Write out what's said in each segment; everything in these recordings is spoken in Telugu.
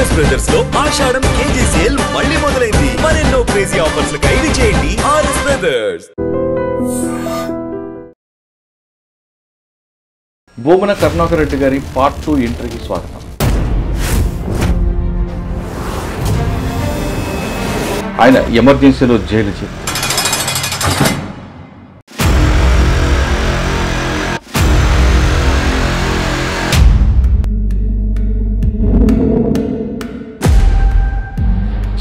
ఆర్ఎస్ బ్రదర్స్ లో ఆషాఢం కేజీ సేల్ మళ్ళీ మొదలైంది. మరెన్నో క్రేజీ ఆఫర్స్ ఖైదీ చేయండి ఆర్ఎస్ బ్రదర్స్. భూమన కరుణాకర్ రెడ్డి గారి పార్ట్ 2 ఎంట్రీకి స్వాగతం. ఆయన ఎమర్జెన్సీలో జైలు చేశారు.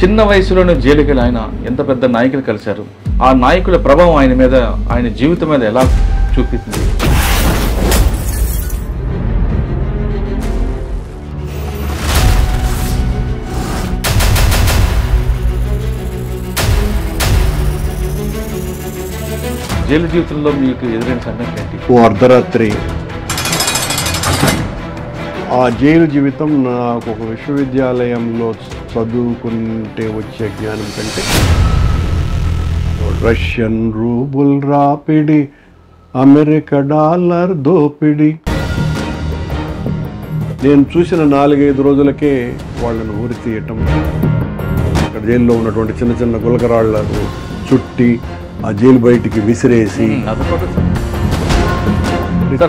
చిన్న వయసులోనే జైలుకి వెళ్ళి ఆయన ఎంత పెద్ద నాయకులు కలిశారు, ఆ నాయకుల ప్రభావం ఆయన మీద, ఆయన జీవితం మీద ఎలా చూపించింది. జైలు జీవితంలో మీకు ఎదురైన సంఘటన ఏంటి? ఓ అర్ధరాత్రి ఆ జైలు జీవితం నాకు ఒక విశ్వవిద్యాలయంలో చదువుకుంటే వచ్చే జ్ఞానం కంటే రష్యన్ రూబుల్ రాపిడి, అమెరికా డాలర్ దోపిడి. నేను చూసిన 4-5 రోజులకే వాళ్ళను ఊరి తీయటం, అక్కడ జైల్లో ఉన్నటువంటి చిన్న చిన్న గులకరాళ్లను చుట్టి ఆ జైలు బయటికి విసిరేసి,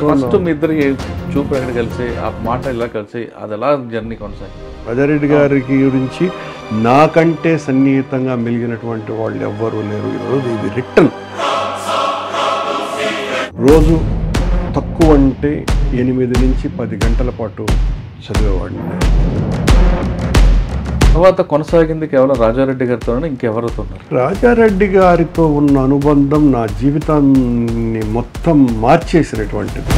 ఫస్ట్ మీ ఇద్దరు చూపు ఎక్కడ కలిసి ఆ మాట ఇలా కలిసి అది ఎలా జర్నీ కొనసాగింది? రాజారెడ్డి గారికి గురించి నాకంటే సన్నిహితంగా మెలిగినటువంటి వాళ్ళు ఎవ్వరూ లేరు. ఈరోజు ఇది రిటర్న్ రోజు తక్కువ అంటే 8 నుంచి 10 గంటల పాటు చదివేవాడిని. తర్వాత కొనసాగింది కేవలం రాజారెడ్డి గారితోనే, ఇంకెవరితో ఉన్నారు? రాజారెడ్డి గారితో ఉన్న అనుబంధం నా జీవితాన్ని మొత్తం మార్చేసినటువంటిది.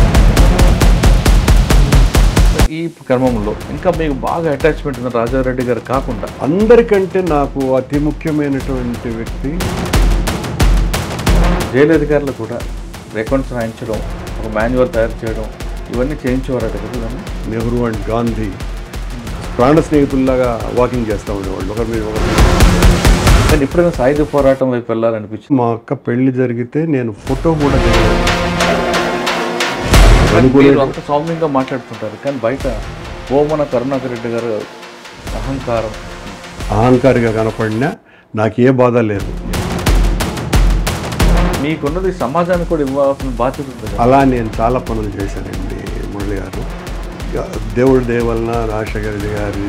ఈ క్రమంలో ఇంకా మీకు బాగా అటాచ్మెంట్ ఉంది రాజారెడ్డి గారు కాకుండా? అందరికంటే నాకు అతి ముఖ్యమైనటువంటి వ్యక్తి జైలు అధికారులు కూడా రికార్డ్స్ రాయించడం, ఒక మాన్యువల్ తయారు చేయడం, ఇవన్నీ చేయించేవారట కదా. నెహ్రూ అండ్ గాంధీ ప్రాణ స్నేహితుల్లాగా వాకింగ్ చేస్తూ ఉండేవాళ్ళు ఒకరి మీద ఒకరు. కానీ ఎప్పుడైనా సాయుధ పోరాటం వైపు వెళ్ళాలనిపించింది? మా అక్క పెళ్లి జరిగితే నేను ఫోటో కూడా మీరు అంత సౌమ్యంగా మాట్లాడుతుంటారు, కానీ బయట భూమన కరుణాకర్ రెడ్డి గారు అహంకారిగా కనపడినా నాకు ఏ బాధ లేదు. మీకున్నది సమాజానికి కూడా ఇవ్వాల్సిన బాధ్యత ఉంది. అలా నేను చాలా పనులు చేశానండి మురళి గారు. దేవుడి దేవలన రాజశేఖర గారి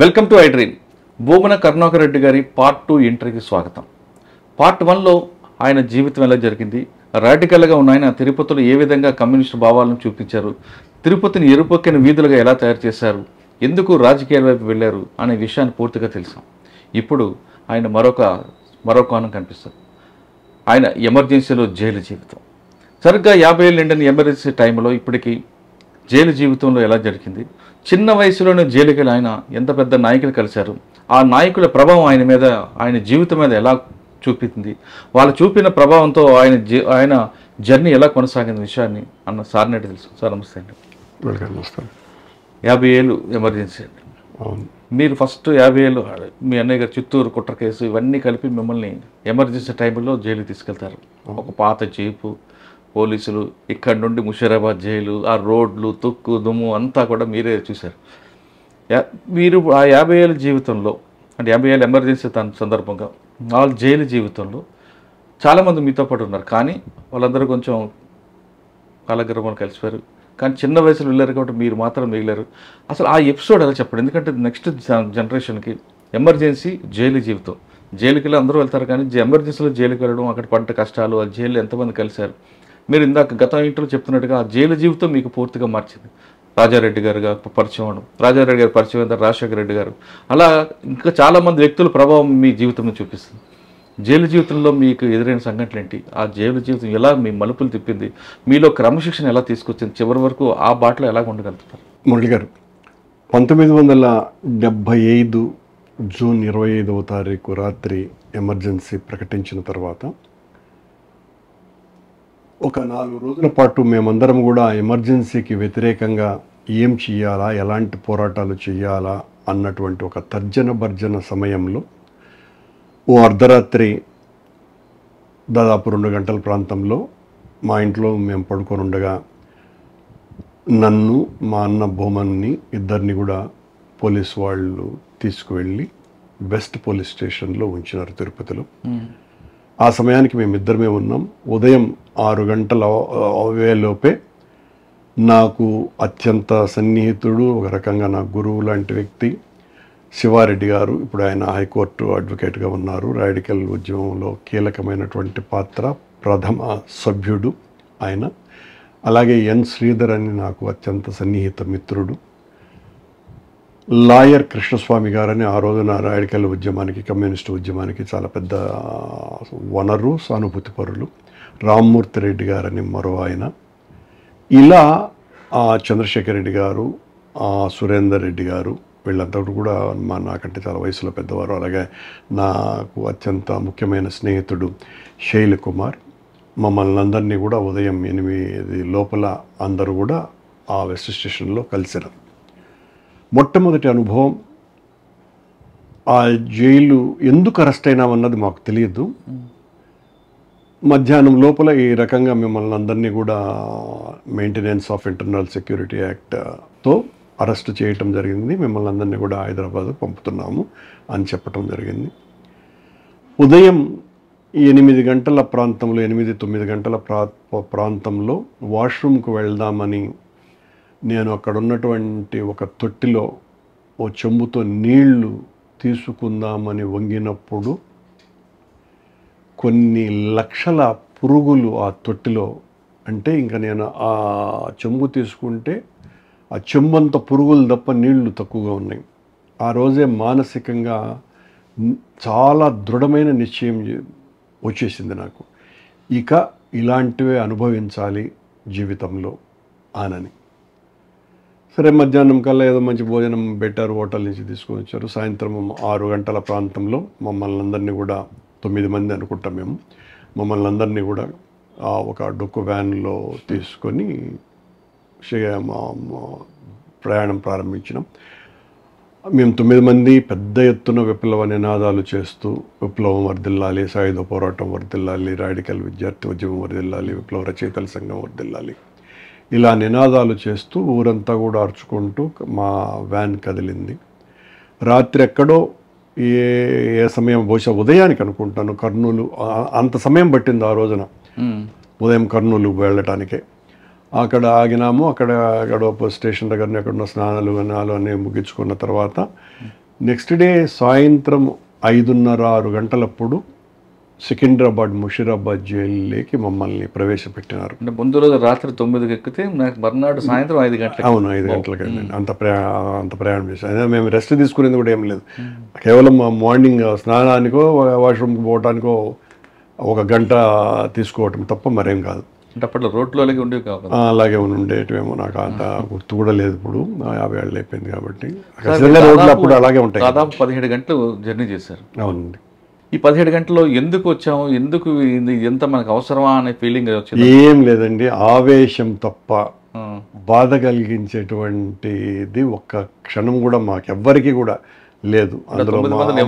welcome to I dream. Bhumana Karunakar Reddy గారి పార్ట్ 2 ఎంట్రీకి స్వాగతం. పార్ట్ 1లో ఆయన జీవితం ఎలా జరిగింది, రాడికల్గా ఉన్న ఆయన తిరుపతిలో ఏ విధంగా కమ్యూనిస్టు భావాలను చూపించారు, తిరుపతిని ఎరుపొక్కిన వీధులుగా ఎలా తయారు చేశారు, ఎందుకు రాజకీయాల వైపు వెళ్ళారు అనే విషయాన్ని పూర్తిగా తెలుసాం. ఇప్పుడు ఆయన మరో కోణం కనిపిస్తుంది. ఆయన ఎమర్జెన్సీలో జైలు జీవితం. సరిగ్గా 50 ఏళ్ళు నిండిన ఎమర్జెన్సీ టైంలో ఇప్పటికీ జైలు జీవితంలో ఎలా జరిగింది, చిన్న వయసులోనే జైలుకి వెళ్ళి ఆయన ఎంత పెద్ద నాయకులు కలిశారు, ఆ నాయకుల ప్రభావం ఆయన మీద, ఆయన జీవితం మీద ఎలా చూపించింది, వాళ్ళు చూపిన ప్రభావంతో ఆయన జర్నీ ఎలా కొనసాగిన విషయాన్ని అన్న సార్ని తెలుసు. సార్ నమస్తే అండి. నమస్కారం. 50 ఏళ్ళు ఎమర్జెన్సీ అండి. మీరు ఫస్ట్ 50 ఏళ్ళు మీ అన్నయ్య గారు చిత్తూరు కుట్ర కేసు ఇవన్నీ కలిపి మిమ్మల్ని ఎమర్జెన్సీ టైంలో జైలుకి తీసుకెళ్తారు. ఒక పాత జీపు, పోలీసులు, ఇక్కడ నుండి ముషీరాబాద్ జైలు, ఆ రోడ్లు, తుక్కు దుమ్ము అంతా కూడా మీరే చూశారు. మీరు ఆ 50 ఏళ్ళ జీవితంలో, అంటే 50 ఏళ్ళ ఎమర్జెన్సీ సందర్భంగా వాళ్ళ జైలు జీవితంలో చాలామంది మీతో పాటు ఉన్నారు, కానీ వాళ్ళందరూ కొంచెం కాలగర్భంలో కలిసిపోయారు, కానీ చిన్న వయసులో వెళ్ళారు కాబట్టి మీరు మాత్రం మిగిలారు. అసలు ఆ ఎపిసోడ్ ఎలా చెప్పండి, ఎందుకంటే నెక్స్ట్ జనరేషన్కి ఎమర్జెన్సీ జైలు జీవితం. జైలుకి వెళ్ళి అందరూ వెళ్తారు, కానీ ఎమర్జెన్సీలో జైలుకి వెళ్ళడం, అక్కడ పడ్డ కష్టాలు, ఆ జైలు ఎంతమంది కలిశారు. మీరు ఇందాక గత ఇంటర్వ్యూ చెప్తున్నట్టుగా ఆ జైలు జీవితం మీకు పూర్తిగా మార్చింది. రాజారెడ్డి గారు పరిచయం అవడం, రాజారెడ్డి గారు పరిచయం అయిన రాజశేఖర రెడ్డి గారు, అలా ఇంకా చాలామంది వ్యక్తుల ప్రభావం మీ జీవితంలో చూపిస్తుంది. జైలు జీవితంలో మీకు ఎదురైన సంఘటనలు ఏంటి, ఆ జైలు జీవితం ఎలా మీ మలుపులు తిప్పింది, మీలో క్రమశిక్షణ ఎలా తీసుకొచ్చింది, చివరి వరకు ఆ బాటలో ఎలా ఉండగలుగుతారు? మురళి గారు, 1975 జూన్ 25వ తారీఖు రాత్రి ఎమర్జెన్సీ ప్రకటించిన తర్వాత ఒక 4 రోజుల పాటు మేమందరం కూడా ఎమర్జెన్సీకి వ్యతిరేకంగా ఏం చేయాలా, ఎలాంటి పోరాటాలు చేయాలా అన్నటువంటి ఒక తర్జన భర్జన సమయంలో ఓ అర్ధరాత్రి దాదాపు 2 గంటల ప్రాంతంలో మా ఇంట్లో మేము పడుకొని ఉండగా నన్ను మా అన్న భూమన్ని ఇద్దరిని కూడా పోలీస్ వాళ్ళు తీసుకువెళ్ళి వెస్ట్ పోలీస్ స్టేషన్లో ఉంచినారు తిరుపతిలో. ఆ సమయానికి మేమిద్దరమే ఉన్నాం. ఉదయం 6 గంటల అవేలోపే నాకు అత్యంత సన్నిహితుడు, ఒక రకంగా నా గురువు లాంటి వ్యక్తి శివారెడ్డి గారు, ఇప్పుడు ఆయన హైకోర్టు అడ్వకేట్గా ఉన్నారు, రాడికల్ ఉద్యమంలో కీలకమైనటువంటి పాత్ర, ప్రథమ సభ్యుడు ఆయన. అలాగే ఎన్ శ్రీధర్ అని నాకు అత్యంత సన్నిహిత మిత్రుడు, లాయర్ కృష్ణస్వామి గారని ఆ రోజున రాడికల్ ఉద్యమానికి, కమ్యూనిస్టు ఉద్యమానికి చాలా పెద్ద వనరు, సానుభూతి పరులు, రామ్మూర్తి రెడ్డి గారని మరో ఆయన. ఇలా చంద్రశేఖర్ రెడ్డి గారు, సురేందర్ రెడ్డి గారు, వీళ్ళంతా కూడా నాకంటే చాలా వయసులో పెద్దవారు. అలాగే నాకు అత్యంత ముఖ్యమైన స్నేహితుడు శైల్ కుమార్. మమ్మల్ని అందరినీ కూడా ఉదయం 8 లోపల అందరూ కూడా ఆ వెస్ట్ స్టేషన్లో కలిసారు. మొట్టమొదటి అనుభవం, ఆ జైలు ఎందుకు అరెస్ట్ అయినామన్నది మాకు తెలియదు. మధ్యాహ్నం లోపల ఈ రకంగా మిమ్మల్ని అందరినీ కూడా మెయింటెనెన్స్ ఆఫ్ ఇంటర్నల్ సెక్యూరిటీ యాక్ట్తో అరెస్ట్ చేయటం జరిగింది, మిమ్మల్ని అందరినీ కూడా హైదరాబాద్ పంపుతున్నాము అని చెప్పటం జరిగింది. ఉదయం 8 గంటల ప్రాంతంలో, 8-9 గంటల ప్రాంతంలో వాష్రూమ్కి వెళ్దామని నేను అక్కడ ఉన్నటువంటి ఒక తొట్టిలో ఓ చెంబుతో నీళ్లు తీసుకుందామని వంగినప్పుడు కొన్ని లక్షల పురుగులు ఆ తొట్టిలో. అంటే ఇంకా నేను ఆ చెంబు తీసుకుంటే ఆ చెంబంత పురుగులు తప్ప నీళ్లు తక్కువగా ఉన్నాయి. ఆ రోజే మానసికంగా చాలా దృఢమైన నిశ్చయం వచ్చేసింది నాకు, ఇక ఇలాంటివే అనుభవించాలి జీవితంలో అనని. సరే, మధ్యాహ్నం కల్లా ఏదో మంచి భోజనం బెటర్ హోటల్ నుంచి తీసుకొని వచ్చారు. సాయంత్రం 6 గంటల ప్రాంతంలో మమ్మల్ని అందరినీ కూడా, 9 మంది అనుకుంటాం మేము, మమ్మల్ని అందరినీ కూడా ఒక డొక్కు వ్యాన్లో తీసుకొని ప్రయాణం ప్రారంభించినాం. మేము 9 మంది పెద్ద ఎత్తున విప్లవ నినాదాలు చేస్తూ, విప్లవం వర్ధిల్లాలి, సాయుధ పోరాటం వర్ధిల్లాలి, రాడికల్ విద్యార్థి ఉద్యమం వర్ధిల్లాలి, విప్లవ రచయితల సంఘం వర్ధిల్లాలి, ఇలా నినాదాలు చేస్తూ ఊరంతా కూడా అరుచుకుంటూ మా వ్యాన్ కదిలింది. రాత్రి ఎక్కడో ఏ సమయం, బహుశా ఉదయానికి అనుకుంటాను, కర్నూలు, అంత సమయం పట్టింది ఆ రోజున, ఉదయం కర్నూలు వెళ్ళటానికే. అక్కడ ఆగినాము. అక్కడ స్టేషన్ దగ్గర ఎక్కడున్న స్నానాలు అన్నీ ముగించుకున్న తర్వాత నెక్స్ట్ డే సాయంత్రం 5:30-6 గంటలప్పుడు సికింద్రాబాద్, ముషీరాబాద్ జైలుకి మమ్మల్ని ప్రవేశపెట్టినారు. అంటే ముందు రోజు రాత్రి 9కి ఎక్కితే మర్నాడు సాయంత్రం 5 గంటలకు. అవును, 5 గంటలకు వెళ్ళండి. అంత ప్రయాణం చేశాను. అదే మేము రెస్ట్ తీసుకునేది కూడా ఏం లేదు. కేవలం మార్నింగ్ స్నానానికో వాష్రూమ్కి పోవటానికో 1 గంట తీసుకోవటం తప్ప మరేం కాదు. అంటే అప్పట్లో రోడ్లోకి ఉండేవి కాదు. అలాగే ఉండేటివేమో, నాకు అంత గుర్తు కూడా లేదు. ఇప్పుడు 50 ఏళ్ళు అయిపోయింది కాబట్టి రోడ్లు అప్పుడు అలాగే ఉంటాయి. దాదాపు 17 గంటలు జర్నీ చేశారు. అవునండి. ఈ 17 గంటల్లో ఎందుకు వచ్చాము, ఎందుకు ఎంత మనకు అవసరమా అనే ఫీలింగ్ వచ్చింది? ఏం లేదండి, ఆవేశం తప్ప బాధ కలిగించేటువంటిది ఒక్క క్షణం కూడా మాకెవ్వరికి కూడా లేదు. అందులో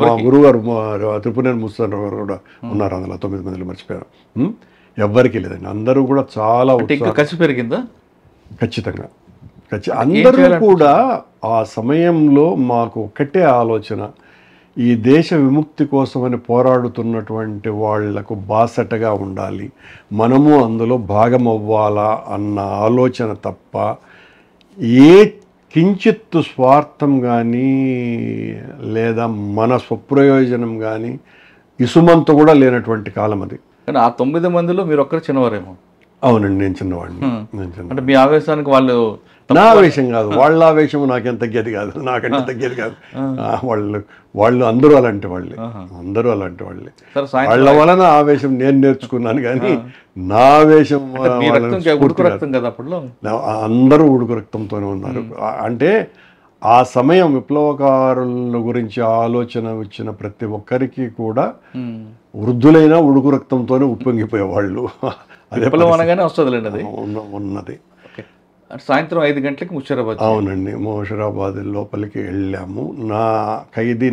మా గురువు గారు త్రిపురేని ముస్తారావు గారు కూడా ఉన్నారు అందులో. 9 మందిలో మర్చిపోయారు. ఎవ్వరికి లేదండి, అందరూ కూడా చాలా కసి పెరిగిందా? ఖచ్చితంగా అందరూ కూడా ఆ సమయంలో మాకు ఒక్కటే ఆలోచన, ఈ దేశ విముక్తి కోసమని పోరాడుతున్నటువంటి వాళ్లకు బాసటగా ఉండాలి, మనము అందులో భాగం అవ్వాలా అన్న ఆలోచన తప్ప ఏ కించిత్తు స్వార్థం కానీ లేదా మన స్వప్రయోజనం కానీ ఇసుమంత కూడా లేనటువంటి కాలం అది. కానీ ఆ 9 మందిలో మీరు ఒక్కరు చిన్నవారేమో. అవునండి, నేను చిన్నవాడిని. అంటే మీ ఆవేశానికి వాళ్ళు, నా ఆవేశం కాదు, వాళ్ళ ఆవేశం నాకేం తగ్గేది కాదు, నాకంటే తగ్గేది కాదు. వాళ్ళు అందరూ అలాంటి వాళ్ళే, అందరూ అలాంటి వాళ్ళే. వాళ్ళ వలన ఆవేశం నేను నేర్చుకున్నాను, కానీ నా ఆవేశం అందరూ ఉడుకు రక్తంతోనే ఉన్నారు. అంటే ఆ సమయం విప్లవకారుల గురించి ఆలోచన వచ్చిన ప్రతి ఒక్కరికి కూడా వృద్ధులైన ఉడుకు రక్తంతోనే ఉప్పొంగిపోయేవాళ్ళు. ఉన్నది. సాయంత్రం 5 గంటలకి ముషీరాబాద్. అవునండి, ముషీరాబాద్ లోపలికి వెళ్ళాము. నా ఖైదీ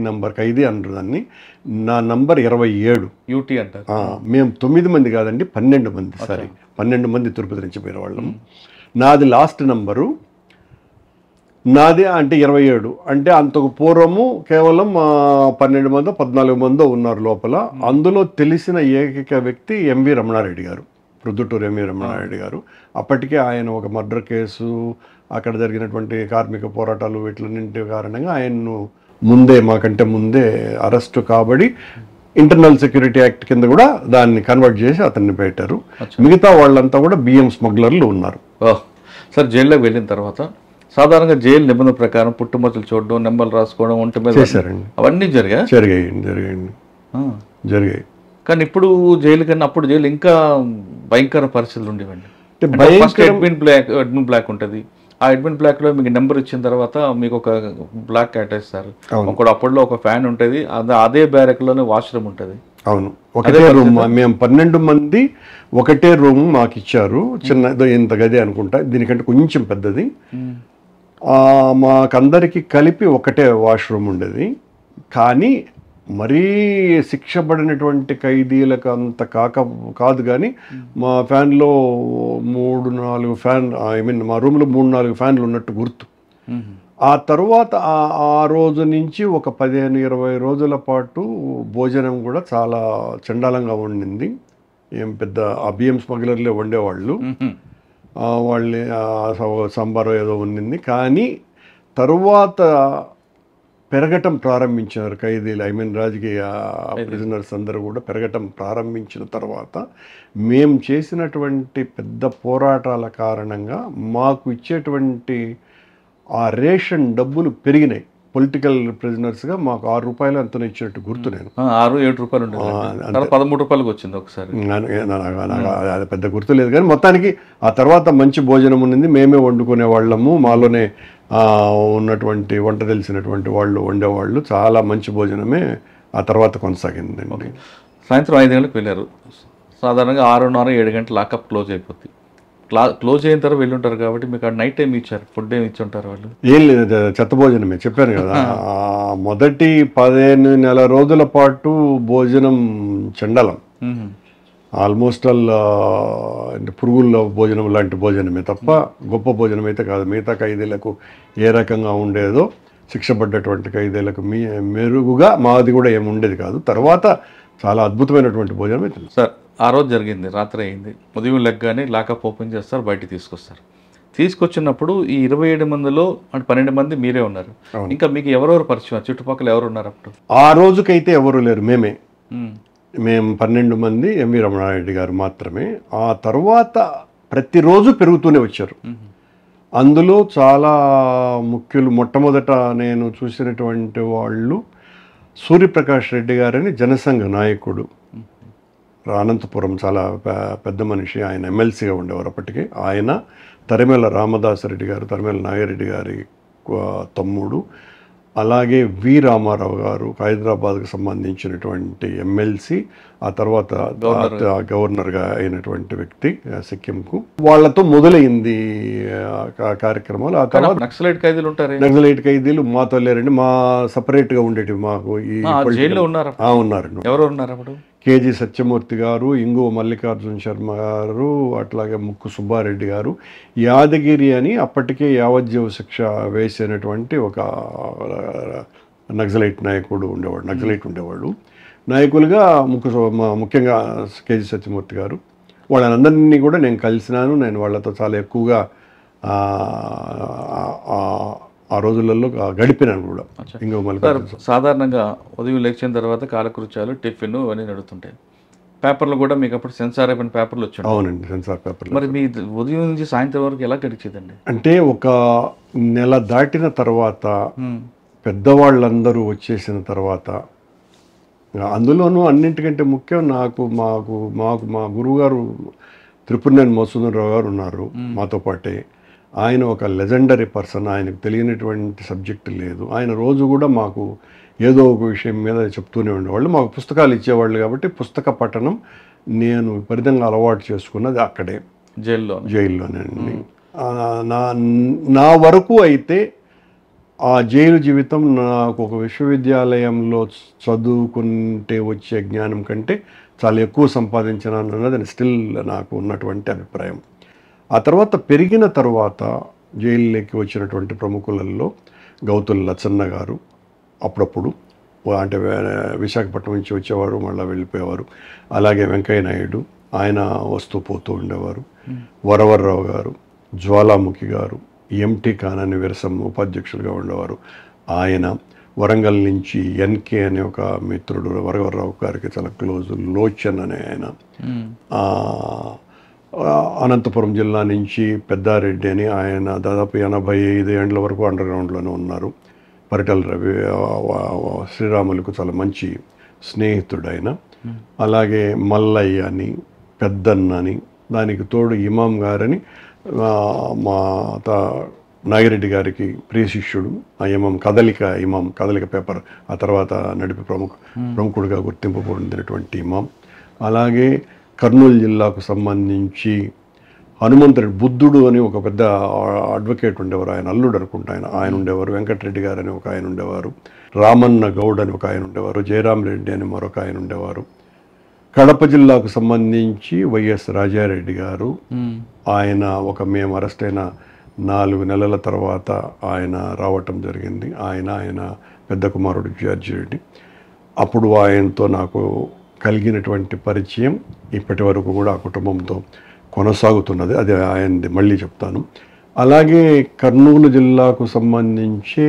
అంటారు దాన్ని, నా నంబర్ 27 యూటీ అంటారు. మేము 9 మంది కాదండి, 12 మంది. 12 మంది తిరుపతి నుంచి పోయిన వాళ్ళము. నాది లాస్ట్ నంబరు. నాది అంటే 27. అంటే అంతకు పూర్వము కేవలం 12 మందో 14 మందో ఉన్నారు లోపల. అందులో తెలిసిన ఏకైక వ్యక్తి ఎంవి రమణారెడ్డి గారు, ప్రొద్దుటూరు ఎంవి రమణారెడ్డి గారు. అప్పటికే ఆయన ఒక మర్డర్ కేసు, అక్కడ జరిగినటువంటి కార్మిక పోరాటాలు వీటిలన్నింటి కారణంగా ఆయన్ను మాకంటే ముందే అరెస్టు కాబడి ఇంటర్నల్ సెక్యూరిటీ యాక్ట్ కింద కూడా దాన్ని కన్వర్ట్ చేసి అతన్ని పెట్టారు. మిగతా వాళ్ళంతా కూడా బియ్యం స్మగ్లర్లు ఉన్నారు. సార్ జైల్లోకి వెళ్ళిన తర్వాత సాధారణంగా జైలు నిబంధన ప్రకారం పుట్టుమచ్చలు చూడడం, నెంబర్లు రాసుకోవడం, ఒంటి మీద చేశారండి. అవన్నీ జరిగాయి. కానీ ఇప్పుడు జైలు కన్నా అప్పుడు జైలు ఇంకా భయంకర పరిస్థితులు ఉండేవండి. అడ్మిన్ బ్లాక్ ఉంటుంది. ఆ అడ్మిన్ బ్లాక్లో మీకు నెంబర్ ఇచ్చిన తర్వాత మీకు ఒక బ్లాక్ కేటాయిస్తారు. ఒకటి అప్పట్లో ఒక ఫ్యాన్ ఉంటుంది, అదే బ్యారెక్లోనే వాష్రూమ్ ఉంటుంది. అవును, ఒకటే రూమ్. మేము 12 మంది ఒకటే రూమ్ మాకు ఇచ్చారు. చిన్న ఇంత గది అనుకుంటా, దీనికంటే కొంచెం పెద్దది. మాకందరికి కలిపి ఒకటే వాష్రూమ్ ఉండేది. కానీ మరీ శిక్ష పడినటువంటి ఖైదీలకు అంత కాదు. కానీ మా ఫ్యాన్లో 3-4 ఫ్యాన్, మా రూమ్లో 3-4 ఫ్యాన్లు ఉన్నట్టు గుర్తు. ఆ తర్వాత ఆ రోజు నుంచి ఒక 15-20 రోజుల పాటు భోజనం కూడా చాలా చండాలంగా ఉండింది. ఏం పెద్ద బియ్యం స్మగ్లర్లే వండేవాళ్ళు. వాళ్ళే సాంబారు ఏదో ఉండింది. కానీ తరువాత పెరగటం ప్రారంభించారు ఖైదీలు, రాజకీయ ప్రిజనర్స్ అందరూ కూడా పెరగటం ప్రారంభించిన తర్వాత మేము చేసినటువంటి పెద్ద పోరాటాల కారణంగా మాకు ఇచ్చేటువంటి ఆ రేషన్ డబ్బులు పెరిగినాయి. పొలిటికల్ ప్రిజనర్స్గా మాకు 6 రూపాయలు అంతనే ఇచ్చినట్టు గుర్తు. నేను 6-7 రూపాయలు ఉంటుంది, 13 రూపాయలకు వచ్చింది ఒకసారి. అది పెద్ద గుర్తు లేదు. కానీ మొత్తానికి ఆ తర్వాత మంచి భోజనం ఉన్నది. మేమే వండుకునే వాళ్ళము, మాలోనే ఉన్నటువంటి వంట తెలిసినటువంటి వాళ్ళు వండేవాళ్ళు. చాలా మంచి భోజనమే ఆ తర్వాత కొనసాగిందండి. సాయంత్రం 5 గంటలకు వెళ్ళారు. సాధారణంగా 6:30-7 గంటలు లాకప్ క్లోజ్ అయిపోద్ది. క్లోజ్ అయిన తర్వాత వెళ్ళి ఉంటారు కాబట్టి మీకు నైట్ టైం ఇచ్చారు, ఫుడ్ ఏమి ఇచ్చి ఉంటారు వాళ్ళు? ఏం లేదు, చెత్త భోజనమే. చెప్పాను కదా, మొదటి 15 నెల రోజుల పాటు భోజనం చండలం. ఆల్మోస్ట్ అంటే పురుగుల భోజనం లాంటి భోజనమే తప్ప గొప్ప భోజనం అయితే కాదు. మిగతా ఖైదీలకు ఏ రకంగా ఉండేదో శిక్ష పడ్డటువంటి ఖైదీలకు మెరుగుగా మాది కూడా ఏమి ఉండేది కాదు. తర్వాత చాలా అద్భుతమైనటువంటి భోజనం అయితే. సార్ ఆ రోజు జరిగింది, రాత్రి అయింది. ఉదయం లెగ్గానే లాకప్ ఓపెన్ చేస్తారు, బయటికి తీసుకొస్తారు. తీసుకొచ్చినప్పుడు ఈ 27 మందిలో అంటే 12 మంది మీరే ఉన్నారు. ఇంకా మీకు ఎవరెవరు పరిచయం, చుట్టుపక్కల ఎవరు ఉన్నారు అప్పుడు? ఆ రోజుకైతే ఎవరు లేరు, మేము 12 మంది, ఎంవి రమణారెడ్డి గారు మాత్రమే. ఆ తర్వాత ప్రతిరోజు పెరుగుతూనే వచ్చారు. అందులో చాలా ముఖ్యులు. మొట్టమొదట నేను చూసినటువంటి వాళ్ళు సూర్యప్రకాష్ రెడ్డి గారని జనసంఘ నాయకుడు, అనంతపురం, చాలా పెద్ద మనిషి. ఆయన ఎమ్మెల్సీగా ఉండేవారు అప్పటికే. ఆయన, తరిమేల రామదాసరెడ్డి గారు, తరిమేల నాగిరెడ్డి గారి తమ్ముడు, అలాగే వి రామారావు గారు, హైదరాబాద్కు సంబంధించినటువంటి ఎమ్మెల్సీ, ఆ తర్వాత గవర్నర్గా అయినటువంటి వ్యక్తి సిక్కింకు. వాళ్ళతో మొదలైంది కార్యక్రమాలు. ఆ తర్వాత నక్సలైట్ ఖైదీలు ఉంటారు. నక్సలైట్ ఖైదీలు మాతో లేరండి, మా సపరేట్గా ఉండేటివి. మాకు ఈ ఉన్నారండి. ఎవరు ఉన్నారు అప్పుడు? కేజీ సత్యమూర్తి గారు, ఇంగువ మల్లికార్జున శర్మ గారు, అట్లాగే ముక్కు సుబ్బారెడ్డి గారు. యాదగిరి అని అప్పటికే యావజ్జీవ శిక్ష వేసినటువంటి ఒక నక్సలైట్ ఉండేవాడు. నాయకులుగా ముఖ్యంగా కేజీ సత్యమూర్తి గారు. వాళ్ళందరినీ కూడా నేను కలిసినాను. నేను వాళ్ళతో చాలా ఎక్కువగా ఆ రోజులలో గడిపినాను కూడా. ఇంకో సాధారణంగా ఉదయం లేచిన తర్వాత కాలకృత్యాలు, టిఫిన్ అవన్నీ నడుతుంటాయి. పేపర్లు కూడా మీకు అప్పుడు సెన్సార్ అయిపోయిన పేపర్లు వచ్చాయి? అవునండి, సెన్సార్ పేపర్లు. మరి మీ ఉదయం నుంచి సాయంత్రం వరకు ఎలా గడిచేదండి? అంటే ఒక నెల దాటిన తర్వాత, పెద్దవాళ్ళందరూ వచ్చేసిన తర్వాత, అందులోనూ అన్నింటికంటే ముఖ్యం మా గురువుగారు త్రిపురనేని మధుసూదనరావు గారు ఉన్నారు మాతో పాటే. ఆయన ఒక లెజెండరీ పర్సన్. ఆయనకు తెలియనటువంటి సబ్జెక్ట్ లేదు. ఆయన రోజు కూడా మాకు ఏదో ఒక విషయం మీద చెప్తూనే ఉండేవాళ్ళు. మాకు పుస్తకాలు ఇచ్చేవాళ్ళు కాబట్టి పుస్తక పఠనం నేను విపరీతంగా అలవాటు చేసుకున్నది అక్కడే, జైల్లోనండి. నా వరకు అయితే ఆ జైలు జీవితం నాకు ఒక విశ్వవిద్యాలయంలో చదువుకుంటే వచ్చే జ్ఞానం కంటే చాలా ఎక్కువ సంపాదించినాను అన్నది స్టిల్ నాకు ఉన్నటువంటి అభిప్రాయం. ఆ తర్వాత పెరిగిన తర్వాత జైల్లోకి వచ్చినటువంటి ప్రముఖులలో గౌతుల లచ్చన్న గారు అప్పుడప్పుడు అంటే విశాఖపట్నం నుంచి వచ్చేవారు, మళ్ళీ వెళ్ళిపోయేవారు. అలాగే వెంకయ్య నాయుడు ఆయన వస్తూ పోతూ ఉండేవారు. వరవర్రావు గారు, జ్వాలాముఖి గారు, ఎంటీ ఖాన్ అని వీరసమ్మ ఉపాధ్యక్షులుగా ఉండేవారు. ఆయన వరంగల్ నుంచి ఎన్కే అనే ఒక మిత్రుడు వరవర్రావు గారికి చాలా క్లోజ్, లోచన్ అనే ఆయన. అనంతపురం జిల్లా నుంచి పెద్దారెడ్డి అని ఆయన దాదాపు 85 ఏళ్ళ వరకు అండర్ గ్రౌండ్లోనే ఉన్నారు. పరిటల రవి శ్రీరాములకు చాలా మంచి స్నేహితుడు ఆయన. అలాగే మల్లయ్య అని, పెద్దన్న అని, దానికి తోడు ఇమాం గారని మా నాగిరెడ్డి గారికి ప్రియ శిష్యుడు. ఆ ఇమాం కదలిక పేపర్ ఆ తర్వాత నడిపి ప్రముఖుడిగా గుర్తింపు పొందినటువంటి ఇమాం. అలాగే కర్నూలు జిల్లాకు సంబంధించి హనుమంతుడి బుద్ధుడు అని ఒక పెద్ద అడ్వకేట్ ఉండేవారు, ఆయన అల్లుడు అనుకుంటా ఆయన ఉండేవారు. వెంకటరెడ్డి గారు అని ఒక ఆయన ఉండేవారు. రామన్న గౌడ్ అని ఒక ఆయన ఉండేవారు. జయరాం రెడ్డి అని మరొక ఆయన ఉండేవారు. కడప జిల్లాకు సంబంధించి వైఎస్ రాజారెడ్డి గారు, ఆయన మేము అరెస్ట్ అయిన 4 నెలల తర్వాత ఆయన రావటం జరిగింది. ఆయన పెద్ద కుమారుడు జార్జి రెడ్డి. అప్పుడు ఆయనతో నాకు కలిగినటువంటి పరిచయం ఇప్పటి వరకు కూడా ఆ కుటుంబంతో కొనసాగుతున్నది. అది ఆయనది మళ్ళీ చెప్తాను. అలాగే కర్నూలు జిల్లాకు సంబంధించి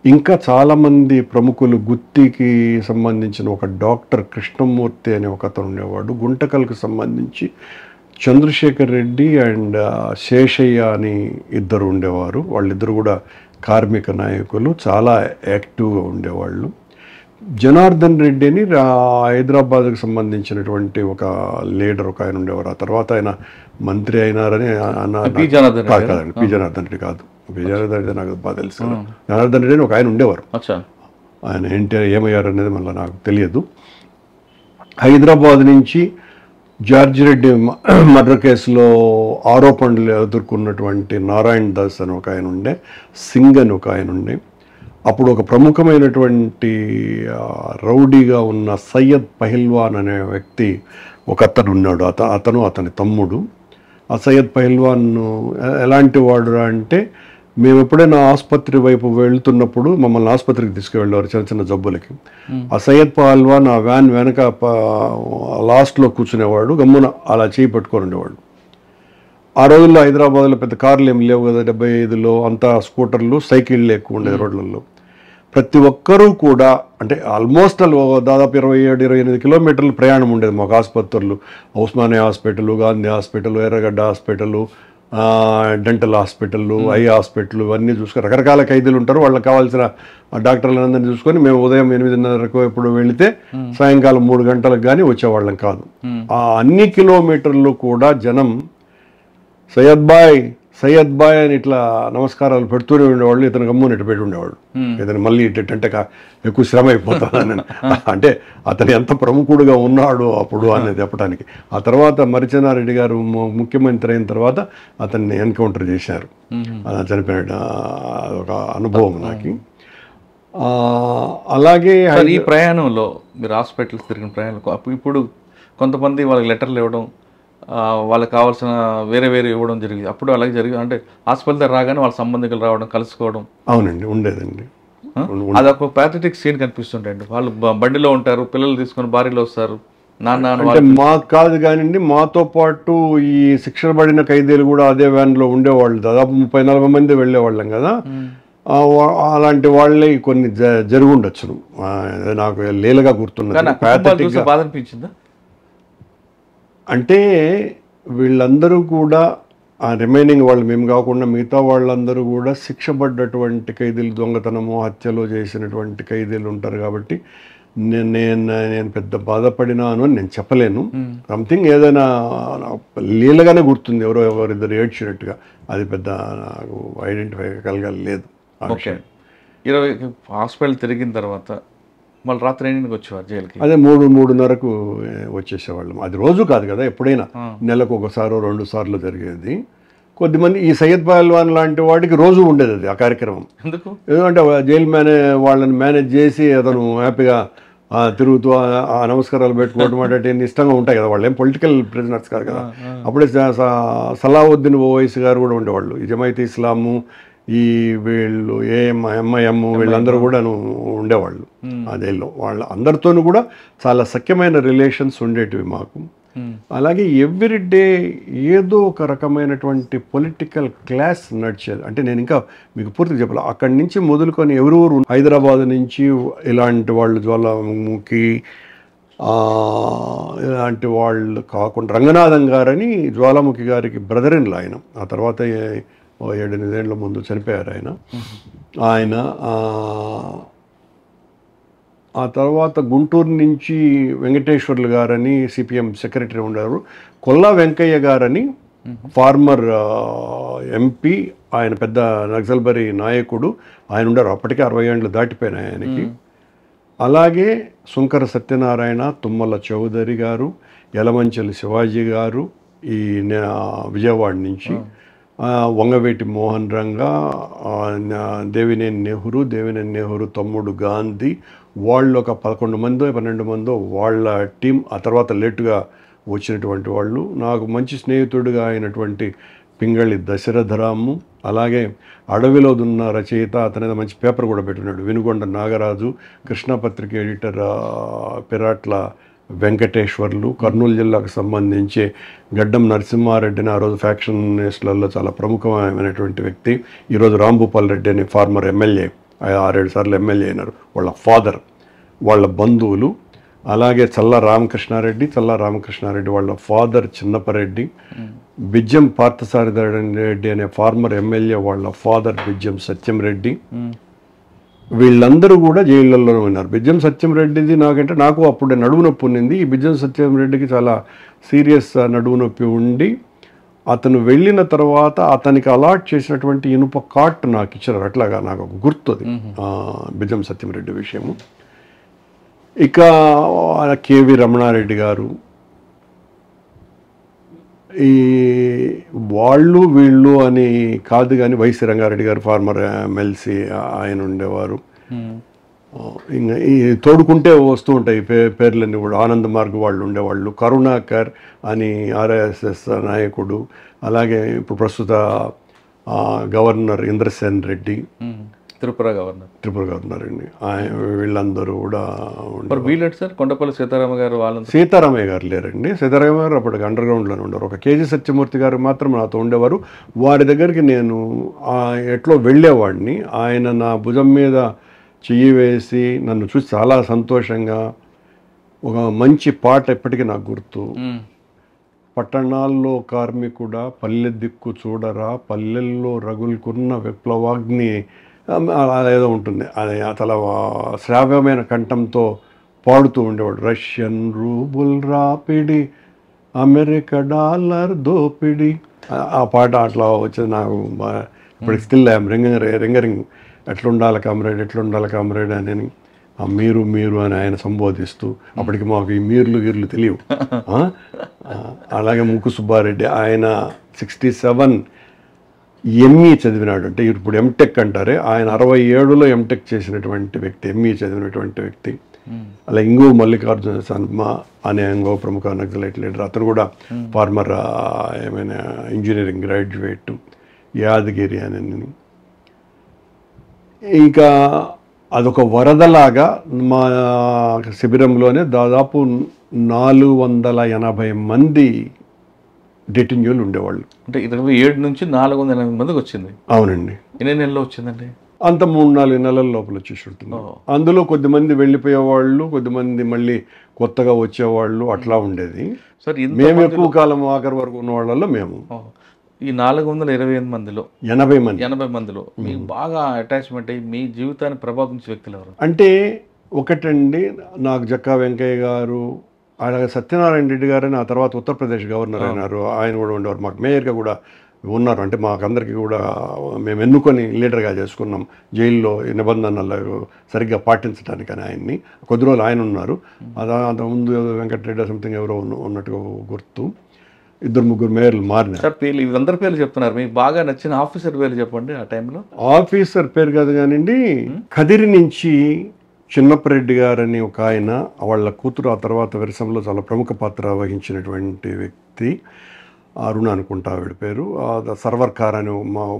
ఇంకా చాలామంది ప్రముఖులు, గుత్తికి సంబంధించిన ఒక డాక్టర్ కృష్ణమూర్తి అనే ఒక అతను ఉండేవాడు. గుంటకల్కు సంబంధించి చంద్రశేఖర్ రెడ్డి అండ్ శేషయ్య అని ఇద్దరు ఉండేవారు. వాళ్ళిద్దరు కూడా కార్మిక నాయకులు, చాలా యాక్టివ్గా ఉండేవాళ్ళు. జనార్దన్ రెడ్డి అని హైదరాబాద్కు సంబంధించినటువంటి ఒక లీడర్ ఒక ఆయన ఉండేవారు. ఆ తర్వాత ఆయన మంత్రి అయినారని పి జనార్దన్ రెడ్డి కాదు, పి జనార్దన్ రెడ్డి నాకు బాగా తెలుసు. జనార్దన్ రెడ్డి అని ఒక ఆయన ఉండేవారు. ఆయన ఎన్టీఆర్ ఏమయ్యారు అనేది మళ్ళీ నాకు తెలియదు. హైదరాబాద్ నుంచి జార్జి రెడ్డి మర్డర్ కేసులో ఆరోపణలు ఎదుర్కొన్నటువంటి నారాయణ్ దాస్ అని ఒక ఆయన ఉండే, సింగ్ అని ఒక ఆయన ఉండే. అప్పుడు ఒక ప్రముఖమైనటువంటి రౌడీగా ఉన్న సయ్యద్ పహిల్వాన్ అనే వ్యక్తి ఒక అతను ఉన్నాడు. అతని తమ్ముడు. ఆ సయ్యద్ పహిల్వాన్ ఎలాంటి వాడు అంటే, మేము ఎప్పుడైనా ఆసుపత్రి వైపు వెళ్తున్నప్పుడు మమ్మల్ని ఆసుపత్రికి తీసుకువెళ్ళేవారు చిన్న చిన్న జబ్బులకి. ఆ సయ్యద్ పహిల్వాన్ ఆ వ్యాన్ వెనక లాస్ట్లో కూర్చునేవాడు, గమ్మున అలా చేయి పెట్టుకొని ఉండేవాడు. ఆ రోజుల్లో హైదరాబాద్లో పెద్ద కార్లు ఏమి లేవు కదా, 75లో అంతా స్కూటర్లు, సైకిళ్ళు ఎక్కువ ఉండేది రోడ్లలో. ప్రతి ఒక్కరూ కూడా అంటే ఆల్మోస్ట్ దాదాపు 27-28 కిలోమీటర్లు ప్రయాణం ఉండేది మాకు. ఆసుపత్రులు ఉస్మానియా హాస్పిటల్, గాంధీ హాస్పిటల్, ఎర్రగడ్డ hospital, dental hospital, eye hospital ఇవన్నీ చూసుకొని రకరకాల ఖైదీలు ఉంటారు. వాళ్ళకి కావాల్సిన డాక్టర్లందరినీ చూసుకొని మేము ఉదయం 8:30 ఎప్పుడు వెళితే సాయంకాలం 3 గంటలకు కానీ వచ్చేవాళ్ళం కాదు. ఆ అన్ని కిలోమీటర్లు కూడా జనం సయ్యద్ బాయ్ అని ఇట్లా నమస్కారాలు పెడుతూనే ఉండేవాళ్ళు. ఇతను గమ్మున ఇటు పెట్టి ఉండేవాళ్ళు. ఇతను మళ్ళీ ఇటంటే ఎక్కువ శ్రమ అయిపోతానని. అంటే అతను ఎంత ప్రముఖుడుగా ఉన్నాడు అప్పుడు అనేది చెప్పడానికి. ఆ తర్వాత మరిచెన్నారెడ్డి గారు ముఖ్యమంత్రి అయిన తర్వాత అతన్ని ఎన్కౌంటర్ చేశారు. చనిపోయిన ఒక అనుభవం నాకు. అలాగే ఈ ప్రయాణంలో మీరు హాస్పిటల్స్ తిరిగిన ప్రయాణంలో ఇప్పుడు కొంతమంది వాళ్ళకి లెటర్లు ఇవ్వడం, వాళ్ళకి కావాల్సిన వేరే ఇవ్వడం జరిగింది. అప్పుడు అలాగే జరిగింది. అంటే హాస్పిటల్ రాగానే వాళ్ళ సంబంధికులు రావడం, కలుసుకోవడం. అవునండి, ఉండేదండి. అదొక ప్యాథటిక్ సీన్ కనిపిస్తుంటాయండి. వాళ్ళు బండిలో ఉంటారు, పిల్లలు తీసుకొని భార్యలో వస్తారు. అంటే మాకు కాదు కానివ్వండి, మాతో పాటు ఈ శిక్షణ పడిన ఖైదీలు కూడా అదే వ్యాన్లో ఉండేవాళ్ళు. దాదాపు 30-40 మంది వెళ్ళేవాళ్ళం కదా. అలాంటి వాళ్ళే కొన్ని జరుగుండొచ్చును. నాకు లీలగా గుర్తున్నది. బాధ అనిపించిందా? అంటే వీళ్ళందరూ కూడా ఆ రిమైనింగ్ వాళ్ళు, మేము కాకుండా మిగతా వాళ్ళందరూ కూడా శిక్ష పడ్డటువంటి ఖైదీలు, దొంగతనము, హత్యలు చేసినటువంటి ఖైదీలు ఉంటారు. కాబట్టి నేను పెద్ద బాధపడినాను అని నేను చెప్పలేను. సంథింగ్ ఏదైనా లీలగానే గుర్తుంది, ఎవరిద్దరు ఏడ్చినట్టుగా. అది పెద్ద నాకు ఐడెంటిఫై కలగలేదు. ఓకే, 20 హాస్పిటల్ తిరిగిన తర్వాత మళ్ళీ రాత్రి ఎన్నింటికి వచ్చేవారు జైలుకి? అదే 3-3:30కు వచ్చేసేవాళ్ళం. అది రోజు కాదు కదా, ఎప్పుడైనా నెలకు 1-2 సార్లు జరిగేది. కొద్దిమంది ఈ సయ్యద్ పహల్వాన్ లాంటి వాడికి రోజు ఉండేది అది ఆ కార్యక్రమం. ఎందుకు? ఎందుకంటే జైలు వాళ్ళని మేనేజ్ చేసి అతను హ్యాపీగా తిరుగుతూ ఆ నమస్కారాలు పెట్టుకోవడం అంటే ఇష్టంగా ఉంటాయి కదా, వాళ్ళు ఏం పొలిటికల్ ప్రిజనర్స్ కాదు కదా. అప్పుడే సలావుద్దీన్ ఓవైసీ గారు కూడా ఉండేవాళ్ళు, ఈ జమైతే ఇస్లాము, ఈ వీళ్ళు ఎంఐఎం వీళ్ళందరూ కూడా ఉండేవాళ్ళు ఆ జైల్లో. వాళ్ళ అందరితోనూ కూడా చాలా సఖ్యమైన రిలేషన్స్ ఉండేటివి మాకు. అలాగే ఎవ్రీ డే ఏదో ఒక రకమైనటువంటి పొలిటికల్ క్లాస్ నడిచేది. అంటే నేను ఇంకా మీకు పూర్తిగా చెప్పాలి, అక్కడి నుంచి మొదలుకొని ఎవరెవరు హైదరాబాద్ నుంచి ఇలాంటి వాళ్ళు, జ్వాలాముఖి ఇలాంటి వాళ్ళు కాకుండా రంగనాథన్ గారని జ్వాలాముఖి గారికి బ్రదర్ ఇన్ లా ఆయన, ఆ తర్వాత 7-8 ఏళ్ళ ముందు చనిపోయారు ఆయన. ఆ తర్వాత గుంటూరు నుంచి వెంకటేశ్వర్లు గారని సిపిఎం సెక్రటరీ ఉండేవారు. కొల్లా వెంకయ్య గారని ఫార్మర్ ఎంపీ, ఆయన పెద్ద నక్సల్బరీ నాయకుడు, ఆయన ఉండరు. అప్పటికే 60 ఏళ్ళు దాటిపోయినాయి ఆయనకి. అలాగే సుంకర సత్యనారాయణ, తుమ్మల చౌదరి గారు, యలమంచలి శివాజీ గారు ఈ విజయవాడ నుంచి, వంగవేటి మోహన్ రంగా, దేవినేని నెహ్రూ తమ్ముడు గాంధీ, వాళ్ళు ఒక 11 మందో 12 మందో వాళ్ళ టీం. ఆ తర్వాత లేటుగా వచ్చినటువంటి వాళ్ళు. నాకు మంచి స్నేహితుడిగా అయినటువంటి పింగళి దశరథరాము, అలాగే అడవిలో దున్న రచయిత, అతనేదో మంచి పేపర్ కూడా పెట్టున్నాడు, వినుగొండ నాగరాజు, కృష్ణపత్రిక ఎడిటర్ పిరాట్ల వెంకటేశ్వర్లు, కర్నూలు జిల్లాకు సంబంధించి గడ్డం నరసింహారెడ్డిని, ఆ రోజు ఫ్యాక్షనిస్టులలో చాలా ప్రముఖమైనటువంటి వ్యక్తి, ఈరోజు రాంభూపాల్ రెడ్డి అని ఫార్మర్ ఎమ్మెల్యే, 6-7 సార్లు ఎమ్మెల్యే అయినారు, వాళ్ళ ఫాదర్, వాళ్ళ బంధువులు. అలాగే చల్లా రామకృష్ణారెడ్డి వాళ్ళ ఫాదర్ చిన్నపరెడ్డి, బిజ్జం పార్థసారథి రెడ్డి అనే ఫార్మర్ ఎమ్మెల్యే, వాళ్ళ ఫాదర్ బిజ్జం సత్యం రెడ్డి. వీళ్ళందరూ కూడా జైళ్ళల్లోనే ఉన్నారు. బిజ్జం సత్యం రెడ్డిది నాకు అప్పుడే నడువు నొప్పి ఉన్నింది. ఈ బిజ్జం సత్యం రెడ్డికి చాలా సీరియస్ నడువు నొప్పి ఉండి, అతను వెళ్ళిన తర్వాత అతనికి అలాట్ చేసినటువంటి ఇనుప కాట్ నాకు ఇచ్చారు. అట్లాగా నాకు ఒక గుర్తుంది బిజ్జం సత్యం రెడ్డి విషయము. ఇక కేవి రమణారెడ్డి గారు, ఈ వాళ్ళు వీళ్ళు అని కాదు కానీ వైసి రంగారెడ్డి గారు ఫార్మర్ ఎమ్మెల్సీ ఆయన ఉండేవారు. ఇంకా ఈ తోడుకుంటే వస్తూ ఉంటాయి పేర్లన్నీ కూడా. ఆనంద్ మార్గ్ వాళ్ళు ఉండేవాళ్ళు, కరుణాకర్ అని ఆర్ఎస్ఎస్ నాయకుడు, అలాగే ఇప్పుడు ప్రస్తుత గవర్నర్ ఇంద్రసేన్ రెడ్డి, త్రిపుర గవర్నర్ అండి, వీళ్ళందరూ కూడా. వీళ్ళంటే సార్ కొండపల్లి సీతారామయ్య గారు లేరండి. సీతారామయ్య గారు అప్పటికి అండర్ గ్రౌండ్లోనే ఉండేవారు. ఒక కేజీ సత్యమూర్తి గారు మాత్రం నాతో ఉండేవారు. వారి దగ్గరికి నేను ఎట్లో వెళ్ళేవాడిని. ఆయన నా భుజం మీద చెయ్యి వేసి నన్ను చూసి చాలా సంతోషంగా ఒక మంచి పాట ఎప్పటికీ నాకు గుర్తు. పట్టణాల్లో కార్మికుడా పల్లె దిక్కు చూడరా, పల్లెల్లో రగులుకున్న విప్లవాగ్ని, అదేదో ఉంటుంది. అది చాలా శ్రావ్యమైన కంఠంతో పాడుతూ ఉండేవాడు. రష్యన్ రూబుల్ రాపిడి, అమెరికా డాలర్ దోపిడి, ఆ పాట అట్లా వచ్చేది నాకు. ఇప్పటికి స్టిల్ ఐఎమ్ రింగరింగ్. ఎట్లుండాలి కామ్రేడ్ అని మీరు అని ఆయన సంబోధిస్తూ, అప్పటికి మాకు ఈ గీర్లు తెలియవు. అలాగే ముక్కు సుబ్బారెడ్డి, ఆయన 67 ఎంఈ చదివినాడు. అంటే ఇప్పుడు ఎంటెక్ అంటారే, ఆయన 67లో ఎంటెక్ చేసినటువంటి వ్యక్తి, ఎంఈ చదివినటువంటి వ్యక్తి. అలా ఇంకో మల్లికార్జున శర్మ అనే ఇంకో ప్రముఖ నక్సలైట్ లీడర్, అతను కూడా ఫార్మర్ ఏమైనా ఇంజనీరింగ్ గ్రాడ్యుయేట్, యాదగిరి అని. ఇంకా అదొక వరదలాగా మా శిబిరంలోనే దాదాపు 480 మంది డెటిన్యూలు ఉండేవాళ్ళు. అంటే 27 నుంచి 480 మందికి వచ్చింది. అవునండి. ఎన్ని నెలల్లో వచ్చిందండి? అంత 3-4 నెలల లోపల వచ్చేసి ఉంటుంది. అందులో కొద్దిమంది వెళ్ళిపోయేవాళ్ళు, కొద్దిమంది మళ్ళీ కొత్తగా వచ్చేవాళ్ళు, అట్లా ఉండేది. మేము ఎక్కువ కాలం ఆఖరి వరకు ఉన్న వాళ్ళల్లో మేము ఈ 428 మందిలో 80 మందిలో మీకు బాగా అటాచ్మెంట్ అయ్యి మీ జీవితాన్ని ప్రభావించే వ్యక్తులు ఎవరు? అంటే ఒకటండి, నాకు జక్కా వెంకయ్య గారు, అలాగే సత్యనారాయణ రెడ్డి గారని ఆ తర్వాత ఉత్తరప్రదేశ్ గవర్నర్ అయినారు, ఆయన కూడా ఉండేవారు. మాకు మేయర్గా కూడా ఉన్నారు. అంటే మాకందరికీ కూడా మేము ఎన్నుకొని లీడర్గా చేసుకున్నాం జైల్లో నిబంధనలు సరిగ్గా పాటించడానికని. ఆయన్ని కొద్ది రోజులు ఆయన ఉన్నారు. అంతకుముందు వెంకటరెడ్డి సంథింగ్ ఎవరో ఉన్నట్టుగా గుర్తు. 2-3 మేయర్లు మారినారు. సార్ పేర్లు అందరి పేర్లు చెప్తున్నారు, మీకు బాగా నచ్చిన ఆఫీసర్ పేర్లు చెప్పండి. ఆ టైంలో ఆఫీసర్ పేరు కాదు కానివ్వండి, కదిరి నుంచి చిన్నప్పరెడ్డి గారని ఒక ఆయన, వాళ్ళ కూతురు ఆ తర్వాత విరసంలో చాలా ప్రముఖ పాత్ర వహించినటువంటి వ్యక్తి, అరుణ అనుకుంటా ఆవిడ పేరు. సర్వర్ ఖాన్ అని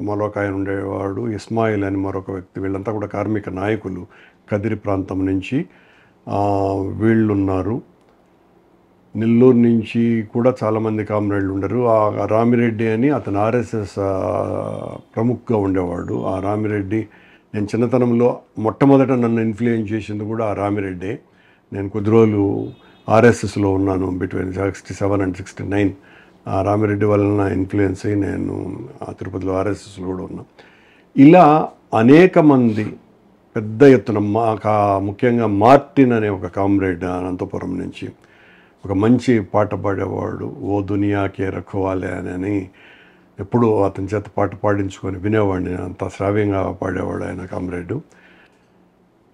మరొక ఆయన ఉండేవాడు, ఇస్మాయిల్ అని మరొక వ్యక్తి. వీళ్ళంతా కూడా కార్మిక నాయకులు కదిరి ప్రాంతం నుంచి. వీళ్ళున్నారు. నెల్లూరు నుంచి కూడా చాలామంది కామ్రేడ్లు ఉండరు. ఆ రామిరెడ్డి అని అతను ఆర్ఎస్ఎస్ ప్రముఖగా ఉండేవాడు. ఆ రామిరెడ్డి, నేను చిన్నతనంలో మొట్టమొదట నన్ను ఇన్ఫ్లుయెన్స్ చేసింది కూడా ఆ రామిరెడ్డే. నేను కొద్ది రోజులు ఆర్ఎస్ఎస్లో ఉన్నాను బిట్వీన్ 67 and 69. ఆ రామిరెడ్డి వలన ఇన్ఫ్లుయెన్స్ అయ్యి నేను ఆ తిరుపతిలో ఆర్ఎస్ఎస్లో కూడా ఉన్నాను. ఇలా అనేక మంది పెద్ద ఎత్తున ముఖ్యంగా మార్టిన్ అనే ఒక కామ్రేడ్ అనంతపురం నుంచి ఒక మంచి పాట పాడేవాడు, ఓ దునియాకే రఖవాలే అని. ఎప్పుడు అతని చేత పాట పాడించుకొని వినేవాడిని, అంత శ్రావ్యంగా పాడేవాడు ఆయన కామ్రేడు.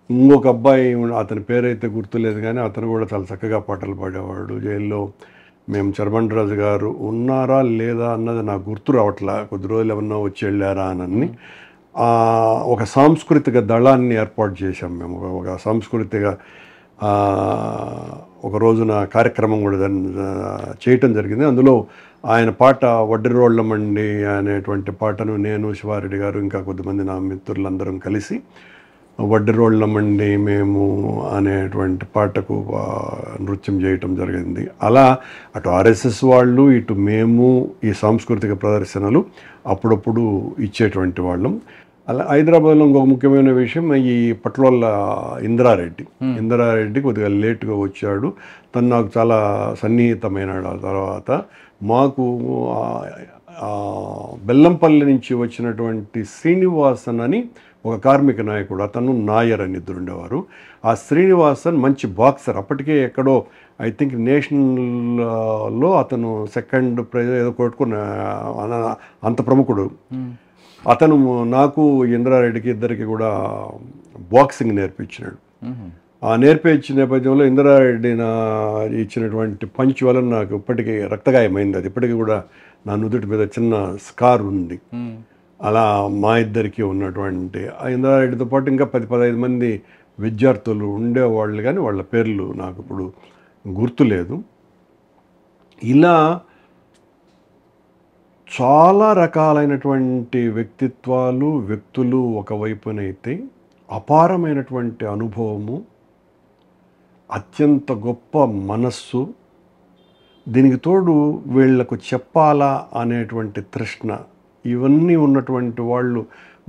ఇంకొక అబ్బాయి, అతని పేరైతే గుర్తులేదు కానీ అతను కూడా చాలా చక్కగా పాటలు పాడేవాడు. జైల్లో మేము చర్మండరాజు గారు ఉన్నారా లేదా అన్నది నాకు గుర్తు రావట్లా, కొద్ది రోజులు ఏమన్నా వచ్చి వెళ్ళారా అని. ఒక సాంస్కృతిక దళాన్ని ఏర్పాటు చేశాం మేము. ఒక సాంస్కృతిక ఒక రోజున కార్యక్రమం కూడా చేయటం జరిగింది. అందులో ఆయన పాట వడ్డీ రోళ్ళమండి అనేటువంటి పాటను నేను, శివారెడ్డి గారు, ఇంకా కొద్దిమంది నా మిత్రులందరం కలిసి వడ్డీ రోళ్ళమండి మేము అనేటువంటి పాటకు నృత్యం చేయటం జరిగింది. అలా అటు ఆర్ఎస్ఎస్ వాళ్ళు, ఇటు మేము ఈ సాంస్కృతిక ప్రదర్శనలు అప్పుడప్పుడు ఇచ్చేటువంటి వాళ్ళం. అలా హైదరాబాద్లో ఇంకొక ముఖ్యమైన విషయం, ఈ పట్లోళ్ళ ఇంద్రారెడ్డి కొద్దిగా లేటుగా వచ్చాడు. తను నాకు చాలా సన్నిహితమైన తర్వాత మాకు బెల్లంపల్లి నుంచి వచ్చినటువంటి శ్రీనివాసన్ అని ఒక కార్మిక నాయకుడు, అతను నాయర్ అని ఇద్దరు ఉండేవారు. ఆ శ్రీనివాసన్ మంచి బాక్సర్, అప్పటికే ఎక్కడో ఐ థింక్ నేషనల్లో అతను 2nd ప్రైజ్ ఏదో కొట్టుకున్న అంత ప్రముఖుడు. అతను నాకు, ఇంద్రారెడ్డికి ఇద్దరికి కూడా బాక్సింగ్ నేర్పించినాడు. ఆ నేర్పించిన నేపథ్యంలో ఇంద్రారెడ్డి ఇచ్చినటువంటి పంచ్ వల్ల నాకు ఇప్పటికీ రక్తగాయమైంది. అది ఇప్పటికీ కూడా నా నుదుటి మీద చిన్న స్కార్ ఉంది. అలా మా ఇద్దరికి ఉన్నటువంటి ఇంద్రారెడ్డితో పాటు ఇంకా 10-15 మంది విద్యార్థులు ఉండేవాళ్ళు, కానీ వాళ్ళ పేర్లు నాకు ఇప్పుడు గుర్తులేదు. ఇలా చాలా రకాలైనటువంటి వ్యక్తులు ఒకవైపునైతే అపారమైనటువంటి అనుభవము, అత్యంత గొప్ప మనస్సు, దీనికి తోడు వీళ్లకు చెప్పాలా అనేటువంటి తృష్ణ, ఇవన్నీ ఉన్నటువంటి వాళ్ళు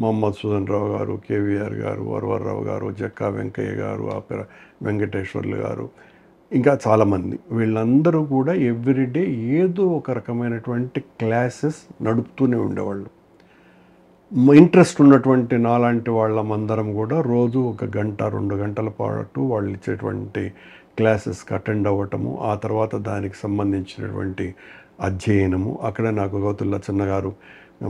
మహమ్మద్ సుదన్ రావు గారు, కేవీఆర్ గారు, వరవరరావు గారు, జక్కా వెంకయ్య గారు, ఆపర వెంకటేశ్వర్లు గారు, ఇంకా చాలామంది. వీళ్ళందరూ కూడా ఎవ్రీడే ఏదో ఒక రకమైనటువంటి క్లాసెస్ నడుపుతూనే ఉండేవాళ్ళు. ఇంట్రెస్ట్ ఉన్నటువంటి నాలాంటి వాళ్ళమందరం కూడా రోజు 1 గంట 2 గంటల పాటు వాళ్ళు ఇచ్చేటువంటి క్లాసెస్కి అటెండ్ అవ్వటము, ఆ తర్వాత దానికి సంబంధించినటువంటి అధ్యయనము. అక్కడ నాకు గౌతుల్లా చిన్నగారు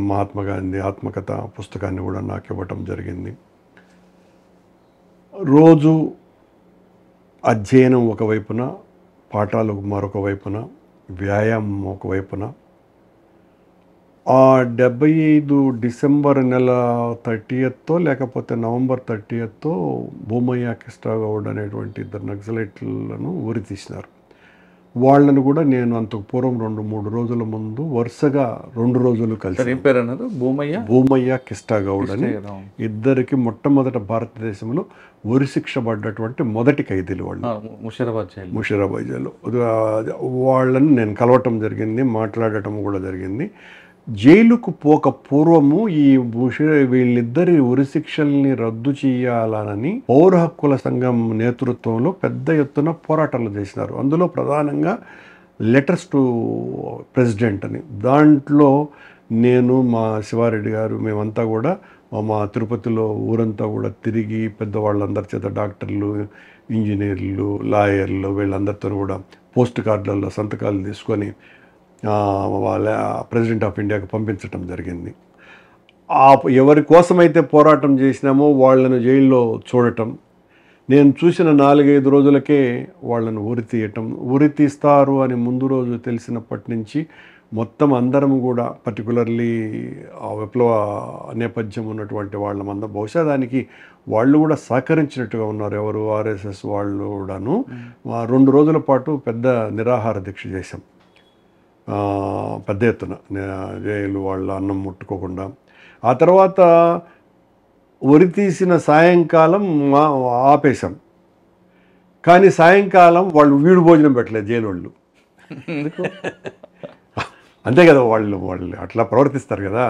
మహాత్మా గాంధీ ఆత్మకథ పుస్తకాన్ని కూడా నాకు ఇవ్వటం జరిగింది. రోజు అధ్యయనం ఒకవైపున, పాఠాలు మరొక వైపున, వ్యాయామం ఒకవైపున. ఆ 75 డిసెంబర్ నెల 30th లేకపోతే నవంబర్ 30th భూమయ్య కిష్టాగౌడ్ అనేటువంటి 2 నక్సలైట్లను ఉరి తీసినారు. వాళ్ళని కూడా నేను అంతకు పూర్వం 2-3 రోజుల ముందు వరుసగా 2 రోజులు కలిసి, భూమయ్య కిష్టాగౌడ్ అని ఇద్దరికి మొట్టమొదట భారతదేశంలో ఉరిశిక్ష పడ్డటువంటి మొదటి ఖైదీలు వాళ్ళు, ముషీరాబాద్ జైలు. వాళ్ళని నేను కలవటం జరిగింది, మాట్లాడటం కూడా జరిగింది. జైలుకు పోక పూర్వము ఈ వీళ్ళిద్దరి ఉరిశిక్షల్ని రద్దు చేయాలని పౌర హక్కుల సంఘం నేతృత్వంలో పెద్ద ఎత్తున పోరాటాలు చేసినారు. అందులో ప్రధానంగా లెటర్స్ టు ప్రెసిడెంట్ అని. దాంట్లో నేను, మా శివారెడ్డి గారు, మేమంతా కూడా మా తిరుపతిలో ఊరంతా కూడా తిరిగి పెద్దవాళ్ళందరి చేత, డాక్టర్లు, ఇంజనీర్లు, లాయర్లు, వీళ్ళందరితో కూడా పోస్ట్ కార్డులలో సంతకాలు తీసుకొని వాళ్ళ ప్రెసిడెంట్ ఆఫ్ ఇండియాకి పంపించటం జరిగింది. ఎవరి కోసమైతే పోరాటం చేసినామో వాళ్ళను జైల్లో చూడటం, నేను చూసిన 4-5 రోజులకే వాళ్ళను ఉరి తీయటం. ఉరి తీస్తారు అని ముందు రోజు తెలిసినప్పటి నుంచి మొత్తం అందరం కూడా పర్టికులర్లీ ఆ విప్లవ నేపథ్యం ఉన్నటువంటి వాళ్ళమందరం బహుశా దానికి వాళ్ళు కూడా సహకరించినట్టుగా ఉన్నారు. ఎవరు ఆర్ఎస్ఎస్ వాళ్ళు కూడాను 2 రోజుల పాటు పెద్ద నిరాహార దీక్ష చేశాం పెద్ద ఎత్తున జైలు వాళ్ళ అన్నం ముట్టుకోకుండా. ఆ తర్వాత ఉరి తీసిన సాయంకాలం ఆపేశాం. కానీ సాయంకాలం వాళ్ళు వీడు భోజనం పెట్టలేదు జైలు వాళ్ళు. అంతే కదా, వాళ్ళు అట్లా ప్రవర్తిస్తారు కదా,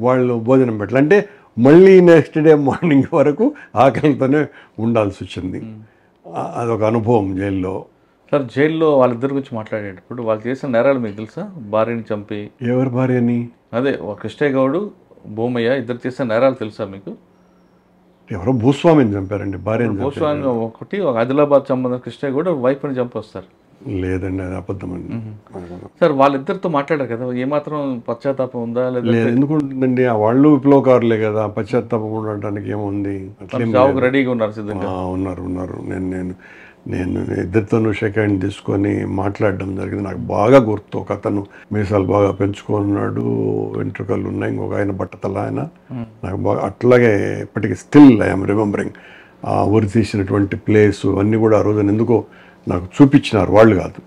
వాళ్ళు భోజనం పెట్టాలి అంటే మళ్ళీ నెక్స్ట్ డే మార్నింగ్ వరకు ఆకలితోనే ఉండాల్సి వచ్చింది. అదొక అనుభవం జైల్లో. సార్ జైల్లో వాళ్ళిద్దరి గురించి మాట్లాడేటప్పుడు వాళ్ళు చేసిన నేరాలు మీకు తెలుసా? భార్యని చంపి. ఎవరి భార్యని? అదే కృష్ణయ్య గౌడ్ భూమయ్య ఇద్దరు చేసిన నేరాలు తెలుసా మీకు? ఎవరో భూస్వామిని చంపారండి, భార్యని. భూస్వామి ఒకటి, ఒక ఆదిలాబాద్ సంబంధం కృష్ణయ్య గౌడ్ వైఫ్ని చంపొస్తారు. లేదండి, అది అబద్ధం అండి. సార్ వాళ్ళిద్దరితో మాట్లాడారు కదా, ఏమాత్రం పశ్చాత్తాపం ఉందా? లేదు, ఎందుకుంటుందండి, వాళ్ళు విప్లవకారులే కదా, పశ్చాత్తాపం ఉండడానికి ఏముంది? చావుకు రెడీగా ఉన్నారు, సిద్ధంగా ఉన్నారు. నేను ఇద్దరితోనూ షేక్ హ్యాండ్ తీసుకొని మాట్లాడడం జరిగింది. నాకు బాగా గుర్తు, ఒక అతను మీసాలు బాగా పెంచుకున్నాడు, వెంట్రుకలు ఉన్నాయి, ఇంకొక ఆయన బట్టతల ఆయన. నాకు బాగా అట్లాగే ఇప్పటికీ స్టిల్ ఐఎమ్ రిమెంబరింగ్ ఆ ఉరి తీసినటువంటి ప్లేసు అన్నీ కూడా ఆ రోజున ఎందుకో నాకు చూపించినారు, వాళ్ళు కాదు,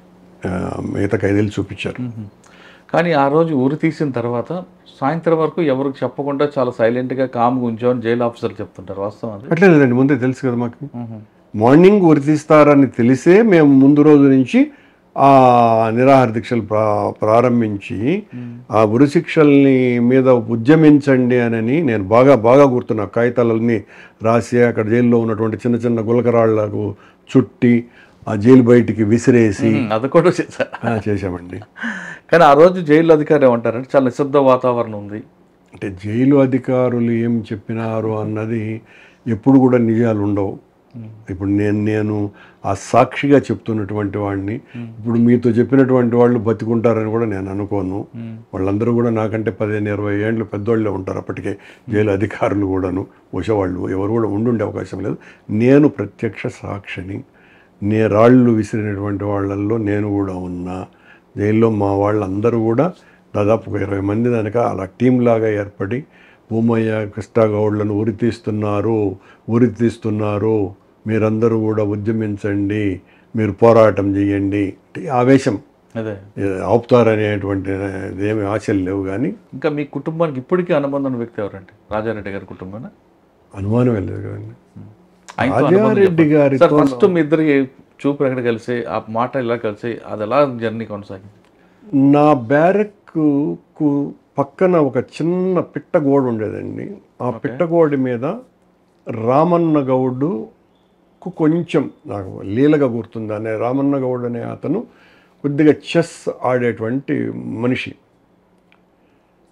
మిగతా ఖైదీలు చూపించారు. కానీ ఆ రోజు ఉరి తీసిన తర్వాత సాయంత్రం వరకు ఎవరికి చెప్పకుండా చాలా సైలెంట్గా కామ్గా ఉంచామని జైలు ఆఫీసర్లు చెప్తుంటారు, వాస్తవం అది? అట్లే లేదండి, ముందే తెలుసు కదా మాకు. మార్నింగ్ ఉరి తీస్తారని తెలిసే మేము ముందు రోజు నుంచి ఆ నిరాహార దీక్షలు ప్రారంభించి ఆ ఉరి శిక్షల్ని మీద ఉద్యమించండి అని నేను బాగా గుర్తున్నా. కాగితాలన్నీ రాసి అక్కడ జైల్లో ఉన్నటువంటి చిన్న చిన్న గులకరాళ్లకు చుట్టి ఆ జైలు బయటికి విసిరేసి అది కూడా చేశామండి. కానీ ఆ రోజు జైలు అధికారి ఏమంటారంటే చాలా నిశ్శబ్ద వాతావరణం ఉంది అంటే జైలు అధికారులు ఏం చెప్పినారు అన్నది ఎప్పుడు కూడా నిజాలు ఉండవు. ఇప్పుడు నేను ఆ సాక్షిగా చెప్తున్నటువంటి వాడిని ఇప్పుడు మీతో చెప్పినటువంటి వాళ్ళు బతికుంటారని కూడా నేను అనుకోను. వాళ్ళందరూ కూడా నాకంటే 15-20 ఏళ్ళు పెద్దోళ్ళే ఉంటారు అప్పటికే, జైలు అధికారులు కూడాను. బహుశా వాళ్ళు ఎవరు కూడా ఉండుండే అవకాశం లేదు. నేను ప్రత్యక్ష సాక్షిని. రాళ్ళు విసిరినటువంటి వాళ్ళల్లో నేను కూడా ఉన్నా. జైల్లో మా వాళ్ళందరూ కూడా దాదాపు 20 మంది దానిక అలా టీం లాగా ఏర్పడి భూమయ్య కృష్ణగౌడ్లను ఉరి తీస్తున్నారు, మీరందరూ కూడా ఉద్యమించండి, మీరు పోరాటం చేయండి, ఆవేశం అదే ఆపుతారనేటువంటి ఏమి ఆశలు లేవు. కానీ ఇంకా మీ కుటుంబానికి ఇప్పటికీ అనుబంధం వ్యక్తి ఎవరంటే రాజారెడ్డి గారి కుటుంబాన? అనుమానం లేదు కదండి. రాజారెడ్డి గారి ఫస్ట్ మీ ఇద్దరు చూపు ఎక్కడ కలిసి ఆ మాట ఎలా కలిసి అది ఎలా జర్నీ కొనసాగింది? నా బ్యారెక్కు పక్కన ఒక చిన్న పిట్టగోడ ఉండేదండి. ఆ పిట్టగోడ మీద రామన్న గౌడ్కు కొంచెం నాకు లీలగా గుర్తుంది. అనే రామన్న గౌడ్ అనే అతను కొద్దిగా చెస్ ఆడేటువంటి మనిషి.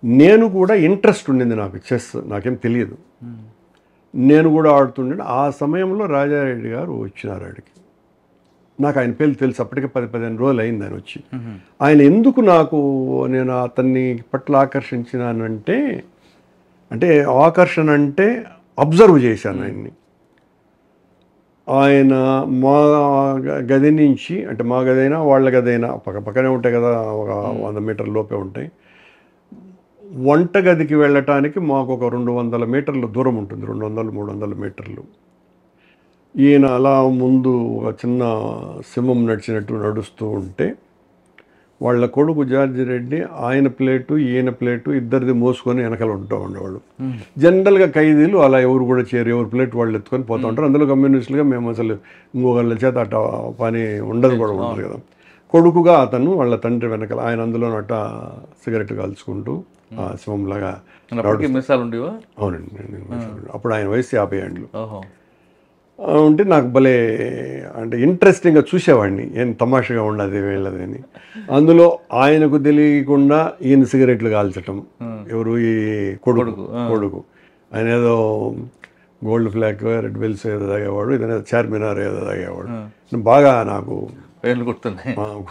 నేను కూడా ఇంట్రెస్ట్ ఉండింది నాకు చెస్, నాకేం తెలియదు, నేను కూడా ఆడుతుండే. ఆ సమయంలో రాజారెడ్డి గారు వచ్చినారు ఆడికి. నాకు ఆయన పేరు తెలుసు, అప్పటికే 10-15 రోజులు అయింది ఆయన వచ్చి. ఆయన ఎందుకు నేను అతన్ని పట్ల ఆకర్షించినానంటే, ఆకర్షణ అంటే అబ్జర్వ్ చేశాను ఆయన్ని. ఆయన మా గది నుంచి, అంటే మా గదైనా వాళ్ళ గదైనా పక్కనే ఉంటాయి కదా, ఒక 100 మీటర్ల లోపే ఉంటాయి. వంటగదికి వెళ్ళటానికి మాకు ఒక 200 మీటర్ల దూరం ఉంటుంది, 200-300 మీటర్లు. ఈయన అలా ముందు ఒక చిన్న సింహం నడిచినట్టు నడుస్తూ ఉంటే వాళ్ళ కొడుకు జార్జి రెడ్డి ఆయన ప్లేటు ఈయన ప్లేటు ఇద్దరిది మోసుకొని వెనకాల ఉంటూ ఉండేవాళ్ళు. జనరల్గా ఖైదీలు అలా ఎవరు కూడా చేయరు, ఎవరు ప్లేట్ వాళ్ళు ఎత్తుకొని పోతూ ఉంటారు. అందులో కమ్యూనిస్టులుగా మేము అసలు ఇంకొకళ్ళ చేత అట్ట పని ఉండదు కూడా ఉండదు కదా. కొడుకుగా అతను వాళ్ళ తండ్రి వెనకాల, ఆయన అందులో అట్ట సిగరెట్ కాల్చుకుంటూ సింహంలాగా. అవునండి, అప్పుడు ఆయన వయసు 50 ఏళ్ళు ఉంటే నాకు భలే అంటే ఇంట్రెస్టింగ్గా చూసేవాడిని, ఏం తమాషగా ఉండదు వీళ్ళది అని. అందులో ఆయనకు తెలియకుండా ఈయన సిగరెట్లు కాల్చటం. ఎవరు? ఈ కొడుకు. ఆయన ఏదో గోల్డ్ ఫ్లాక్, రెడ్ వెల్స్ ఏదో తాగేవాడు, ఇదనేదో చార్మినార్ ఏదో తాగేవాడు. బాగా నాకు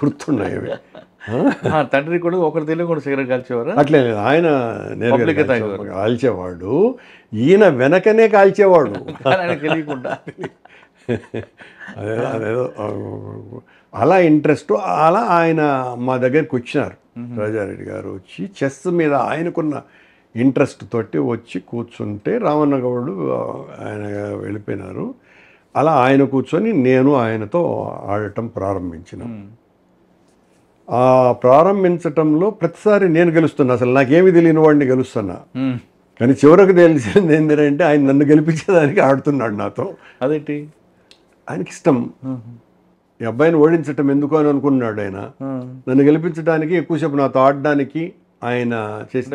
గుర్తున్నాయి అవి. తండ్రి కూడా ఒకరు తెలియకుండా సిగరెట్ కాల్చేవారు? అట్లే ఆయన నేరుగా కాల్చేవాడు, ఈయన వెనకనే కాల్చేవాడు తెలియకుండా. అదేదో అలా ఇంట్రెస్ట్, అలా ఆయన మా దగ్గరికి వచ్చినారు. రాజారెడ్డి గారు వచ్చి చెస్ మీద ఆయనకున్న ఇంట్రెస్ట్ తోటి వచ్చి కూర్చుంటే రామన్న గౌడు ఆయన వెళ్ళిపోయినారు. అలా ఆయన కూర్చొని నేను ఆయనతో ఆడటం ప్రారంభించిన. ఆ ప్రారంభించటంలో ప్రతిసారి నేను గెలుస్తున్నా, అసలు నాకేమి తెలియని వాడిని గెలుస్తున్నా. కానీ చివరకు తెలిసింది ఏంటంటే ఆయన నన్ను గెలిపించేదానికి ఆడుతున్నాడు నాతో. అదేంటి? ఆయనకి ఇష్టం ఈ అబ్బాయిని ఓడించటం ఎందుకు అని అనుకున్నాడు ఆయన. నన్ను గెలిపించడానికి ఎక్కువసేపు నాతో ఆడడానికి ఆయన చేసిన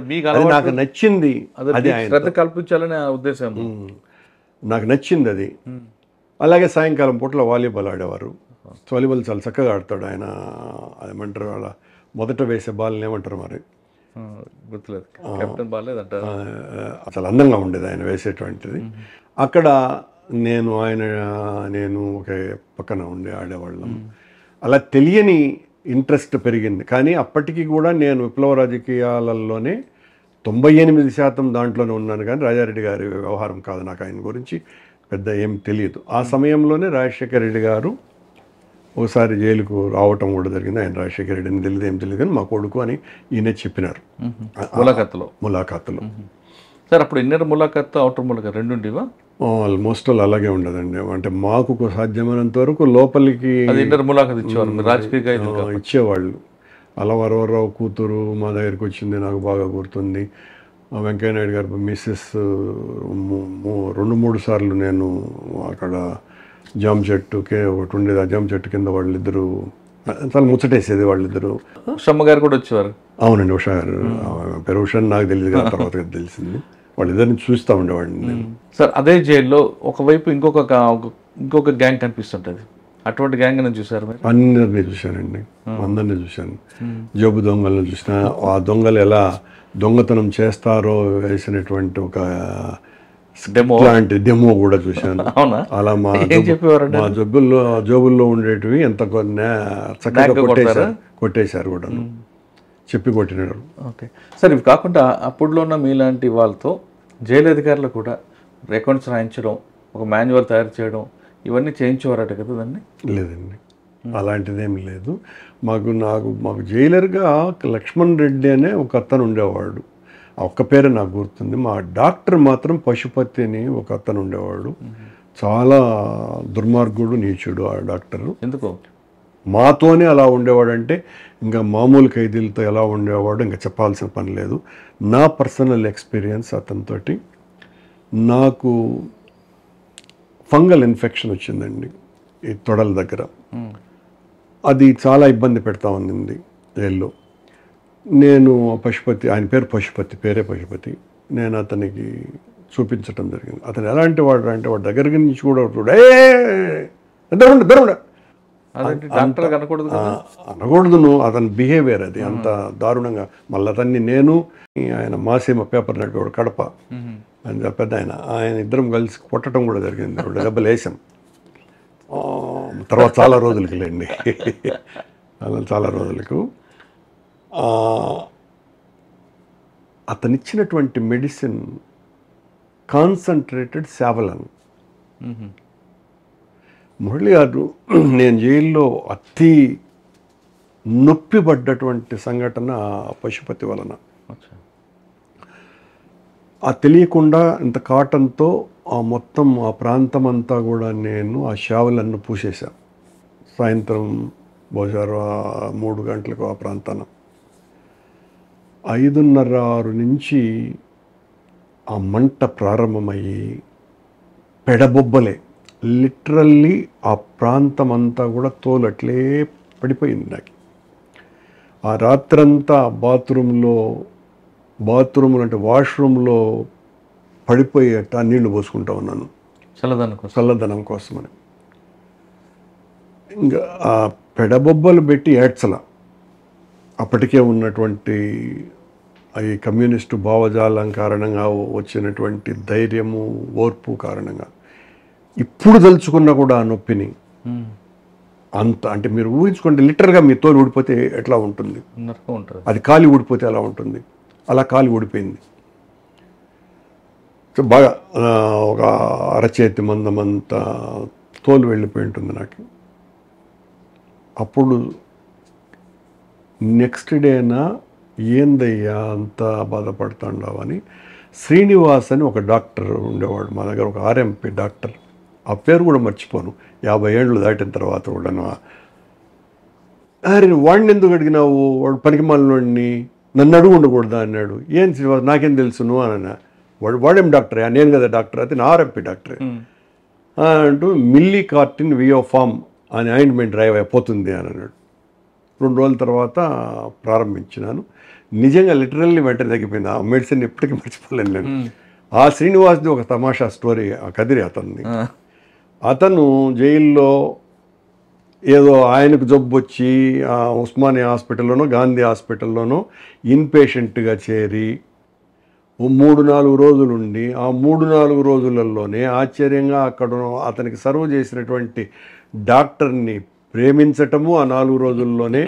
నాకు నచ్చింది. అది శ్రద్ధ కల్పించాలనే ఉద్దేశం నాకు నచ్చింది అది. అలాగే సాయంకాలం పూట్ల వాలీబాల్ ఆడేవారు. వాలీబాల్ చాలా చక్కగా ఆడతాడు ఆయన. ఏమంటారు వాళ్ళ మొదట వేసే బాల్ని ఏమంటారు మరి గుర్తులేదు, కెప్టెన్ బాలేదంటారు. చాలా అందంగా ఉండేది ఆయన వేసేటువంటిది. అక్కడ నేను ఒకే పక్కన ఉండి ఆడేవాళ్ళం. అలా తెలియని ఇంట్రెస్ట్ పెరిగింది. కానీ అప్పటికి కూడా నేను విప్లవ రాజకీయాలలోనే 98% దాంట్లోనే ఉన్నాను. కానీ రాజారెడ్డి గారి వ్యవహారం కాదు, నాకు ఆయన గురించి పెద్ద ఏం తెలియదు. ఆ సమయంలోనే రాజశేఖర రెడ్డి గారు ఒకసారి జైలుకు రావటం కూడా జరిగింది. ఆయన రాజశేఖర రెడ్డిని తెలియదు, ఏం తెలియదు, కానీ మా కొడుకు అని ఈయన చెప్పినారు ములాఖాతులో. సార్ అప్పుడు ఇన్నర్ ములాఖాత్ అవుటర్ ములాఖాత్ రెండు ఉండేవా? ఆల్మోస్ట్ అలాగే ఉండదండి. అంటే మాకు సాధ్యమైనంత వరకు లోపలికి ఇన్నర్ ములాఖాత్ ఇచ్చేవారు, రాజకీయంగా ఇచ్చేవాళ్ళు. అలా వరవరరావు కూతురు మా దగ్గరికి వచ్చింది, నాకు బాగా గుర్తుంది. వెంకయ్యనాయుడు గారు మిస్సెస్ 2-3 సార్లు నేను అక్కడ జామ చెట్టుకే ఒకటి ఉండేది. ఆ జామ చెట్టు కింద వాళ్ళిద్దరూ చాలా ముచ్చటేసేది వాళ్ళిద్దరూ. ఉషమ్మ గారు కూడా వచ్చేవారు. అవునండి, ఉషా గారు. పేరు ఉషా నాకు తెలియదు కదా, తర్వాత తెలిసింది. వాళ్ళిద్దరిని చూస్తూ ఉండేవాడిని. సార్ అదే జైల్లో ఒకవైపు ఇంకొక గ్యాంగ్ కనిపిస్తుంటుంది. అటువంటి గ్యాంగ్ నేను చూసారు మీరు? అందరినీ చూశానండి, అందరినీ చూశాను. జోబు దొంగలను చూసిన, ఆ దొంగలు ఎలా దొంగతనం చేస్తారో వేసినటువంటి ఒక లాంటి డెమో కూడా చూశాను. అలా మా జోబుల్లో ఉండేటివి ఎంత చక్కగా కొట్టేశారు కూడా, చెప్పి కొట్టినారు. ఓకే సార్, ఇవి కాకుండా అప్పుడులో ఉన్న మీలాంటి వాళ్ళతో జైలు అధికారులు కూడా రికార్డ్స్ రాయించడం, ఒక మాన్యువల్ తయారు చేయడం, ఇవన్నీ చేయించేవారట కదా దాన్ని? లేదండి, అలాంటిదేమి లేదు. మాకు జైలర్గా లక్ష్మణ్ రెడ్డి అనే ఒక అతను ఉండేవాడు. ఆ ఒక్క పేరు నాకు గుర్తుంది. మా డాక్టర్ మాత్రం పశుపతి అని ఒక అతను ఉండేవాడు. చాలా దుర్మార్గుడు, నీచుడు ఆ డాక్టరు. ఎందుకు మాతోనే అలా ఉండేవాడు అంటే ఇంకా మామూలు ఖైదీలతో ఎలా ఉండేవాడు ఇంకా చెప్పాల్సిన పని లేదు. నా పర్సనల్ ఎక్స్పీరియన్స్ అతనితోటి, నాకు ఫంగల్ ఇన్ఫెక్షన్ వచ్చిందండి ఈ తొడల దగ్గర. అది చాలా ఇబ్బంది పెడతా ఉంది జైల్లో. నేను పశుపతి, ఆయన పేరు పశుపతి, పేరే పశుపతి, నేను అతనికి చూపించటం జరిగింది. అతను ఎలాంటి వాడు అంటే వాడి దగ్గర నుంచి కూడా అనకూడదు, అతని బిహేవియర్ అది అంత దారుణంగా. మళ్ళీ అతన్ని నేను ఆయన మాసీమ పేపర్ నడిపేవాడు కడప అని పెద్ద ఆయన ఇద్దరం కలిసి కొట్టడం కూడా జరిగింది. దెబ్బలు వేసాం తర్వాత చాలా రోజులకి లేండి, చాలా రోజులకు. అతనిచ్చినటువంటి మెడిసిన్ కాన్సన్ట్రేటెడ్ సావలన్. మురళి గారు, నేను జైల్లో అతి నొప్పి పడ్డటువంటి సంఘటన పశుపతి వలన. ఆ తెలియకుండా ఇంత కాటన్తో మొత్తం ఆ ప్రాంతం అంతా కూడా నేను ఆ షావులను పూసేశాను. సాయంత్రం బహుశా 3 గంటలకు ఆ ప్రాంతాన 5:30-6 నుంచి ఆ మంట ప్రారంభమయ్యి పెడబొబ్బలే, లిటరల్లీ ఆ ప్రాంతం అంతా కూడా తోలట్లే పడిపోయింది నాకు. ఆ రాత్రంతా బాత్రూంలో అంటే వాష్రూమ్లో పడిపోయేట నీళ్లు పోసుకుంటా ఉన్నాను చల్లదనం కోసమని. ఇంకా ఆ పెడబొబ్బలు పెట్టి ఏడ్చల. అప్పటికే ఉన్నటువంటి ఈ కమ్యూనిస్టు భావజాలం కారణంగా వచ్చినటువంటి ధైర్యము, ఓర్పు కారణంగా ఇప్పుడు తలుచుకున్నా కూడా ఆ నొప్పిని అంత, అంటే మీరు ఊహించుకోండి, లిటరల్గా మీ తోలు ఊడిపోతే ఎట్లా ఉంటుంది, అది కాలి ఊడిపోతే ఎలా ఉంటుంది, అలా కాలి ఊడిపోయింది. బాగా ఒక అరచేతి మందమంతా తోలు వెళ్ళిపోయి ఉంటుంది నాకు. అప్పుడు నెక్స్ట్ డేనా ఏందయ్యా అంత బాధపడుతుండవని శ్రీనివాస్ అని ఒక డాక్టర్ ఉండేవాడు మా దగ్గర, ఒక ఆర్ఎంపీ డాక్టర్. ఆ పేరు కూడా మర్చిపోను, 50 ఏళ్ళు దాటిన తర్వాత కూడాను. అరే వాడిని ఎందుకు అడిగినావు, వాడు పనికి మాలినోడిని, నన్ను అడుగు ఉండకూడదా అన్నాడు. ఏం శ్రీనివాస్ నాకేం తెలుసు నువ్వు అన్నా. వాడేం డాక్టరే, నేను కదా డాక్టర్, అయితే నా ఆర్ఎంపీ డాక్టరే అంటూ మిల్లీ కార్టిన్ వియోఫామ్ అని ఆయింట్మెంట్ డ్రైవ్ అయిపోతుంది అని అన్నాడు. 2 రోజుల తర్వాత ప్రారంభించినాను. నిజంగా లిటరల్లీ వెంటనే తగ్గిపోయింది. ఆ మెడిసిన్ ఎప్పటికీ మర్చిపోలేను నేను. ఆ శ్రీనివాస్ది ఒక తమాషా స్టోరీ, ఆ కదిరి అతన్ని. అతను జైల్లో ఏదో ఆయనకు జబ్బు వచ్చి ఉస్మానియా హాస్పిటల్లోనో గాంధీ హాస్పిటల్లోనో ఇన్పేషెంట్గా చేరి 3-4 రోజులుండి, ఆ 3-4 రోజులలోనే ఆశ్చర్యంగా అక్కడ అతనికి సర్వ్ చేసినటువంటి డాక్టర్ని ప్రేమించటము, ఆ 4 రోజుల్లోనే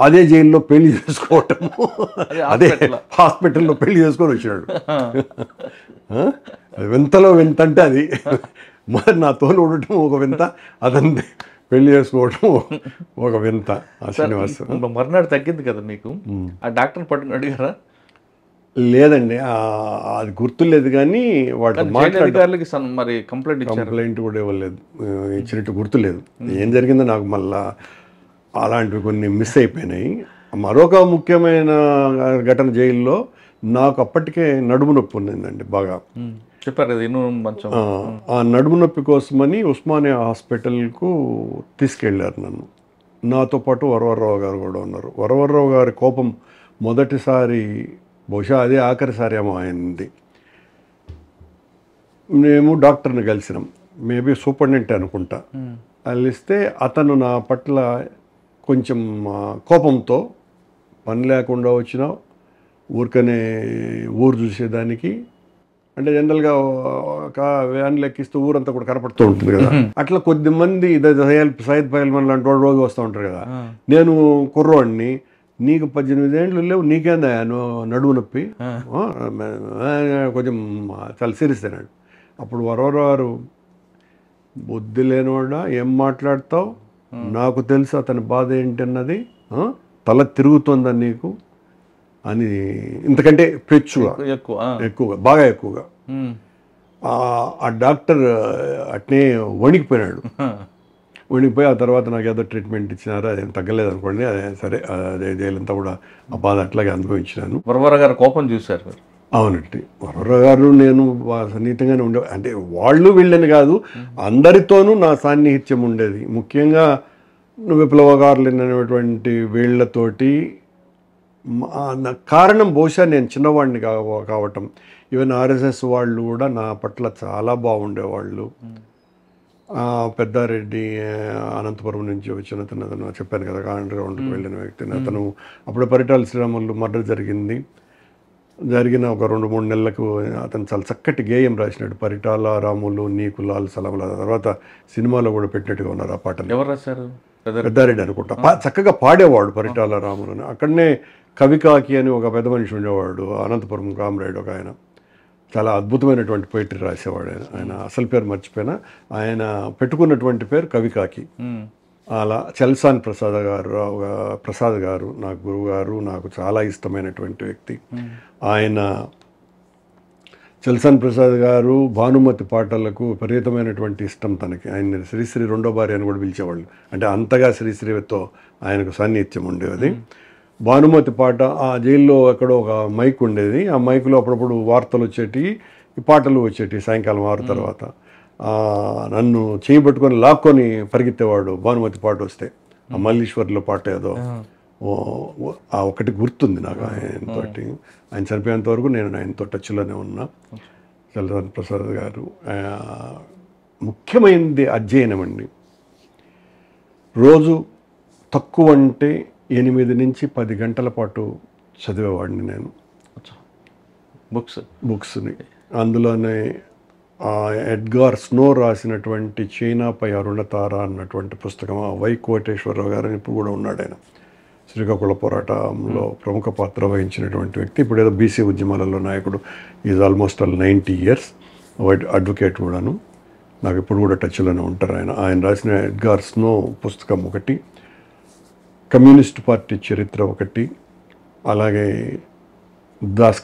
అదే జైల్లో పెళ్లి చేసుకోవటము, అదే హాస్పిటల్లో పెళ్లి చేసుకొని వచ్చినాడు. వింతలో వింత అంటే అది. మరి నా తోలు ఉండటం ఒక వింత, అతని పెళ్లి చేసుకోవటం ఒక వింత. ఆ శ్రీనివాస్ మర్నాడు తగ్గింది కదా మీకు, ఆ డాక్టర్ని పట్టుకుని అడిగారా? లేదండి, అది గుర్తులేదు. కానీ వాడు అధికారులకి మరి కంప్లైంట్ కూడా ఇవ్వలేదు, ఇచ్చినట్టు గుర్తులేదు. ఏం జరిగిందో నాకు మళ్ళా అలాంటివి కొన్ని మిస్ అయిపోయినాయి. మరొక ముఖ్యమైన ఘటన జైల్లో నాకు అప్పటికే నడుము నొప్పి ఉండిందండి బాగా. చెప్పారు కదా ఇన్నో మంచం. ఆ నడుము నొప్పి కోసమని ఉస్మానియా హాస్పిటల్కు తీసుకెళ్ళారు నన్ను. నాతో పాటు వరవర్రావు గారు కూడా ఉన్నారు. వరవర్రావు గారి కోపం మొదటిసారి, బహుశా అదే ఆఖరిసారి ఏమో అయింది. మేము డాక్టర్ని కలిసినాం, మేబీ సూపరింటెండెంట్ అనుకుంటా. కలిస్తే అతను నా పట్ల కొంచెం కోపంతో, పని లేకుండా వచ్చినా ఊరికనే ఊరు చూసేదానికి, అంటే జనరల్గా ఒక వ్యాన్లు ఎక్కిస్తూ ఊరంతా కూడా కనపడుతూ ఉంటుంది కదా, అట్లా కొద్దిమంది సయ్యద్ పైల్మన్ లాంటి వాడు రోజు వస్తూ ఉంటారు కదా. నేను కుర్రోడిని, నీకు 18 ఏళ్ళు లేవు, నీకేందా నడువు నొప్పి, కొంచెం చాలా సీరియస్ అయినాడు. అప్పుడు వరవరారు, బుద్ధి లేనివాడా ఏం మాట్లాడతావు, నాకు తెలుసు అతని బాధ ఏంటన్నది, తల తిరుగుతుందని నీకు అని, ఇంతకంటే ఎక్కువగా బాగా ఎక్కువగా. ఆ డాక్టర్ అట్నే వణికిపోయినాడు. వణికిపోయి ఆ తర్వాత నాకు ఏదో ట్రీట్మెంట్ ఇచ్చినారు, అదేం తగ్గలేదు అనుకోండి. అదే సరే, అదే జైలంతా కూడా ఆ బాధ అట్లాగే అనుభవించినాను. వరవర గారు కోపం చూశారు. అవునండి, వరవర గారు నేను సన్నిహితంగానే ఉండే, అంటే వాళ్ళు వీళ్ళని కాదు, అందరితోనూ నా సాన్నిహిత్యం ఉండేది. ముఖ్యంగా విప్లవకారులు అనేటువంటి వీళ్ళతోటి కారణం బహుశా నేను చిన్నవాడిని కావటం. ఈవెన్ ఆర్ఎస్ఎస్ వాళ్ళు కూడా నా పట్ల చాలా బాగుండేవాళ్ళు. పెద్దారెడ్డి అనంతపురం నుంచి వచ్చిన అతను చెప్పాను కదా, అండర్గ్రౌండ్కి వెళ్ళిన వ్యక్తిని. అతను అప్పుడు పరిటాల శ్రీరాములు మర్డర్ జరిగిన ఒక 2-3 నెలలకు అతను చాలా చక్కటి గేయం రాసినాడు, పరిటాల రాములు నీకు లాల్ సలాముల. తర్వాత సినిమాలో కూడా పెట్టినట్టుగా ఉన్నారు ఆ పాటలు. ఎవరు రాశారు? పెద్దారెడ్డి అనుకుంటా. చక్కగా పాడేవాడు పరిటాల రాములని. అక్కడనే కవికాకి అని ఒక పెద్ద మనిషి ఉండేవాడు, అనంతపురం కామ్రేడ్ ఒక ఆయన, చాలా అద్భుతమైనటువంటి పోయిటరీ రాసేవాడు. ఆయన అసలు పేరు మర్చిపోయినా, ఆయన పెట్టుకున్నటువంటి పేరు కవికాకి. అలా చల్సాని ప్రసాద్ గారు నా గురువు గారు, నాకు చాలా ఇష్టమైనటువంటి వ్యక్తి ఆయన. చల్సాని ప్రసాద్ గారు భానుమతి పాటలకు విపరీతమైనటువంటి ఇష్టం తనకి. ఆయన శ్రీశ్రీ రెండో భార్య అని కూడా పిలిచేవాళ్ళు, అంటే అంతగా శ్రీశ్రీతో ఆయనకు సాన్నిహిత్యం ఉండేది. భానుమతి పాట ఆ జైల్లో ఎక్కడో ఒక మైక్ ఉండేది, ఆ మైకులో అప్పుడప్పుడు వార్తలు వచ్చేటివి, ఈ పాటలు వచ్చేటివి సాయంకాలం 6 తర్వాత. నన్ను చేయబట్టుకొని లాక్కొని పరిగెత్తేవాడు భానుమతి పాట వస్తే. ఆ మల్లీశ్వర్లో పాట ఏదో ఆ ఒకటి గుర్తుంది నాకు ఆయనతోటి. ఆయన చనిపోయేంత వరకు నేను ఆయనతో టచ్లోనే ఉన్నా. చల్సాని ప్రసాద్ గారు ముఖ్యమైనది అధ్యయనం అండి. రోజు తక్కువ అంటే 8 నుంచి 10 గంటల పాటు చదివేవాడిని నేను బుక్స్ని. అందులోనే ఎడ్గార్ స్నో రాసినటువంటి చైనాపై అరుణతార అన్నటువంటి పుస్తకం, వై కోటేశ్వరరావు గారు ఇప్పుడు కూడా ఉన్నాడు. ఆయన శ్రీకాకుళ పోరాటంలో ప్రముఖ పాత్ర వహించినటువంటి వ్యక్తి. ఇప్పుడు ఏదో బీసీ ఉద్యమాలలో నాయకుడు. ఈజ్ ఆల్మోస్ట్ 90 years, అడ్వకేట్ కూడాను. నాకు ఇప్పుడు కూడా టచ్లోనే ఉంటారు. ఆయన రాసిన ఎడ్గార్ స్నో పుస్తకం ఒకటి, కమ్యూనిస్ట్ పార్టీ చరిత్ర ఒకటి, అలాగే దాస్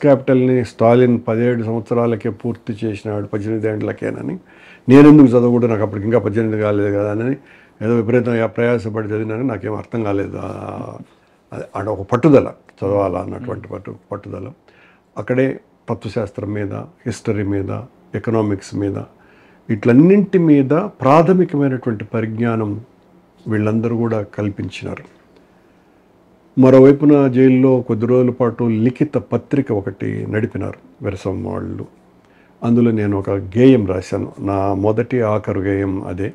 క్యాపిటల్ని స్టాలిన్ 17 సంవత్సరాలకే పూర్తి చేసినాడు 18 ఏళ్ళకేనని, నేనెందుకు చదవకూడదు, నాకు అప్పటికి ఇంకా 18 కాలేదు కదా అని ఏదో విపరీతంగా ప్రయాసపడి చదివినాను. నాకేం అర్థం కాలేదు. అది ఒక పట్టుదల, చదవాలా అన్నటువంటి పట్టుదల. అక్కడే తత్వశాస్త్రం మీద, హిస్టరీ మీద, ఎకనామిక్స్ మీద, ఇట్లన్నింటి మీద ప్రాథమికమైనటువంటి పరిజ్ఞానం వీళ్ళందరూ కూడా కల్పించినారు. మరోవైపున జైల్లో కొద్ది రోజుల పాటు లిఖిత పత్రిక ఒకటి నడిపినారు విరసం వాళ్ళు. అందులో నేను ఒక గేయం రాశాను. నా మొదటి ఆఖరు గేయం అదే.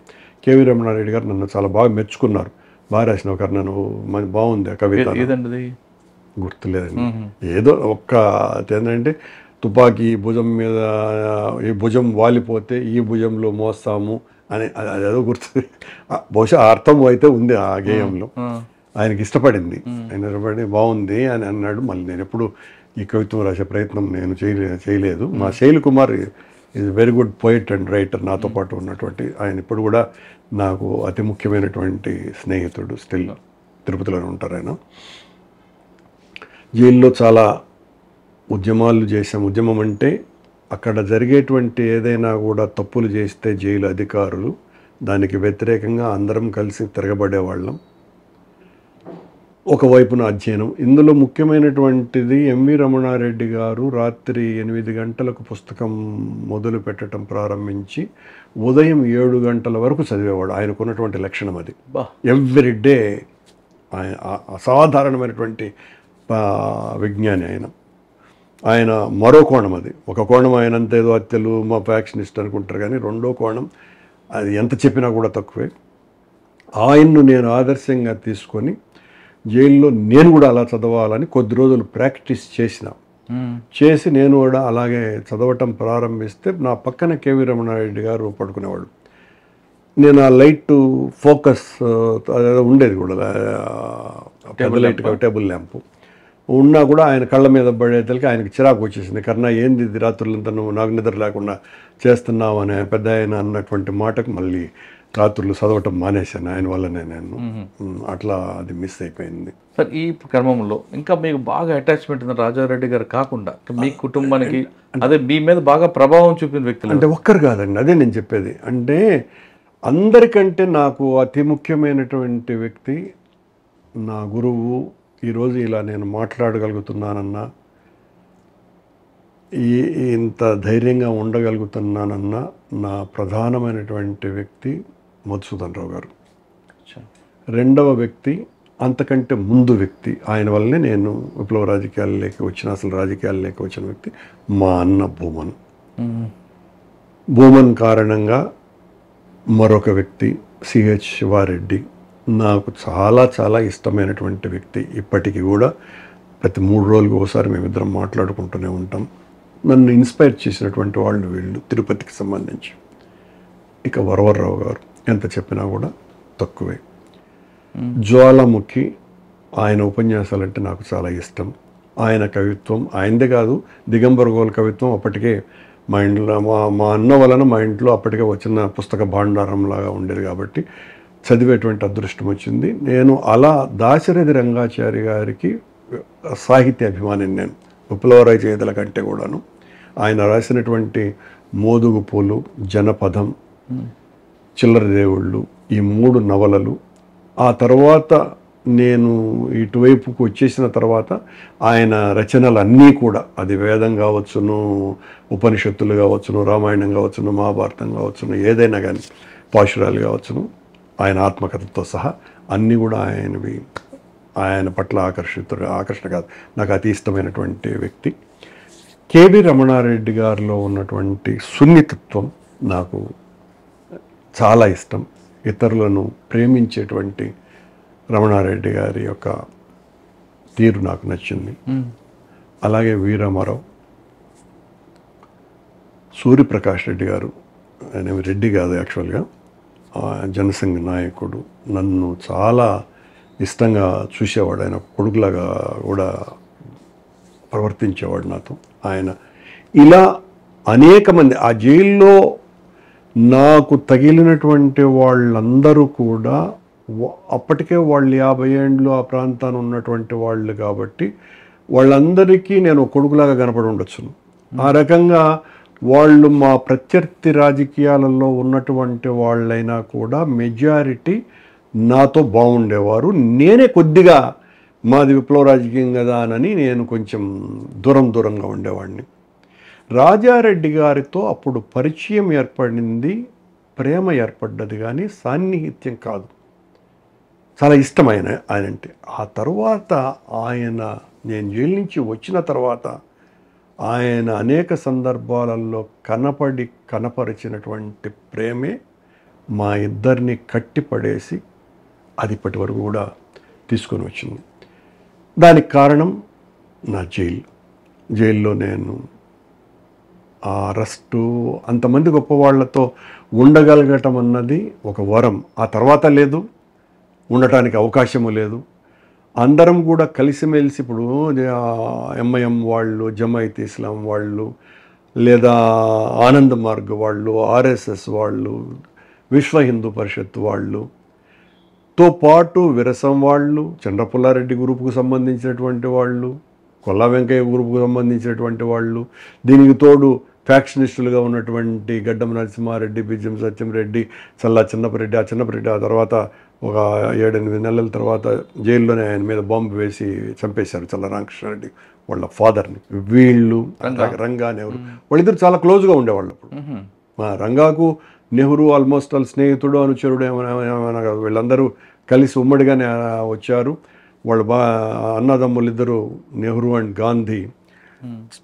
కేవీ రమణారెడ్డి గారు నన్ను చాలా బాగా మెచ్చుకున్నారు. బాగా రాసిన ఒక నన్ను బాగుంది ఆ కవిత. గుర్తులేదండి. ఏదో ఒక్క ఏంటంటే, తుపాకీ భుజం మీద ఈ భుజం వాలిపోతే ఈ భుజంలో మోస్తాము అని, అదేదో గుర్తు. బహుశా అర్థం అయితే ఉంది ఆ గేయంలో. ఆయనకి ఇష్టపడింది, ఆయన ఇష్టపడి బాగుంది అని అన్నాడు. మళ్ళీ నేను ఎప్పుడు ఈ కవిత్వం రాసే ప్రయత్నం నేను చేయలేదు. మా Shail Kumar is very good poet and writer, నాతో పాటు ఉన్నటువంటి ఆయన ఇప్పుడు కూడా నాకు అతి ముఖ్యమైనటువంటి స్నేహితుడు. స్టిల్ తిరుపతిలోనే ఉంటారు ఆయన. జైల్లో చాలా ఉద్యమాలు చేశాం. ఉద్యమం అంటే అక్కడ జరిగేటువంటి ఏదైనా కూడా తప్పులు చేస్తే జైలు అధికారులు దానికి వ్యతిరేకంగా అందరం కలిసి తిరగబడేవాళ్ళం. ఒకవైపున అధ్యయనం. ఇందులో ముఖ్యమైనటువంటిది ఎంవి రమణారెడ్డి గారు రాత్రి 8 గంటలకు పుస్తకం మొదలు పెట్టడం ప్రారంభించి ఉదయం 7 గంటల వరకు చదివేవాడు. ఆయనకున్నటువంటి లక్షణం అది. ఎవ్రీ డే ఆయన అసాధారణమైనటువంటి విజ్ఞాని ఆయన మరో కోణం అది. ఒక కోణం ఆయన అంత ఏదో హత్యలు మా ఫ్యాక్షనిస్ట్ అనుకుంటారు, కానీ రెండో కోణం అది ఎంత చెప్పినా కూడా తక్కువే. ఆయన్ను నేను ఆదర్శంగా తీసుకొని జైల్లో నేను కూడా అలా చదవాలని కొద్ది రోజులు ప్రాక్టీస్ చేసి నేను కూడా అలాగే చదవటం ప్రారంభిస్తే నా పక్కన కేవీ రమణారెడ్డి గారు పడుకునేవాడు. నేను ఆ లైట్ ఫోకస్ ఉండేది కూడా, టేబుల్ ల్యాంపు ఉన్నా కూడా ఆయన కళ్ళ మీద పడేతలకి ఆయనకి చిరాకు వచ్చేసింది. కర్ణ ఏంది ఇది రాత్రులంతా నువ్వు నాకు నిద్ర లేకుండా చేస్తున్నావు అనే పెద్ద ఆయన అన్నటువంటి మాటకు మళ్ళీ రాత్రులు చదవటం మానేశాను ఆయన వల్లనే. నేను అట్లా అది మిస్ అయిపోయింది. సార్, ఈ క్రమంలో ఇంకా మీకు బాగా అటాచ్మెంట్ ఉంది రాజారెడ్డి గారు కాకుండా మీ కుటుంబానికి, అదే మీ మీద బాగా ప్రభావం చూపిన వ్యక్తులు అంటే ఒక్కరు కాదండి. అదే నేను చెప్పేది. అంటే అందరికంటే నాకు అతి ముఖ్యమైనటువంటి వ్యక్తి నా గురువు. ఈరోజు ఇలా నేను మాట్లాడగలుగుతున్నానన్నా, ఇంత ధైర్యంగా ఉండగలుగుతున్నానన్నా నా ప్రధానమైనటువంటి వ్యక్తి మధుసూదన్ రావు గారు. రెండవ వ్యక్తి, అంతకంటే ముందు వ్యక్తి, ఆయన వల్లనే నేను విప్లవ రాజకీయాల్లోకి వచ్చిన, అసలు రాజకీయాల్లోకి వచ్చిన వ్యక్తి మా అన్న భూమన్ కారణంగా మరొక వ్యక్తి సిహెచ్ శివారెడ్డి, నాకు చాలా చాలా ఇష్టమైనటువంటి వ్యక్తి. ఇప్పటికీ కూడా ప్రతి 3 రోజులకు ఒకసారి మేమిద్దరం మాట్లాడుకుంటూనే ఉంటాం. నన్ను ఇన్స్పైర్ చేసినటువంటి వాళ్ళు వీళ్ళు తిరుపతికి సంబంధించి. ఇక వరవర్రావు గారు ఎంత చెప్పినా కూడా తక్కువే. జ్వాలాముఖి, ఆయన ఉపన్యాసాలంటే నాకు చాలా ఇష్టం. ఆయన కవిత్వం, ఆయనదే కాదు, దిగంబర గోల్ కవిత్వం అప్పటికే మా ఇంట్లో మా అన్న వలన మా ఇంట్లో అప్పటికే వచ్చిన పుస్తక భాండారంలాగా ఉండేది కాబట్టి చదివేటువంటి అదృష్టం వచ్చింది. నేను అలా దాశరథి రంగాచారి గారికి సాహిత్య అభిమానిని నేను, విప్లవ రచయితల కంటే కూడాను. ఆయన రాసినటువంటి మోదుగు పూలు, జనపదం, చిల్లర దేవుళ్ళు, ఈ 3 నవలలు, ఆ తర్వాత నేను ఇటువైపుకు వచ్చేసిన తర్వాత ఆయన రచనలన్నీ కూడా, అది వేదం కావచ్చును, ఉపనిషత్తులు కావచ్చును, రామాయణం కావచ్చును, మహాభారతం కావచ్చును, ఏదైనా కానీ, పాశురాలు కావచ్చును, ఆయన ఆత్మకథతో సహా అన్నీ కూడా ఆయనవి. ఆయన పట్ల ఆకర్షణ కాదు, నాకు అతి ఇష్టమైనటువంటి వ్యక్తి. కేవీ రమణారెడ్డి గారిలో ఉన్నటువంటి సున్నితత్వం నాకు చాలా ఇష్టం. ఇతరులను ప్రేమించేటువంటి రమణారెడ్డి గారి యొక్క తీరు నాకు నచ్చింది. అలాగే వీరామారావు, సూర్యప్రకాష్ రెడ్డి గారు, ఆయన రెడ్డి కాదు యాక్చువల్గా, జనసంఘ నాయకుడు, నన్ను చాలా ఇష్టంగా చూసేవాడు. ఆయన కొడుకులాగా కూడా ప్రవర్తించేవాడు నాతో. ఆయన ఇలా అనేక మంది ఆ జైల్లో నాకు తగిలినటువంటి వాళ్ళందరూ కూడా అప్పటికే వాళ్ళు 50 ఏండ్లు ఆ ప్రాంతాన్ని ఉన్నటువంటి వాళ్ళు కాబట్టి వాళ్ళందరికీ నేను కొడుకులాగా కనపడి ఉండొచ్చును. ఆ రకంగా వాళ్ళు మా ప్రత్యర్థి రాజకీయాలలో ఉన్నటువంటి వాళ్ళైనా కూడా మెజారిటీ నాతో బాగుండేవారు. నేనే కొద్దిగా మాది విప్లవ రాజకీయం కదా అని నేను కొంచెం దూరంగా ఉండేవాడిని. రాజారెడ్డి గారితో అప్పుడు పరిచయం ఏర్పడింది, ప్రేమ ఏర్పడ్డది, కానీ సాన్నిహిత్యం కాదు. చాలా ఇష్టమైన ఆయన అంటే. ఆ తర్వాత నేను జైలు నుంచి వచ్చిన తర్వాత ఆయన అనేక సందర్భాలలో కనపరిచినటువంటి ప్రేమే మా ఇద్దరిని కట్టిపడేసి అది ఇప్పటి వరకు కూడా తీసుకొని వచ్చింది. దానికి కారణం నా జైల్లో నేను ఆ అరెస్టు, అంతమంది గొప్పవాళ్లతో ఉండగలగటం అన్నది ఒక వరం. ఆ తర్వాత లేదు, ఉండటానికి అవకాశము లేదు. అందరం కూడా కలిసిమెలిసి ఇప్పుడు ఎంఐఎం వాళ్ళు, జమాయిత్ ఇస్లాం వాళ్ళు, లేదా ఆనంద్ మార్గ్ వాళ్ళు, ఆర్ఎస్ఎస్ వాళ్ళు, విశ్వ హిందూ పరిషత్ వాళ్ళుతో పాటు విరసం వాళ్ళు, చంద్రపుల్లారెడ్డి గ్రూపుకు సంబంధించినటువంటి వాళ్ళు, కొల్లా వెంకయ్య గ్రూపుకు సంబంధించినటువంటి వాళ్ళు, దీనికి తోడు ఫ్యాక్షనిస్టులుగా ఉన్నటువంటి గడ్డం నరసింహారెడ్డి, బిజ్జం సత్యంరెడ్డి, చల్లా చిన్నపరెడ్డి. ఆ తర్వాత ఒక 7-8 నెలల తర్వాత జైల్లోనే ఆయన మీద బాంబు వేసి చంపేశారు చల్లా రామకృష్ణారెడ్డి వాళ్ళ ఫాదర్ని. వీళ్ళు రంగా నెహ్రూ వాళ్ళిద్దరు చాలా క్లోజ్గా ఉండేవాళ్ళు. అప్పుడు రంగాకు నెహ్రూ ఆల్మోస్ట్ వాళ్ళ స్నేహితుడు, అనుచరుడు ఏమైనా కాదు. వీళ్ళందరూ కలిసి ఉమ్మడిగానే వచ్చారు. వాళ్ళు అన్నదమ్ములు ఇద్దరు, నెహ్రూ అండ్ గాంధీ,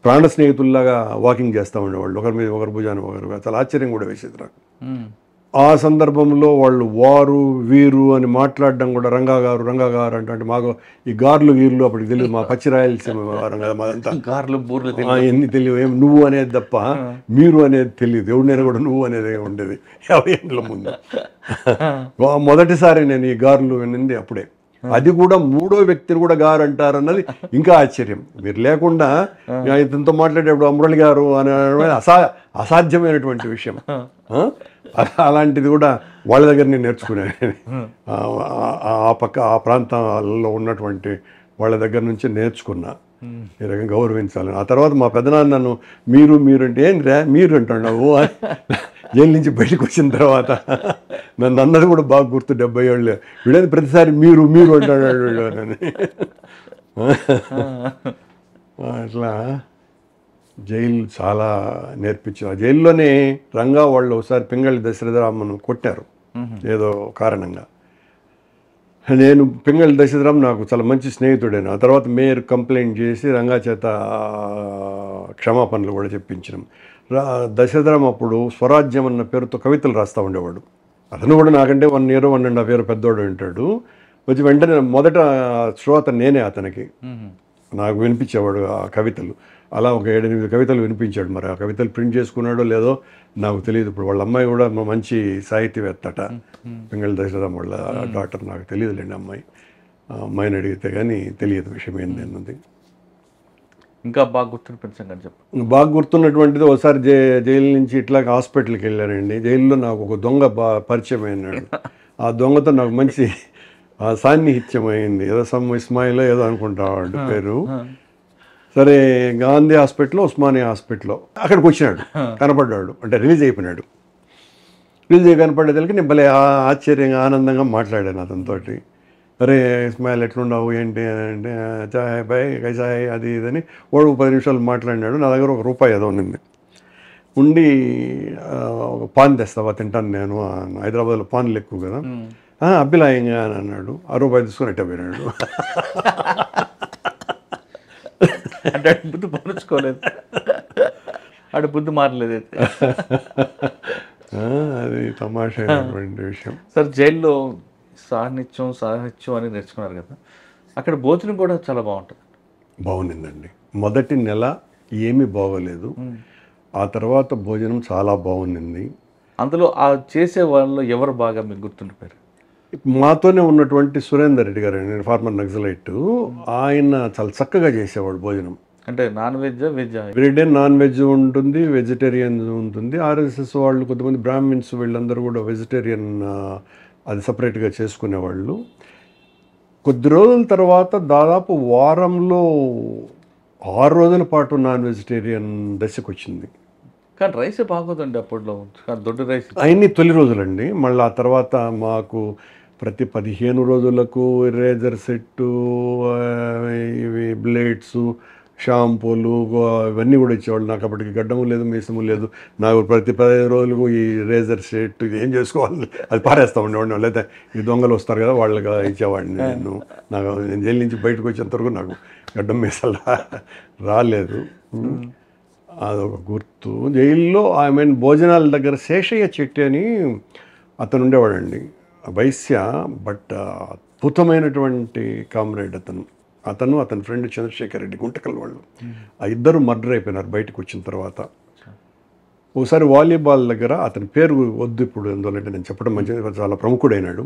ప్రాణ స్నేహితుల్లాగా వాకింగ్ చేస్తూ ఉండేవాళ్ళు, ఒకరి మీద ఒకరు భుజాన్ని ఒకరు. చాలా ఆశ్చర్యం కూడా వేసేది నాకు. ఆ సందర్భంలో వాళ్ళు వారు వీరు అని మాట్లాడడం కూడా రంగా గారు అంటే మాకు ఈ గీర్లు అప్పటికి తెలియదు. మా పచ్చి రాయలసీమ వారం కదా మాదంతా, ఎన్ని తెలియదు. ఏం నువ్వు అనేది తప్ప మీరు అనేది తెలియదు. ఎవరినైనా కూడా నువ్వు అనేది ఉండేది 50 ఏళ్ళ ముందు. మొదటిసారి నేను ఈ గార్లు వినింది అప్పుడే. అది కూడా మూడో వ్యక్తిని కూడా గారు అంటారన్నది ఇంకా ఆశ్చర్యం. మీరు లేకుండా ఇతనితో మాట్లాడేటప్పుడు మురళి గారు అనే అసాధ్యమైనటువంటి విషయం. అలాంటిది కూడా వాళ్ళ దగ్గర నేను నేర్చుకున్నాను. ఆ ప్రాంతాల్లో ఉన్నటువంటి వాళ్ళ దగ్గర నుంచి నేర్చుకున్నా ఈ రకంగా గౌరవించాలని. ఆ తర్వాత మా పెద్దనాన్న నన్ను మీరు అంటే ఏం రా మీరు అంటున్నావు, జైలు నుంచి బయటకు వచ్చిన తర్వాత నన్ను అన్నది కూడా బాగా గుర్తు. 70 ఏళ్ళు వీడేది ప్రతిసారి మీరు అంటాడు అని. అట్లా జైలు చాలా నేర్పించారు. ఆ జైల్లోనే రంగా వాళ్ళు ఒకసారి పింగళి దశరథరామను కొట్టారు ఏదో కారణంగా. నేను పింగళి దశరథరామ్ నాకు చాలా మంచి స్నేహితుడైన. ఆ తర్వాత మేయర్ కంప్లైంట్ చేసి రంగా చేత క్షమాపణలు కూడా చెప్పించినాం. దశరథరామ్ అప్పుడు స్వరాజ్యం అన్న పేరుతో కవితలు రాస్తూ ఉండేవాడు. అతను కూడా నాకంటే 1 year 1.5 year పెద్దోడు ఉంటాడు. వచ్చి వెంటనే మొదట శ్రోత నేనే అతనికి. నాకు వినిపించేవాడు ఆ కవితలు. అలా ఒక 7-8 కవితలు వినిపించాడు. మరి ఆ కవితలు ప్రింట్ చేసుకున్నాడో లేదో నాకు తెలియదు. ఇప్పుడు వాళ్ళ అమ్మాయి కూడా మంచి సాహితీవేత్తట, పింగళి దశరథరామ్ వాళ్ళ డాక్టర్. నాకు తెలియదులేండి అమ్మాయిని అడిగితే కానీ తెలియదు విషయం ఏంటన్నది. ఇంకా బాగా గుర్తునిపించండి చెప్పు. బాగా గుర్తున్నటువంటిది ఒకసారి జైలు నుంచి ఇట్లా హాస్పిటల్కి వెళ్ళానండి. జైల్లో నాకు ఒక దొంగ పరిచయం అయినాడు. ఆ దొంగతో నాకు మంచి సాన్నిహిత్యం అయింది. ఏదో ఇస్మాయిల్ ఏదో అనుకుంటాడు పేరు. సరే గాంధీ హాస్పిటల్లో, ఉస్మానియా హాస్పిటల్లో అక్కడికి వచ్చినాడు, కనపడ్డాడు. అంటే రిలీజ్ అయిపోయినాడు. కనపడేదానికి నేను భలే ఆశ్చర్యంగా ఆనందంగా మాట్లాడాను అతనితోటి. అరే ఇస్మాయిల్ ఎట్లున్నావు ఏంటి అని అంటే చాయ్ బాయ్ కైసాయ్ అది ఇదని వాడు 10 నిమిషాలు మాట్లాడినాడు. నా దగ్గర ₹1 ఏదో ఉన్నింది. ఉండి ఒక పాన్ తెస్తావా తింటాను నేను, హైదరాబాద్లో పాన్లు ఎక్కువ కదా, అబ్బిలాయంగా అని అన్నాడు. ₹1 తీసుకొని ఎట్టపోయినాడు. అంటే బుద్ధి పరుచుకోలేదు, అటు బుద్ధి మారలేదు. అది తమాషైనటువంటి విషయం. సార్ జైల్లో సాహిత్యం అని నేర్చుకున్నారు కదా, అక్కడ భోజనం కూడా చాలా బాగుండిందండి. మొదటి నెల ఏమీ బాగోలేదు. ఆ తర్వాత భోజనం చాలా బాగుండింది. అందులో ఆ చేసే వాళ్ళు ఎవరు బాగా మీకు గుర్తుండిపోయారు? మాతోనే ఉన్నటువంటి సురేందర్ రెడ్డి గారు, ఫార్మర్ నక్సలైట్, ఆయన చాలా చక్కగా చేసేవాడు భోజనం. అంటే నాన్ వెజ్జా వెజ్జా? ఎవ్రీడే నాన్ వెజ్ ఉంటుంది, వెజిటేరియన్ ఉంటుంది. ఆర్ఎస్ఎస్ వాళ్ళు కొంతమంది బ్రాహ్మిన్స్ వీళ్ళందరూ కూడా వెజిటేరియన్ అది సపరేట్గా చేసుకునేవాళ్ళు. కొద్ది రోజుల తర్వాత దాదాపు వారంలో 6 రోజుల పాటు నాన్ వెజిటేరియన్ దశకు వచ్చింది. కానీ రైసే బాగోదండి అప్పట్లో, కానీ దొడ్డు రైస్. అవన్నీ తొలి రోజులండి. మళ్ళీ ఆ తర్వాత మాకు ప్రతి 15 రోజులకు రేజర్ సెట్టు, ఇవి బ్లేడ్స్, షాంపూలు ఇవన్నీ కూడా ఇచ్చేవాళ్ళు. నాకు అప్పటికి గడ్డము లేదు, మీసము లేదు. నాకు ప్రతి 15 రోజులకు ఈ రేజర్ సెట్ ఇది ఏం చేసుకోవాలి అది పారేస్తూ ఉండేవాడిని. లేదా ఈ దొంగలు వస్తారు కదా వాళ్ళకి ఇచ్చేవాడిని నేను. నేను జైలు నుంచి బయటకు వచ్చేంతవరకు నాకు గడ్డం మీసాలు రాలేదు. అదొక గుర్తు. జైల్లో భోజనాల దగ్గర శేషయ్య చెట్టి అని అతను ఉండేవాడండి, వైశ్య, బట్ అద్భుతమైనటువంటి కామ్రేడ్ అతను అతని ఫ్రెండ్ చంద్రశేఖర్ రెడ్డి, గుంటకల్ వాళ్ళు. ఆ ఇద్దరు మర్డర్ అయిపోయినారు బయటకు వచ్చిన తర్వాత. ఒకసారి వాలీబాల్ దగ్గర, అతని పేరు వద్దు ఇప్పుడు ఎందువల్లంటే నేను చెప్పడం మంచిది, చాలా ప్రముఖుడైనాడు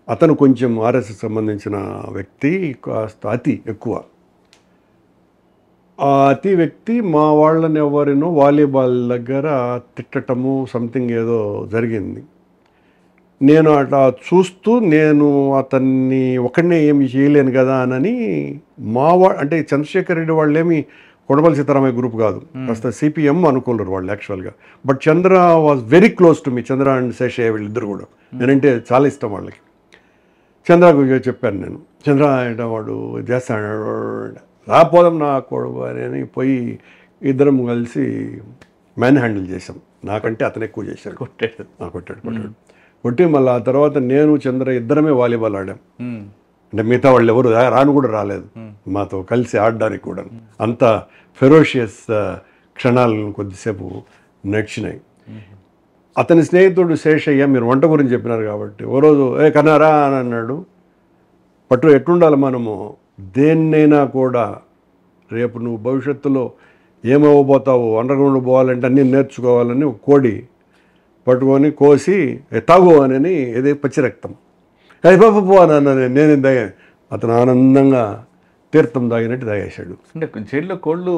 అతను. కొంచెం ఆర్ఎస్ఎస్ సంబంధించిన వ్యక్తి, కాస్త అతి ఎక్కువ. ఆ అతి వ్యక్తి మా వాళ్ళని ఎవరినో వాలీబాల్ దగ్గర తిట్టటము సంథింగ్ ఏదో జరిగింది. నేను అట్లా చూస్తూ నేను అతన్ని ఒకడినే ఏమి చేయలేను కదా అని అంటే చంద్రశేఖర్ రెడ్డి వాళ్ళు ఏమి కొడవలి సీతారామయ్య గ్రూప్ కాదు, కాస్త సిపిఎం అనుకోలేరు వాళ్ళు యాక్చువల్గా. But Chandra was very close to me, Chandra and Seshaiah వీళ్ళిద్దరు కూడా. నేనంటే చాలా ఇష్టం వాళ్ళకి. చంద్రకు చెప్పాను నేను, చంద్ర అంటే వాడు చేస్తాడు, రాపోదాం నా కొడుకు అని పోయి ఇద్దరం కలిసి మ్యాన్ హ్యాండిల్ చేసాం. నాకంటే అతను ఎక్కువ చేశాడు, కొట్టాడు. కొట్టి మళ్ళీ ఆ తర్వాత నేను చంద్ర ఇద్దరమే వాలీబాల్ ఆడాం. అంటే మిగతా వాళ్ళు ఎవరు రాను కూడా రాలేదు మాతో కలిసి ఆడడానికి కూడా. అంత ఫెరోషియస్ క్షణాలను కొద్దిసేపు నడిచినాయి. అతని స్నేహితుడు శేషయ్య, మీరు వంట గురించి చెప్పినారు కాబట్టి, ఓ రోజు కన్నారా అని అన్నాడు. పట్టు ఎట్లుండాలి మనము, దేన్నైనా కూడా రేపు నువ్వు భవిష్యత్తులో ఏమవ్వబోతావు, అండర్గ్రౌండ్ పోవాలంటే అన్నీ నేర్చుకోవాలని ఒక కోడి పట్టుకొని కోసి తాగు అని ఏదే పచ్చి రక్తం అయిపో అని అన్నాను. నేనే తాగా. అతను ఆనందంగా తీర్థం తాగినట్టు తాగేశాడు. అంటే జైల్లో కోళ్ళు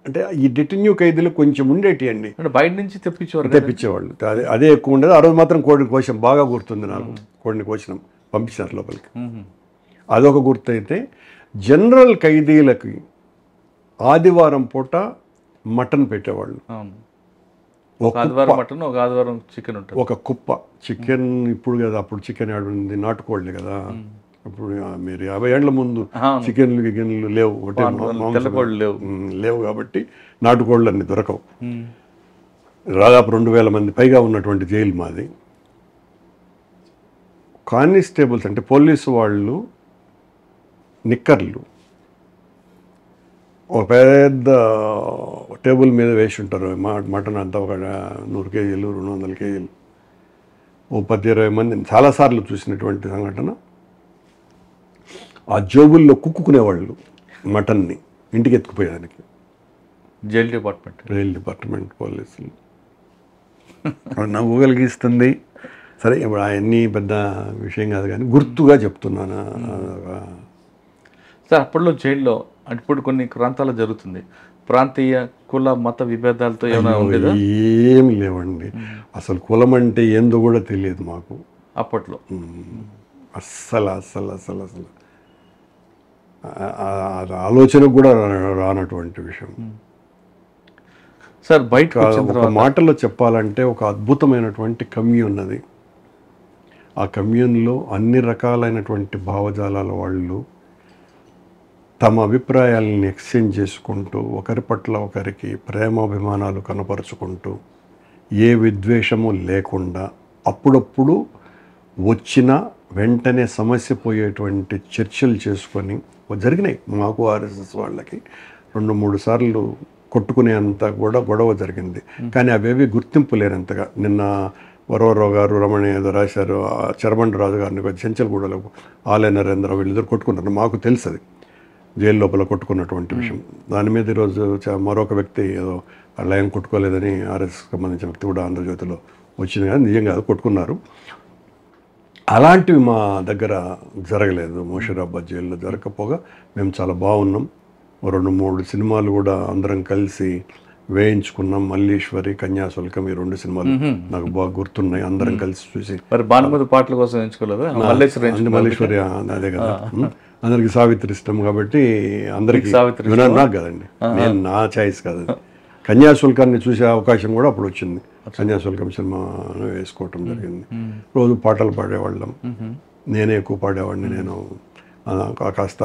అంటే ఈ డిటెన్యూ ఖైదీలు కొంచెం ఉండేటి అండి, అంటే బయట నుంచి తెప్పించేవాళ్ళు. అదే ఎక్కువ ఉండేది. ఆ రోజు మాత్రం కోడిని కోసాం, బాగా గుర్తుంది నాకు. కోడిని కోసినాం, పంపించినారు లోపలికి. అదొక గుర్తు. అయితే జనరల్ ఖైదీలకి ఆదివారం పూట మటన్ పెట్టేవాళ్ళు. ఒక కుప్ప చికెన్. ఇప్పుడు కదా, అప్పుడు చికెన్ ఆడుంది, నాటుకోళ్ళు కదా. ఇప్పుడు మీరు 50 ఏళ్ల ముందు చికెన్లు లేవు, లేవు కాబట్టి నాటుకోళ్ళు అన్ని దొరకవు. దాదాపు 2000 మంది పైగా ఉన్నటువంటి జైలు మాది. కానిస్టేబుల్స్ అంటే పోలీసు వాళ్ళు నిక్కర్లు ఒక పెద్ద టేబుల్ మీద వేసి ఉంటారు. మటన్ అంతా ఒక 100 కేజీలు 200 కేజీలు, ఓ 10-20 మంది. చాలాసార్లు చూసినటువంటి సంఘటన. ఆ జోబుల్లో కుక్కునేవాళ్ళు మటన్ని ఇంటికి ఎత్తుకుపోయేదానికి. రైల్ డిపార్ట్మెంట్ పోలీసులు నవ్వు కలిగిస్తుంది. సరే, ఇప్పుడు అవన్నీ పెద్ద విషయం కాదు, కానీ గుర్తుగా చెప్తున్నాను. సార్, అప్పట్లో జైల్లో ఇప్పుడు కొన్ని ప్రాంతాల్లో జరుగుతుంది, ప్రాంతీయ కుల మత విభేదాలతో ఏమైనా ఉండేదా? ఏమి లేవండి. అసలు కులం అంటే ఏందో కూడా తెలియదు మాకు అప్పట్లో. అస్సలు ఆలోచన కూడా రానటువంటి విషయం. సార్, బయట ఒక మాటలో చెప్పాలంటే ఒక అద్భుతమైనటువంటి కమ్యూన్ అది. ఆ కమ్యూన్లో అన్ని రకాలైనటువంటి భావజాలాల వాళ్ళు తమ అభిప్రాయాలని ఎక్స్చేంజ్ చేసుకుంటూ, ఒకరి పట్ల ఒకరికి ప్రేమాభిమానాలు కనపరుచుకుంటూ, ఏ విద్వేషము లేకుండా, అప్పుడప్పుడు వచ్చిన వెంటనే సమస్య పోయేటువంటి చర్చలు చేసుకొని జరిగినాయి. మాకు ఆర్ఎస్ఎస్ వాళ్ళకి 2-3 సార్లు కొట్టుకునేంత కూడా గొడవ జరిగింది. కానీ అవేవి గుర్తింపు లేనంతగా. నిన్న వరవరావు గారు, రమణ ఏదో రాశారు, చరమండ రాజు గారిని చెంచల్గూడలో ఆలయ నరేంద్ర వీళ్ళిద్దరు కొట్టుకున్నారు. మాకు తెలుసు అది జైలు లోపల కొట్టుకున్నటువంటి విషయం. దాని మీద ఈరోజు మరొక వ్యక్తి ఏదో అలా ఏం కొట్టుకోలేదని ఆర్ఎస్కి సంబంధించిన వ్యక్తి కూడా ఆంధ్రజ్యోతిలో వచ్చింది. కానీ నిజంగా అది కొట్టుకున్నారు. అలాంటివి మా దగ్గర జరగలేదు. ముషీరాబాద్ జైల్లో జరగకపోగా మేము చాలా బాగున్నాం. 2-3 సినిమాలు కూడా అందరం కలిసి వేయించుకున్నాం. మల్లీశ్వరి, కన్యాశుల్కం, ఈ 2 సినిమాలు నాకు బాగా గుర్తున్నాయి. అందరం కలిసి చూసి. మరి భానుమతి పాటల కోసం ఎంచుకోలేదా? మల్లేశ్వరి అదే కదా. అందరికి సావిత్రి ఇష్టం కాబట్టి అందరికి నాకు కదండి, నేను నా ఛాయిస్ కాదు. కన్యాశుల్కాన్ని చూసే అవకాశం కూడా అప్పుడు వచ్చింది. కన్యాశుల్కం సినిమా వేసుకోవటం జరిగింది. రోజు పాటలు పాడేవాళ్ళం. నేనే ఎక్కువ పాడేవాడిని. నేను కాస్త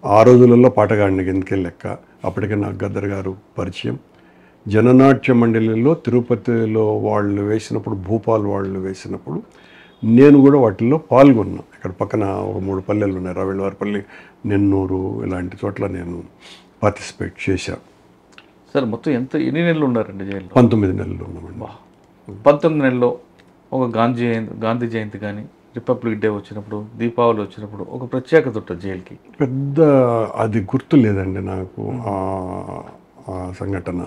ఆ రోజులలో పాటగాడిని ఎందుకే లెక్క. అప్పటికే నాకు గద్దర్ గారు పరిచయం. జననాట్య మండలిలో తిరుపతిలో వాళ్ళు వేసినప్పుడు, భూపాల్ వాళ్ళు వేసినప్పుడు నేను కూడా వాటిల్లో పాల్గొన్నా. ఇక్కడ పక్కన ఒక 3 పల్లెలు ఉన్నాయి, రావిళ్ళవారిపల్లి, నెన్నూరు, ఇలాంటి చోట్ల నేను పార్టిసిపేట్ చేశాను. సార్ మొత్తం ఎన్ని నెలలు ఉన్నారండి జైల్లో? 19 నెలలు ఉన్నామండి. 19 నెలల్లో ఒక గాంధీ జయంతి కానీ, రిపబ్లిక్ డే వచ్చినప్పుడు, దీపావళి వచ్చినప్పుడు ఒక ప్రత్యేకత ఉంటుంది జైలుకి. పెద్ద అది గుర్తు లేదండి నాకు ఆ సంఘటన.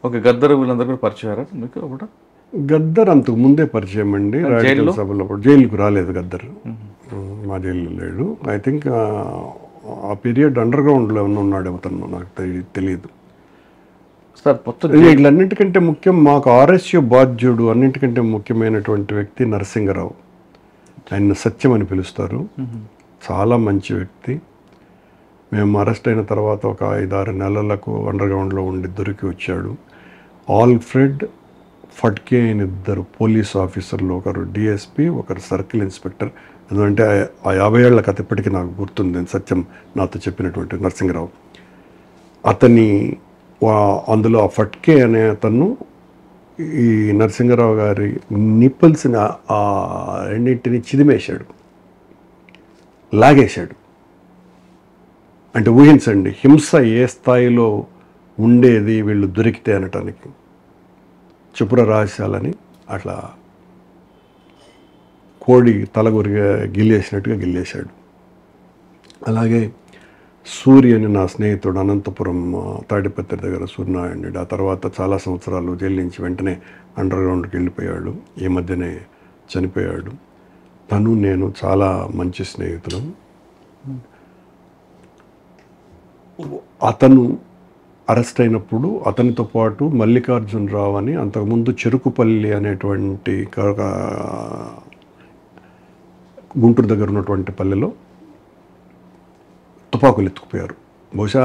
ఒక గద్దరు వీళ్ళందరూ కూడా పరిచయారా మీకు? కూడా గద్దర్ అంతకు ముందే పరిచయం అండి. రాజకీయ సభలో జైలుకు రాలేదు గద్దర్, మా జైల్లో లేడు. ఐ థింక్ ఆ పీరియడ్ అండర్ గ్రౌండ్లో ఉన్నాడేమో తను, నాకు తెలియదు సార్. మొత్తం వీళ్ళన్నింటికంటే ముఖ్యం మాకు ఆర్ఎస్యు బాధ్యుడు, అన్నింటికంటే ముఖ్యమైనటువంటి వ్యక్తి నరసింగరావు. ఆయన సత్యం అని పిలుస్తారు. చాలా మంచి వ్యక్తి. మేము అరెస్ట్ అయిన తర్వాత ఒక 5-6 నెలలకు అండర్ గ్రౌండ్లో ఉండి దొరికి వచ్చాడు. ఆల్ఫ్రెడ్, ఫట్కే అని 2 పోలీస్ ఆఫీసర్లు, ఒకరు డిఎస్పి, ఒకరు సర్కిల్ ఇన్స్పెక్టర్. ఎందుకంటే ఆ 50 ఏళ్ల కథ ఇప్పటికీ నాకు గుర్తుంది. సత్యం నాతో చెప్పినటువంటి నరసింగరావు. అతని అందులో ఆ ఫట్కే అనే అతను ఈ నరసింగరావు గారి నిప్పల్స్ని ఆ రెండింటిని చిదిమేశాడు, లాగేశాడు. అంటే ఊహించండి హింస ఏ స్థాయిలో ఉండేది వీళ్ళు దొరికితే అనటానికి. చుపుర రహస్యాలని అట్లా కోడి తలగొరిగా గిల్లేసినట్టుగా గిల్లేశాడు. అలాగే సూర్య అని నా స్నేహితుడు, అనంతపురం తాడిపత్రి దగ్గర సూర్యనారాయణుడు. ఆ తర్వాత చాలా సంవత్సరాలు జైలు నుంచి వెంటనే అండర్ గ్రౌండ్కి వెళ్ళిపోయాడు. ఈ మధ్యనే చనిపోయాడు. తను నేను చాలా మంచి స్నేహితులు. అతను అరెస్ట్ అయినప్పుడు అతనితో పాటు మల్లికార్జునరావు అని అంతకుముందు చెరుకుపల్లి అనేటువంటి గుంటూరు దగ్గర ఉన్నటువంటి పల్లెలో తుపాకులు ఎత్తుకుపోయారు. బహుశా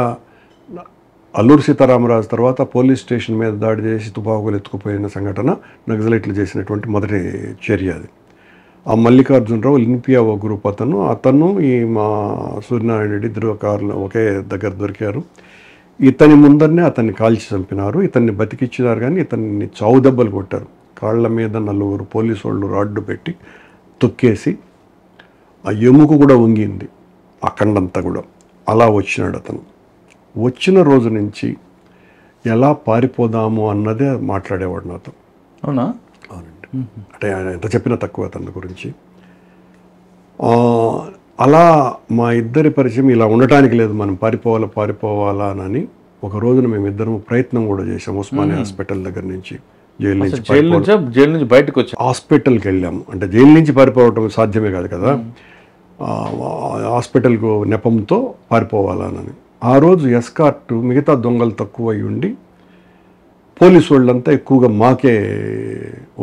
అల్లూరు సీతారామరాజు తర్వాత పోలీస్ స్టేషన్ మీద దాడి చేసి తుపాకులు ఎత్తుకుపోయిన సంఘటన నక్సలైట్లు చేసినటువంటి మొదటి చర్య అది. ఆ మల్లికార్జునరావు, లింపియా ఓ గ్రూప్ అతను ఈ మా సూర్యనారాయణ రెడ్డి 2 కార్లు ఒకే దగ్గర దొరికారు. ఇతని ముందరనే అతన్ని కాల్చి చంపినారు. ఇతన్ని బతికిచ్చినారు, కానీ ఇతన్ని చావు దెబ్బలు కొట్టారు. కాళ్ళ మీద 4 పోలీసు వాళ్ళు రాడ్డు పెట్టి తొక్కేసి ఆ ఎముక కూడా వంగింది, అఖండంతా కూడా. అలా వచ్చినాడు అతను. వచ్చిన రోజు నుంచి ఎలా పారిపోదాము అన్నదే మాట్లాడేవాడు నాతో. అవునా? అవునండి. అంటే ఆయన ఎంత చెప్పినా తక్కువ అతని గురించి. అలా మా ఇద్దరి పరిచయం ఇలా ఉండటానికి లేదు, మనం పారిపోవాలా అని ఒక రోజున మేమిద్దరం ప్రయత్నం కూడా చేసాం. ఉస్మానియా హాస్పిటల్ దగ్గర నుంచి జైలు నుంచి బయటకు వచ్చి హాస్పిటల్కి వెళ్ళాము. అంటే జైలు నుంచి పారిపోవటం సాధ్యమే కాదు కదా, హాస్పిటల్కు నెపంతో పారిపోవాలని. ఆ రోజు ఎస్కార్ట్ మిగతా దొంగలు తక్కువ అయి ఉండి పోలీసు వాళ్ళంతా ఎక్కువగా మాకే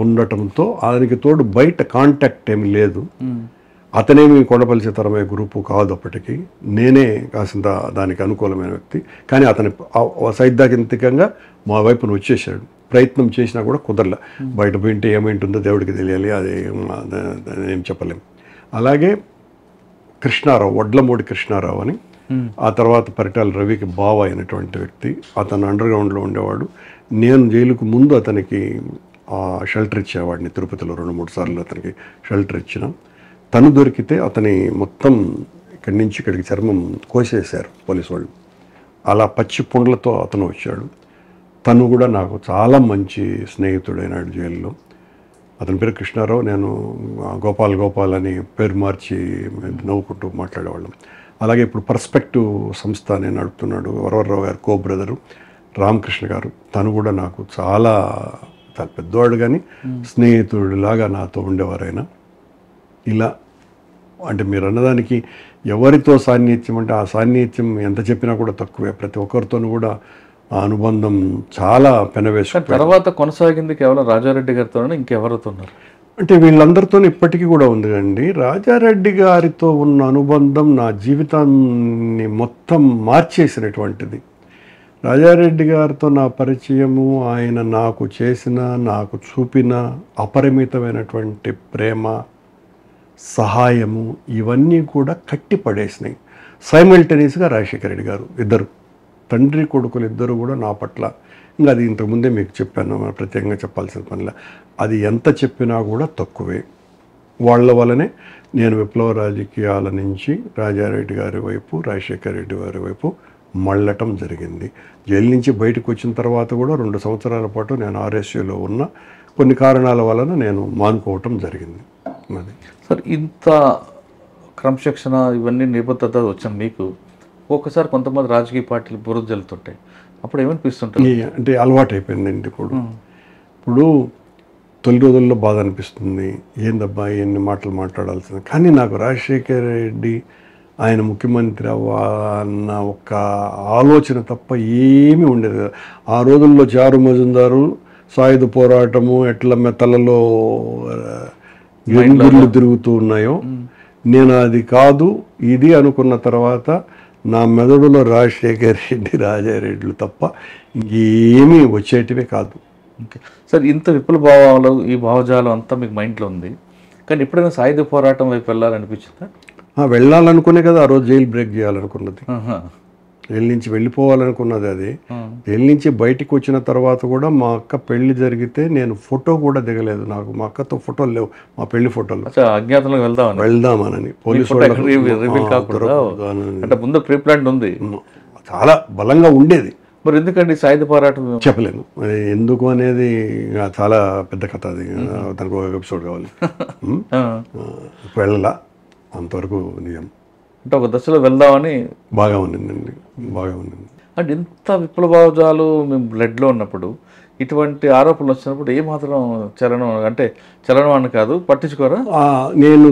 ఉండటంతో దానికి తోడు బయట కాంటాక్ట్ ఏమి లేదు. అతనేమి కొండపల్లి సీతారామయ్య గ్రూపు కాదు అప్పటికి. నేనే కాసింత దానికి అనుకూలమైన వ్యక్తి. కానీ అతని సైద్ధాంతికంగా మా వైపున వచ్చేసాడు. ప్రయత్నం చేసినా కూడా కుదరలే. బయట పోయింటే ఏమైంటుందో దేవుడికి తెలియాలి, అది ఏం చెప్పలేం. అలాగే కృష్ణారావు, వడ్లమూడి కృష్ణారావు అని, ఆ తర్వాత పరిటాల రవికి బావ అయినటువంటి వ్యక్తి, అతను అండర్ గ్రౌండ్లో ఉండేవాడు. నేను జైలుకు ముందు అతనికి షెల్టర్ ఇచ్చేవాడిని. తిరుపతిలో 2-3 సార్లు అతనికి షెల్టర్ ఇచ్చిన. తను దొరికితే అతని మొత్తం ఇక్కడి నుంచి ఇక్కడికి చర్మం కోసేశారు పోలీసు వాళ్ళు. అలా పచ్చి పుండ్లతో అతను వచ్చాడు. తను కూడా నాకు చాలా మంచి స్నేహితుడైనాడు జైల్లో. అతని పేరు కృష్ణారావు, నేను గోపాల్ అని పేరు మార్చి నవ్వుకుంటూ మాట్లాడేవాళ్ళం. అలాగే ఇప్పుడు పర్స్పెక్టివ్ సంస్థ నేను నడుపుతున్నాడు వరవరరావు గారు కో బ్రదరు రామకృష్ణ గారు. తను కూడా నాకు చాలా పెద్దవాడు కానీ స్నేహితుడిలాగా నాతో ఉండేవారైనా. ఇలా అంటే మీరు అన్నదానికి ఎవరితో సాన్నిహిత్యం అంటే ఆ సాన్నిహిత్యం ఎంత చెప్పినా కూడా తక్కువే. ప్రతి ఒక్కరితోనూ కూడా ఆ అనుబంధం చాలా పెనవేసుకు తర్వాత కొనసాగింది కేవలం రాజారెడ్డి గారితోనే, ఇంకెవరితో ఉన్నారు? అంటే వీళ్ళందరితో ఇప్పటికీ కూడా ఉంది కండి. రాజారెడ్డి గారితో ఉన్న అనుబంధం నా జీవితాన్ని మొత్తం మార్చేసినటువంటిది. రాజారెడ్డి గారితో నా పరిచయము, ఆయన నాకు చేసిన, నాకు చూపిన అపరిమితమైనటువంటి ప్రేమ, సహాయము ఇవన్నీ కూడా కట్టి పడేసినాయి. సైమల్టేనియస్గా రాజశేఖర రెడ్డి గారు ఇద్దరు తండ్రి కొడుకులు ఇద్దరు కూడా నా పట్ల, ఇంకా అది ఇంతకుముందే మీకు చెప్పాను, ప్రత్యేకంగా చెప్పాల్సిన పనిలా, అది ఎంత చెప్పినా కూడా తక్కువే. వాళ్ళ వల్లనే నేను విప్లవ రాజకీయాల నుంచి రాజారెడ్డి గారి వైపు, రాజశేఖర రెడ్డి గారి వైపు మళ్ళటం జరిగింది. జైలు నుంచి బయటకు వచ్చిన తర్వాత కూడా 2 సంవత్సరాల పాటు నేను ఆర్ఎస్యూలో ఉన్న కొన్ని కారణాల వలన నేను మానుకోవటం జరిగింది. అది సార్, ఇంత క్రమశిక్షణ ఇవన్నీ నిబద్ధత వచ్చిన మీకు ఒక్కసారి కొంతమంది రాజకీయ పార్టీలు బురద జల్లుతుంటాయి, అప్పుడు ఏమనిపిస్తుంటుంది? అంటే అలవాటు అయిపోయిందండి. ఇప్పుడు తొలి రోజుల్లో బాధ అనిపిస్తుంది, ఏందబ్బా ఎన్ని మాటలు మాట్లాడాల్సింది. కానీ నాకు రాజశేఖర రెడ్డి ఆయన ముఖ్యమంత్రి అన్న ఒక ఆలోచన తప్ప ఏమీ ఉండేది కదా. ఆ రోజుల్లో చారు మజుందారు సాయుధ పోరాటము ఎట్లా మెత్తలలో గుళ్ళు తిరుగుతూ ఉన్నాయో, నేను అది కాదు ఇది అనుకున్న తర్వాత నా మెదడులో రాజశేఖర రెడ్డి, రాజారెడ్డిలు తప్ప ఇంకేమీ వచ్చేటివే కాదు. ఓకే సార్, ఇంత విపుల భావాలు, ఈ భావజాలం అంతా మీకు మైండ్లో ఉంది, కానీ ఎప్పుడైనా సాయుధ పోరాటం వైపు వెళ్ళాలనిపించిందా? వెళ్ళాలనుకునే కదా ఆ రోజు జైలు బ్రేక్ చేయాలనుకున్నది. జైలు నుంచి వెళ్ళిపోవాలనుకున్నది. అది జైలు నుంచి బయటికి వచ్చిన తర్వాత కూడా మా అక్క పెళ్లి జరిగితే నేను ఫోటో కూడా దిగలేదు. నాకు మా అక్కతో ఫోటోలు లేవు, మా పెళ్లి ఫోటోలు. అజ్ఞాతంలో వెళ్దామని పోలీసు అంటే ముందు ప్రీ ప్లాన్ ఉంది, చాలా బలంగా ఉండేది. మరి ఎందుకండి సాయుధ పోరాటం? చెప్పలేను ఎందుకు అనేది, చాలా పెద్ద కథ అది, దానికి ఒక ఎపిసోడ్ కావాలి. వెళ్ళలా అంతవరకు నిజం. అంటే ఒక దశలో వెళ్దామని బాగా ఉండిందండి, బాగా ఉండింది. అంటే ఇంత విప్లవ భావజాలు మేము బ్లడ్లో ఉన్నప్పుడు ఇటువంటి ఆరోపణలు వచ్చినప్పుడు ఏమాత్రం చలనం అని కాదు, పట్టించుకోరా? నేను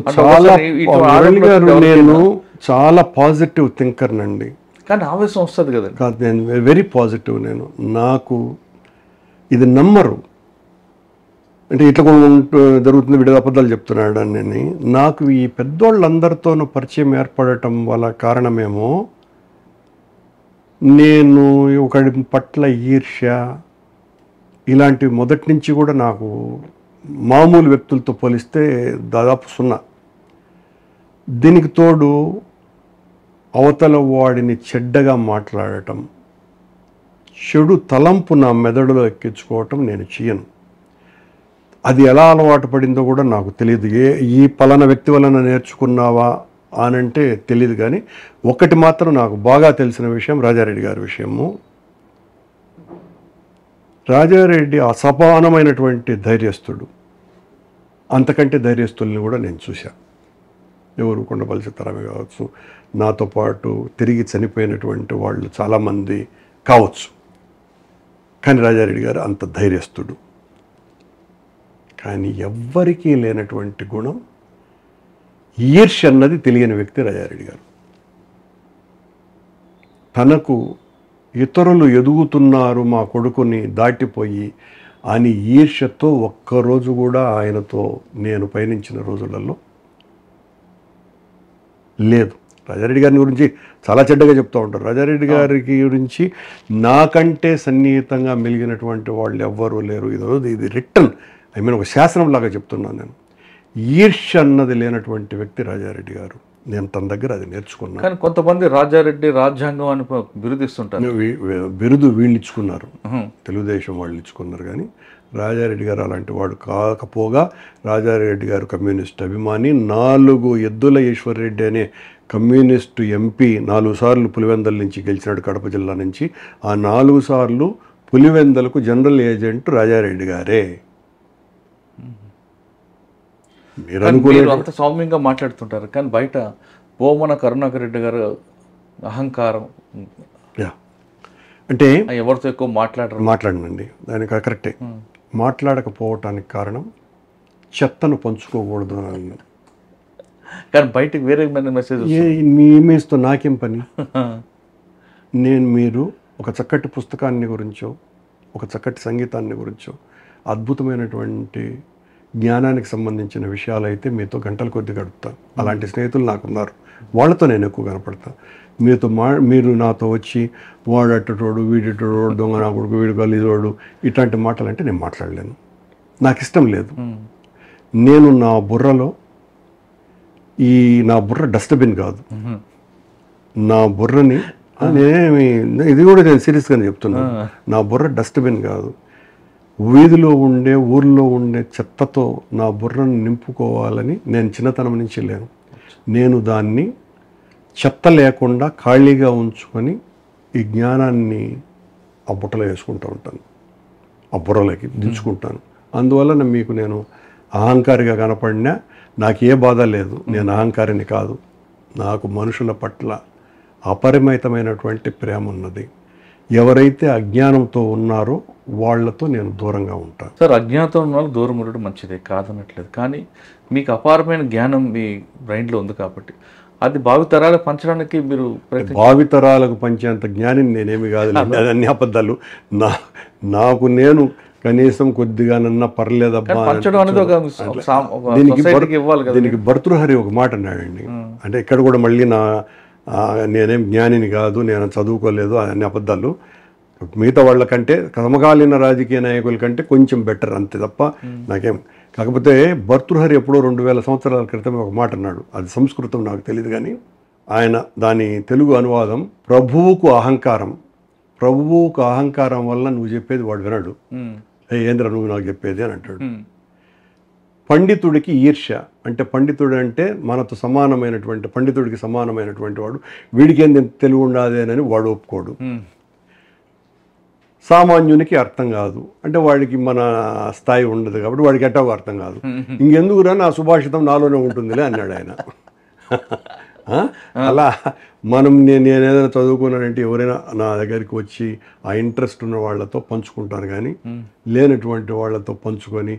చాలా పాజిటివ్ థింకర్ నండి. కానీ ఆవేశం వస్తుంది కదా. కాదు, నేను వెరీ పాజిటివ్. నాకు ఇది నమ్మరు, అంటే ఇట్లా జరుగుతుంది, వీడి అబద్ధాలు చెప్తున్నాడు అని. నాకు ఈ పెద్దోళ్ళందరితోనూ పరిచయం ఏర్పడటం వల్ల కారణమేమో, నేను ఒకడి పట్ల ఈర్ష్య ఇలాంటివి మొదటి నుంచి కూడా నాకు మామూలు వ్యక్తులతో పోలిస్తే దాదాపు 0. దీనికి తోడు అవతల వాడిని చెడ్డగా మాట్లాడటం, చెడు తలంపు నా మెదడులో ఎక్కించుకోవటం నేను చేయను. అది ఎలా అలవాటు పడిందో కూడా నాకు తెలియదు. ఈ పలానా వ్యక్తి వలన నేర్చుకున్నావా అనంటే తెలియదు. కానీ ఒకటి మాత్రం నాకు బాగా తెలిసిన విషయం, రాజారెడ్డి గారి విషయము. రాజారెడ్డి అసమానమైనటువంటి ధైర్యస్తుడు. అంతకంటే ధైర్యస్తుల్ని కూడా నేను చూశాను. ఎవరు కొండపల్లి సీతారామే కావచ్చు, నాతో పాటు తిరిగి చనిపోయినటువంటి వాళ్ళు చాలామంది కావచ్చు. కానీ రాజారెడ్డి గారు అంత ధైర్యస్తుడు. కానీ ఎవ్వరికీ లేనటువంటి గుణం ఈర్ష్య అన్నది తెలియని వ్యక్తి రాజారెడ్డి గారు. తనకు ఇతరులు ఎదుగుతున్నారు మా కొడుకుని దాటిపోయి అని ఈర్ష్యతో ఒక్కరోజు కూడా ఆయనతో నేను పయనించిన రోజులలో లేదు. రాజారెడ్డి గారిని గురించి చాలా చెడ్డగా చెప్తూ ఉంటారు. రాజారెడ్డి గారికి గురించి నాకంటే సన్నిహితంగా మెలిగినటువంటి వాళ్ళు ఎవ్వరూ లేరు. ఇది రిటర్న్, ఒక శాసనంలాగా చెప్తున్నాను నేను. ఈర్ష్య అన్నది లేనటువంటి వ్యక్తి రాజారెడ్డి గారు. నేను తన దగ్గర అది నేర్చుకున్నాను. కానీ కొంతమంది రాజారెడ్డి రాజ్యాంగం అని బిరుదిస్తుంటారు. బిరుదు వీళ్ళు ఇచ్చుకున్నారు, తెలుగుదేశం వాళ్ళు ఇచ్చుకున్నారు. కానీ రాజారెడ్డి గారు అలాంటి వాడు కాకపోగా, రాజారెడ్డి గారు కమ్యూనిస్ట్ అభిమాని. 4 ఎద్దుల ఈశ్వర్రెడ్డి అనే కమ్యూనిస్టు ఎంపీ 4 సార్లు పులివెందల నుంచి గెలిచినాడు, కడప జిల్లా నుంచి. ఆ 4 సార్లు పులివెందలకు జనరల్ ఏజెంట్ రాజారెడ్డి గారే. మీరు అంత సౌమ్యంగా మాట్లాడుతుంటారు, కానీ బయట బోమన కరుణాకర్ రెడ్డి గారు అహంకారం, అంటే ఎవరితో ఎక్కువ మాట్లాడనండి. దానికి కరెక్టే. మాట్లాడకపోవటానికి కారణం చెత్తను పంచుకోకూడదు అని. కానీ బయటకు వేరే మెసేజ్ మీ ఇమేజ్తో నాకేం పని? మీరు ఒక చక్కటి పుస్తకాన్ని గురించో, ఒక చక్కటి సంగీతాన్ని గురించో, అద్భుతమైనటువంటి జ్ఞానానికి సంబంధించిన విషయాలు అయితే మీతో గంటల కొద్ది గడుపుతాను. అలాంటి స్నేహితులు నాకున్నారు, వాళ్ళతో నేను ఎక్కువ కనపడతాను. మీరు నాతో వచ్చి వాడు అట్టటోడు, వీడిటోడు, దొంగ నా కొడుకు, వీడు గలీజోడు, ఇట్లాంటి మాటలు అంటే నేను మాట్లాడలేను, నాకు ఇష్టం లేదు. నేను నా బుర్రలో నా బుర్ర డస్ట్బిన్ కాదు. నా బుర్రని ఇది కూడా నేను సీరియస్గానే చెప్తున్నాను, నా బుర్ర డస్ట్బిన్ కాదు. వీధిలో ఉండే, ఊర్లో ఉండే చెత్తతో నా బుర్రను నింపుకోవాలని నేను చిన్నతనం నుంచి లేను. నేను దాన్ని చెత్త లేకుండా ఖాళీగా ఉంచుకొని ఈ జ్ఞానాన్ని ఆ బుట్టలో వేసుకుంటూ ఉంటాను, ఆ బుర్రలోకి దించుకుంటాను. అందువల్ల మీకు నేను అహంకారిగా కనపడినా నాకు ఏ బాధ లేదు. నేను అహంకారిని కాదు. నాకు మనుషుల పట్ల అపరిమితమైనటువంటి ప్రేమ ఉన్నది. ఎవరైతే అజ్ఞానంతో ఉన్నారో వాళ్లతో నేను దూరంగా ఉంటాను. సార్, అజ్ఞాతం ఉన్న వాళ్ళు దూరం ఉండడం మంచిదే, కాదనట్లేదు. కానీ మీకు అపారమైన జ్ఞానం మీ బ్రెయిన్లో ఉంది కాబట్టి అది భావితరాలకు పంచడానికి మీరు భావితరాలకు పంచేంత జ్ఞాని నేనేమి కాదు, అన్ని అబద్ధాలు. నాకు నేను కనీసం కొద్దిగానన్నా పర్లేదబ్బా. దీనికి భర్తృహరి ఒక మాట అన్నాడండి. అంటే ఇక్కడ కూడా మళ్ళీ నేనేం జ్ఞానిని కాదు, నేను చదువుకోలేదు, అన్ని అబద్ధాలు. మిగతా వాళ్ళకంటే సమకాలీన రాజకీయ నాయకుల కంటే కొంచెం బెటర్, అంతే తప్ప నాకేం. కాకపోతే భర్తృహరి ఎప్పుడో 2000 సంవత్సరాల క్రితం ఒక మాట అన్నాడు, అది సంస్కృతం నాకు తెలియదు కానీ ఆయన దాని తెలుగు అనువాదం, ప్రభువుకు అహంకారం వల్ల నువ్వు చెప్పేది వాడు వినడు, ఏంద్ర నువ్వు నాకు చెప్పేది అని అంటాడు. పండితుడికి ఈర్ష్య, అంటే పండితుడు అంటే మనతో సమానమైనటువంటి, పండితుడికి సమానమైనటువంటి వాడు, వీడికి ఏం తెలుగు ఉండదేనని వాడు ఒప్పుకోడు. సామాన్యునికి అర్థం కాదు, అంటే వాడికి మన స్థాయి ఉండదు కాబట్టి వాడికి ఎట్టాగో అర్థం కాదు. ఇంకెందుకురా నా సుభాషితం నాలోనే ఉంటుందిలే అన్నాడు ఆయన. అలా నేను ఏదైనా చదువుకున్నానంటే ఎవరైనా నా దగ్గరికి వచ్చి ఆ ఇంట్రెస్ట్ ఉన్న వాళ్ళతో పంచుకుంటాను, కానీ లేనటువంటి వాళ్ళతో పంచుకొని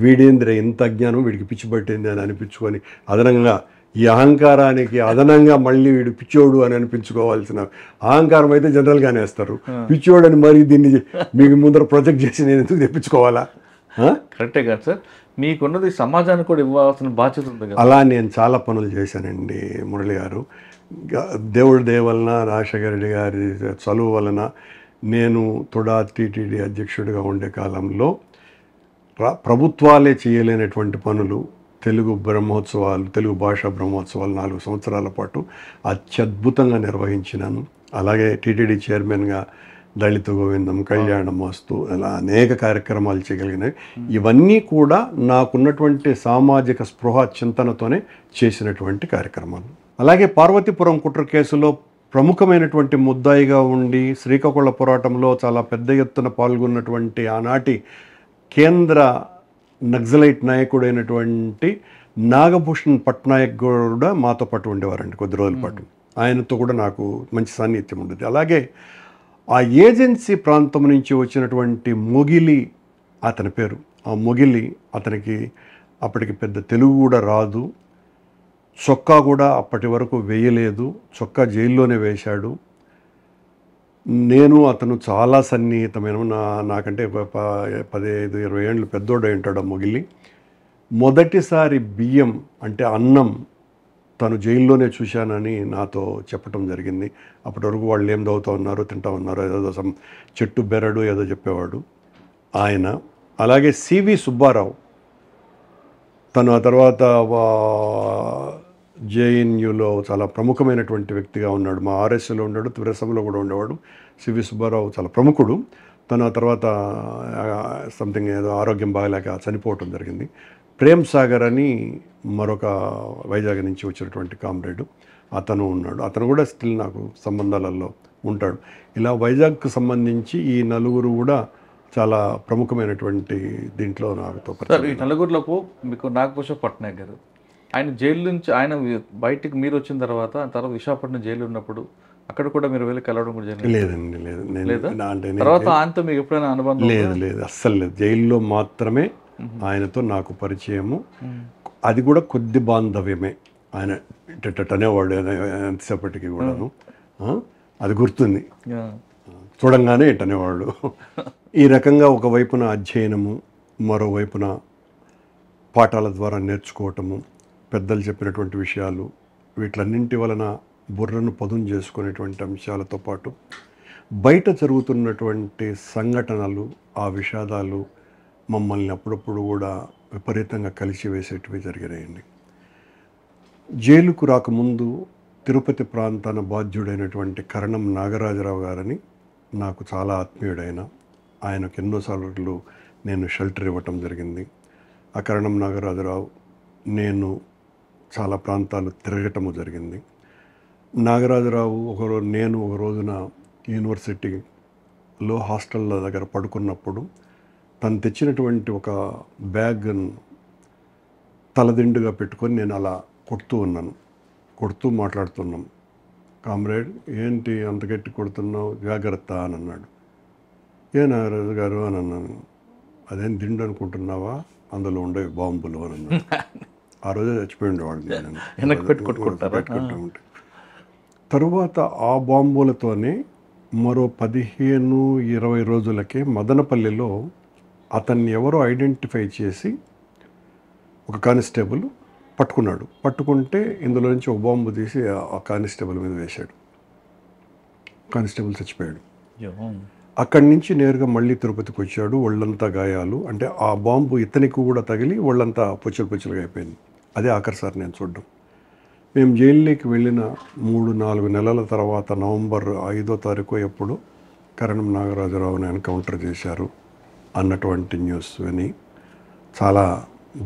వీడేంద్ర ఇంత అజ్ఞానం, వీడికి పిచ్చి పట్టింది అని అనిపించుకొని అదనంగా ఈ అహంకారానికి అదనంగా మళ్ళీ వీడు పిచ్చోడు అని అనిపించుకోవాల్సిన అహంకారం అయితే జనరల్గానే వేస్తారు. పిచ్చోడు అని మరి దీన్ని మీకు ముందర ప్రొజెక్ట్ చేసి నేను ఎందుకు తెప్పించుకోవాలా? కరెక్టే కాదు సార్, మీకున్నది సమాజానికి కూడా ఇవ్వాల్సిన బాధ్యత ఉంది. అలా నేను చాలా పనులు చేశానండి మురళి గారు. దేవుడి దయ వలన, రాజశేఖర రెడ్డి గారి చలువు వలన నేను తుడా టీటీడీ అధ్యక్షుడిగా ఉండే కాలంలో ప్రభుత్వాలే చేయలేనటువంటి పనులు, తెలుగు బ్రహ్మోత్సవాలు, తెలుగు భాషా బ్రహ్మోత్సవాలు 4 సంవత్సరాల పాటు అత్యద్భుతంగా నిర్వహించినాను. అలాగే టీటీడీ చైర్మన్గా దళిత గోవిందం, కళ్యాణమస్తు, అలా అనేక కార్యక్రమాలు చేయగలిగినవి. ఇవన్నీ కూడా నాకున్నటువంటి సామాజిక స్పృహ చింతనతోనే చేసినటువంటి కార్యక్రమాలు. అలాగే పార్వతీపురం కుట్ర కేసులో ప్రముఖమైనటువంటి ముద్దాయిగా ఉండి శ్రీకాకుళ పోరాటంలో చాలా పెద్ద ఎత్తున పాల్గొన్నటువంటి ఆనాటి కేంద్ర నక్సలైట్ నాయకుడైనటువంటి నాగభూషణ్ పట్నాయక్ కూడా మాతో పాటు ఉండేవారండి కొద్ది రోజుల పాటు. ఆయనతో కూడా నాకు మంచి సాన్నిధ్యం ఉండేది. అలాగే ఆ ఏజెన్సీ ప్రాంతం నుంచి వచ్చినటువంటి మొగిలి అతని పేరు, ఆ మొగిలి అతనికి అప్పటికి పెద్ద తెలుగు కూడా రాదు, చొక్కా కూడా అప్పటి వరకు వేయలేదు, చొక్కా జైల్లోనే వేశాడు. నేను అతను చాలా సన్నిహితమైన, నాకంటే 15-20 ఏళ్ళు పెద్దోడై ఉంటాడు ఆ మొగిలి. మొదటిసారి బియ్యం అంటే అన్నం తను జైల్లోనే చూశానని నాతో చెప్పటం జరిగింది. అప్పటి వరకు వాళ్ళు ఏం చదువుతూ ఉన్నారో, తింటూ ఉన్నారో, ఏదో చెట్టు బెరడు ఏదో చెప్పేవాడు ఆయన. అలాగే సివి సుబ్బారావు, తను ఆ తర్వాత జేఎన్యూలో చాలా ప్రముఖమైనటువంటి వ్యక్తిగా ఉన్నాడు. మా ఆర్ఎస్లో ఉన్నాడు, త్రిరసంలో కూడా ఉండేవాడు. సివి సుబ్బారావు చాలా ప్రముఖుడు. తను ఆ తర్వాత సంథింగ్ ఏదో ఆరోగ్యం బాగలేక చనిపోవటం జరిగింది. ప్రేమ్ సాగర్ అని మరొక వైజాగ్ నుంచి వచ్చినటువంటి కామ్రేడు అతను ఉన్నాడు. అతను కూడా స్టిల్ నాకు సంబంధాలలో ఉంటాడు. ఇలా వైజాగ్కు సంబంధించి ఈ నలుగురు కూడా చాలా ప్రముఖమైనటువంటి దీంట్లో నాతో. ఈ నలుగురులకు మీకు నాగభూషణ్ పట్నాయక్ గారు, ఆయన జైలు నుంచి ఆయన బయటికి మీరు వచ్చిన తర్వాత విశాఖపట్నం జైలు ఉన్నప్పుడు అక్కడ కూడా మీరు వెళ్ళి కలవడం కూడా జరిగింది? లేదండి, లేదు. తర్వాత ఆయనతో మీకు ఎప్పుడైనా అనుబంధం? లేదు, అస్సలు లేదు. జైల్లో మాత్రమే ఆయనతో నాకు పరిచయము. అది కూడా కొద్ది బాంధవ్యమే. ఆయన ఇట్ట అనేవాడు ఎంతసేపటికి కూడాను. అది గుర్తుంది, చూడంగానే ఇట్ట అనేవాళ్ళు. ఈ రకంగా ఒకవైపున అధ్యయనము, మరోవైపున పాఠాల ద్వారా నేర్చుకోవటము, పెద్దలు చెప్పినటువంటి విషయాలు, వీటిలన్నింటి వలన బుర్రను పదును చేసుకునేటువంటి అంశాలతో పాటు బయట జరుగుతున్నటువంటి సంఘటనలు, ఆ విషాదాలు మమ్మల్ని అప్పుడప్పుడు కూడా విపరీతంగా కలిసివేసేటివి జరిగినాయండి. జైలుకు రాకముందు తిరుపతి ప్రాంతాన బాధ్యుడైనటువంటి కరణం నాగరాజరావు గారని నాకు చాలా ఆత్మీయుడైన, ఆయనకు ఎన్నోసార్లు నేను షెల్టర్ ఇవ్వటం జరిగింది. ఆ కరణం నాగరాజరావు నేను చాలా ప్రాంతాలు తిరగటము జరిగింది. నాగరాజరావు నేను ఒక రోజున యూనివర్సిటీలో హాస్టల్ల దగ్గర పడుకున్నప్పుడు తను తెచ్చినటువంటి ఒక బ్యాగ్ను తలదిండుగా పెట్టుకొని నేను అలా కొడుతూ మాట్లాడుతున్నాం. కామ్రేడ్, ఏంటి అంత గట్టి కొడుతున్నావు, జాగ్రత్త అని అన్నాడు. ఏ నాగరాజు గారు అని అన్నాను. అదేం దిండు అనుకుంటున్నావా, అందులో ఉండేవి బాంబులు అని అన్నాడు. ఆ రోజే చచ్చిపోయింది వాళ్ళు. తరువాత ఆ బాంబులతోనే మరో 15-20 రోజులకే మదనపల్లిలో అతన్ని ఎవరో ఐడెంటిఫై చేసి ఒక కానిస్టేబుల్ పట్టుకున్నాడు. పట్టుకుంటే ఇందులో నుంచి ఒక బాంబు తీసి ఆ కానిస్టేబుల్ మీద వేశాడు. కానిస్టేబుల్ చచ్చిపోయాడు. అక్కడి నుంచి నేరుగా మళ్ళీ తిరుపతికి వచ్చాడు. ఒళ్ళంతా గాయాలు, అంటే ఆ బాంబు ఇతనికి కూడా తగిలి ఒళ్ళంతా పుచ్చలుగా అయిపోయింది. అదే ఆఖరిసారి నేను చూడడం. మేము జైల్లోకి వెళ్ళిన 3-4 నెలల తర్వాత నవంబర్ 5వ తారీఖు ఎప్పుడు కరణం నాగరాజరావుని ఎన్కౌంటర్ చేశారు అన్నటువంటి న్యూస్ విని చాలా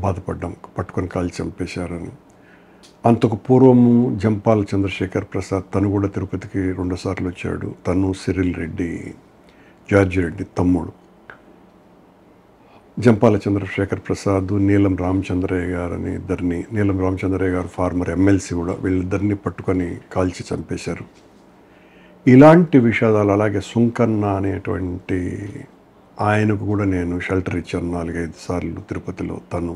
బాధపడ్డాం. పట్టుకొని కాల్చి చంపేశారని. అంతకు పూర్వము జంపాల చంద్రశేఖర్ ప్రసాద్, తను కూడా తిరుపతికి 2 సార్లు వచ్చాడు. తను సిరిల్ రెడ్డి, జార్జి రెడ్డి తమ్ముడు. జంపాల చంద్రశేఖర్ ప్రసాద్, నీలం రామచంద్రయ్య గారని ఇద్దరిని, నీలం రామచంద్రయ్య గారు ఫార్మర్ ఎమ్మెల్సీ కూడా, వీళ్ళిద్దరిని పట్టుకొని కాల్చి చంపేశారు. ఇలాంటి విషాదాలు. అలాగే సుంకన్న అనేటువంటి ఆయనకు కూడా నేను షెల్టర్ ఇచ్చాను 4-5 సార్లు తిరుపతిలో. తను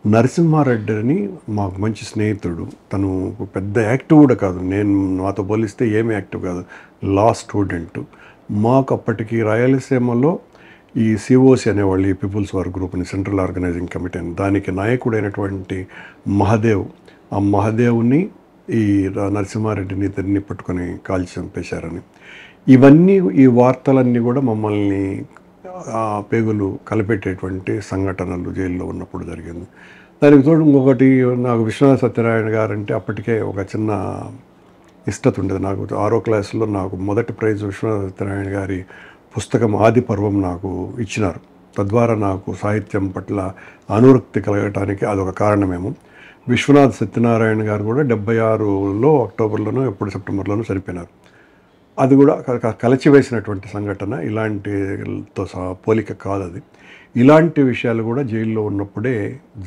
నరసింహారెడ్డి అని మాకు మంచి స్నేహితుడు. తను పెద్ద యాక్టివ్ కూడా కాదు, నేను నాతో పోలిస్తే ఏమి యాక్టివ్ కాదు, లా స్టూడెంట్. మాకు అప్పటికి రాయలసీమలో ఈ సిఓసి అనేవాళ్ళు, ఈ పీపుల్స్ వార్ గ్రూప్ని, సెంట్రల్ ఆర్గనైజింగ్ కమిటీ అని, దానికి నాయకుడైనటువంటి మహదేవ్, ఆ మహదేవ్ని ఈ నరసింహారెడ్డిని ఇద్దరిని పట్టుకొని కాల్చి చంపేశారని, ఇవన్నీ ఈ వార్తలన్నీ కూడా మమ్మల్ని పేగులు కలిపెట్టేటువంటి సంఘటనలు జైల్లో ఉన్నప్పుడు జరిగింది. దానికి తోడు ఇంకొకటి, నాకు విశ్వనాథ సత్యనారాయణ గారు అంటే అప్పటికే ఒక చిన్న ఇష్టత ఉండేది. నాకు 6వ క్లాసులో నాకు మొదటి ప్రైజ్ విశ్వనాథ సత్యనారాయణ గారి పుస్తకం ఆది పర్వం నాకు ఇచ్చినారు. తద్వారా నాకు సాహిత్యం పట్ల అనురక్తి కలగటానికి అదొక కారణమేమో. విశ్వనాథ్ సత్యనారాయణ గారు కూడా 76లో అక్టోబర్లోనూ ఎప్పుడు సెప్టెంబర్లోనూ చనిపోయినారు. అది కూడా కలచివేసినటువంటి సంఘటన, ఇలాంటితో పోలిక కాదు అది. ఇలాంటి విషయాలు కూడా జైల్లో ఉన్నప్పుడే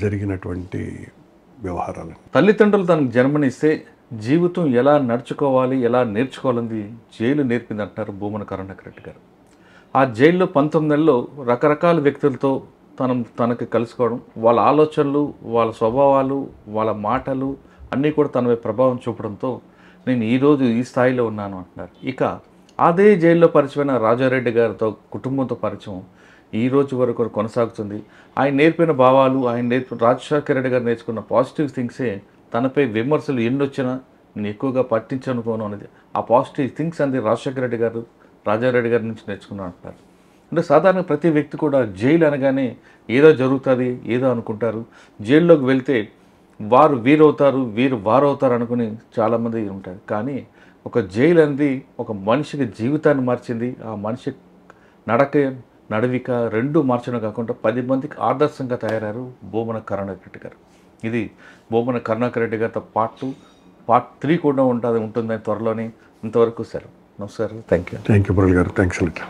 జరిగినటువంటి వ్యవహారాలు. తల్లిదండ్రులు తనకు జన్మనిస్తే జీవితం ఎలా నడుచుకోవాలి, ఎలా నేర్చుకోవాలని జైలు నేర్పింది అంటారు భూమన కరుణాకర్ గారు. ఆ జైల్లో 19 నెలల్లో రకరకాల వ్యక్తులతో తనకి కలుసుకోవడం, వాళ్ళ ఆలోచనలు, వాళ్ళ స్వభావాలు, వాళ్ళ మాటలు అన్నీ కూడా తనపై ప్రభావం చూపడంతో నేను ఈరోజు ఈ స్థాయిలో ఉన్నాను అంటున్నారు. ఇక అదే జైల్లో పరిచయమైన రాజారెడ్డి గారితో కుటుంబంతో పరిచయం ఈ రోజు వరకు కొనసాగుతుంది. ఆయన నేర్పిన భావాలు, రాజశేఖర రెడ్డి గారు నేర్చుకున్న పాజిటివ్ థింగ్సే తనపై విమర్శలు ఎన్నొచ్చినా నేను ఎక్కువగా పట్టించనుకోను అనేది. ఆ పాజిటివ్ థింగ్స్ అనేది రాజశేఖర రెడ్డి గారు, రాజారెడ్డి గారి నుంచి నేర్చుకున్నాను అంటారు. అంటే సాధారణ ప్రతి వ్యక్తి కూడా జైలు అనగానే ఏదో జరుగుతుంది, ఏదో అనుకుంటారు. జైల్లోకి వెళ్తే వారు వీరవుతారు, వీరు వారవుతారు అనుకుని చాలామంది ఉంటారు. కానీ ఒక జైలు అనేది ఒక మనిషికి జీవితాన్ని మార్చింది. ఆ మనిషి నడవిక రెండూ మార్చడం కాకుండా 10 మందికి ఆదర్శంగా తయారయ్యారు భూమన కరుణాకర్ రెడ్డి గారు. ఇది భూమన కరుణాకర్ రెడ్డి గారితో పార్ట్ 3 కూడా ఉంటుందని త్వరలోనే. ఇంతవరకు సెలవు. నమస్కారం. Thank you. Thank you Murali garu. Thanks allot.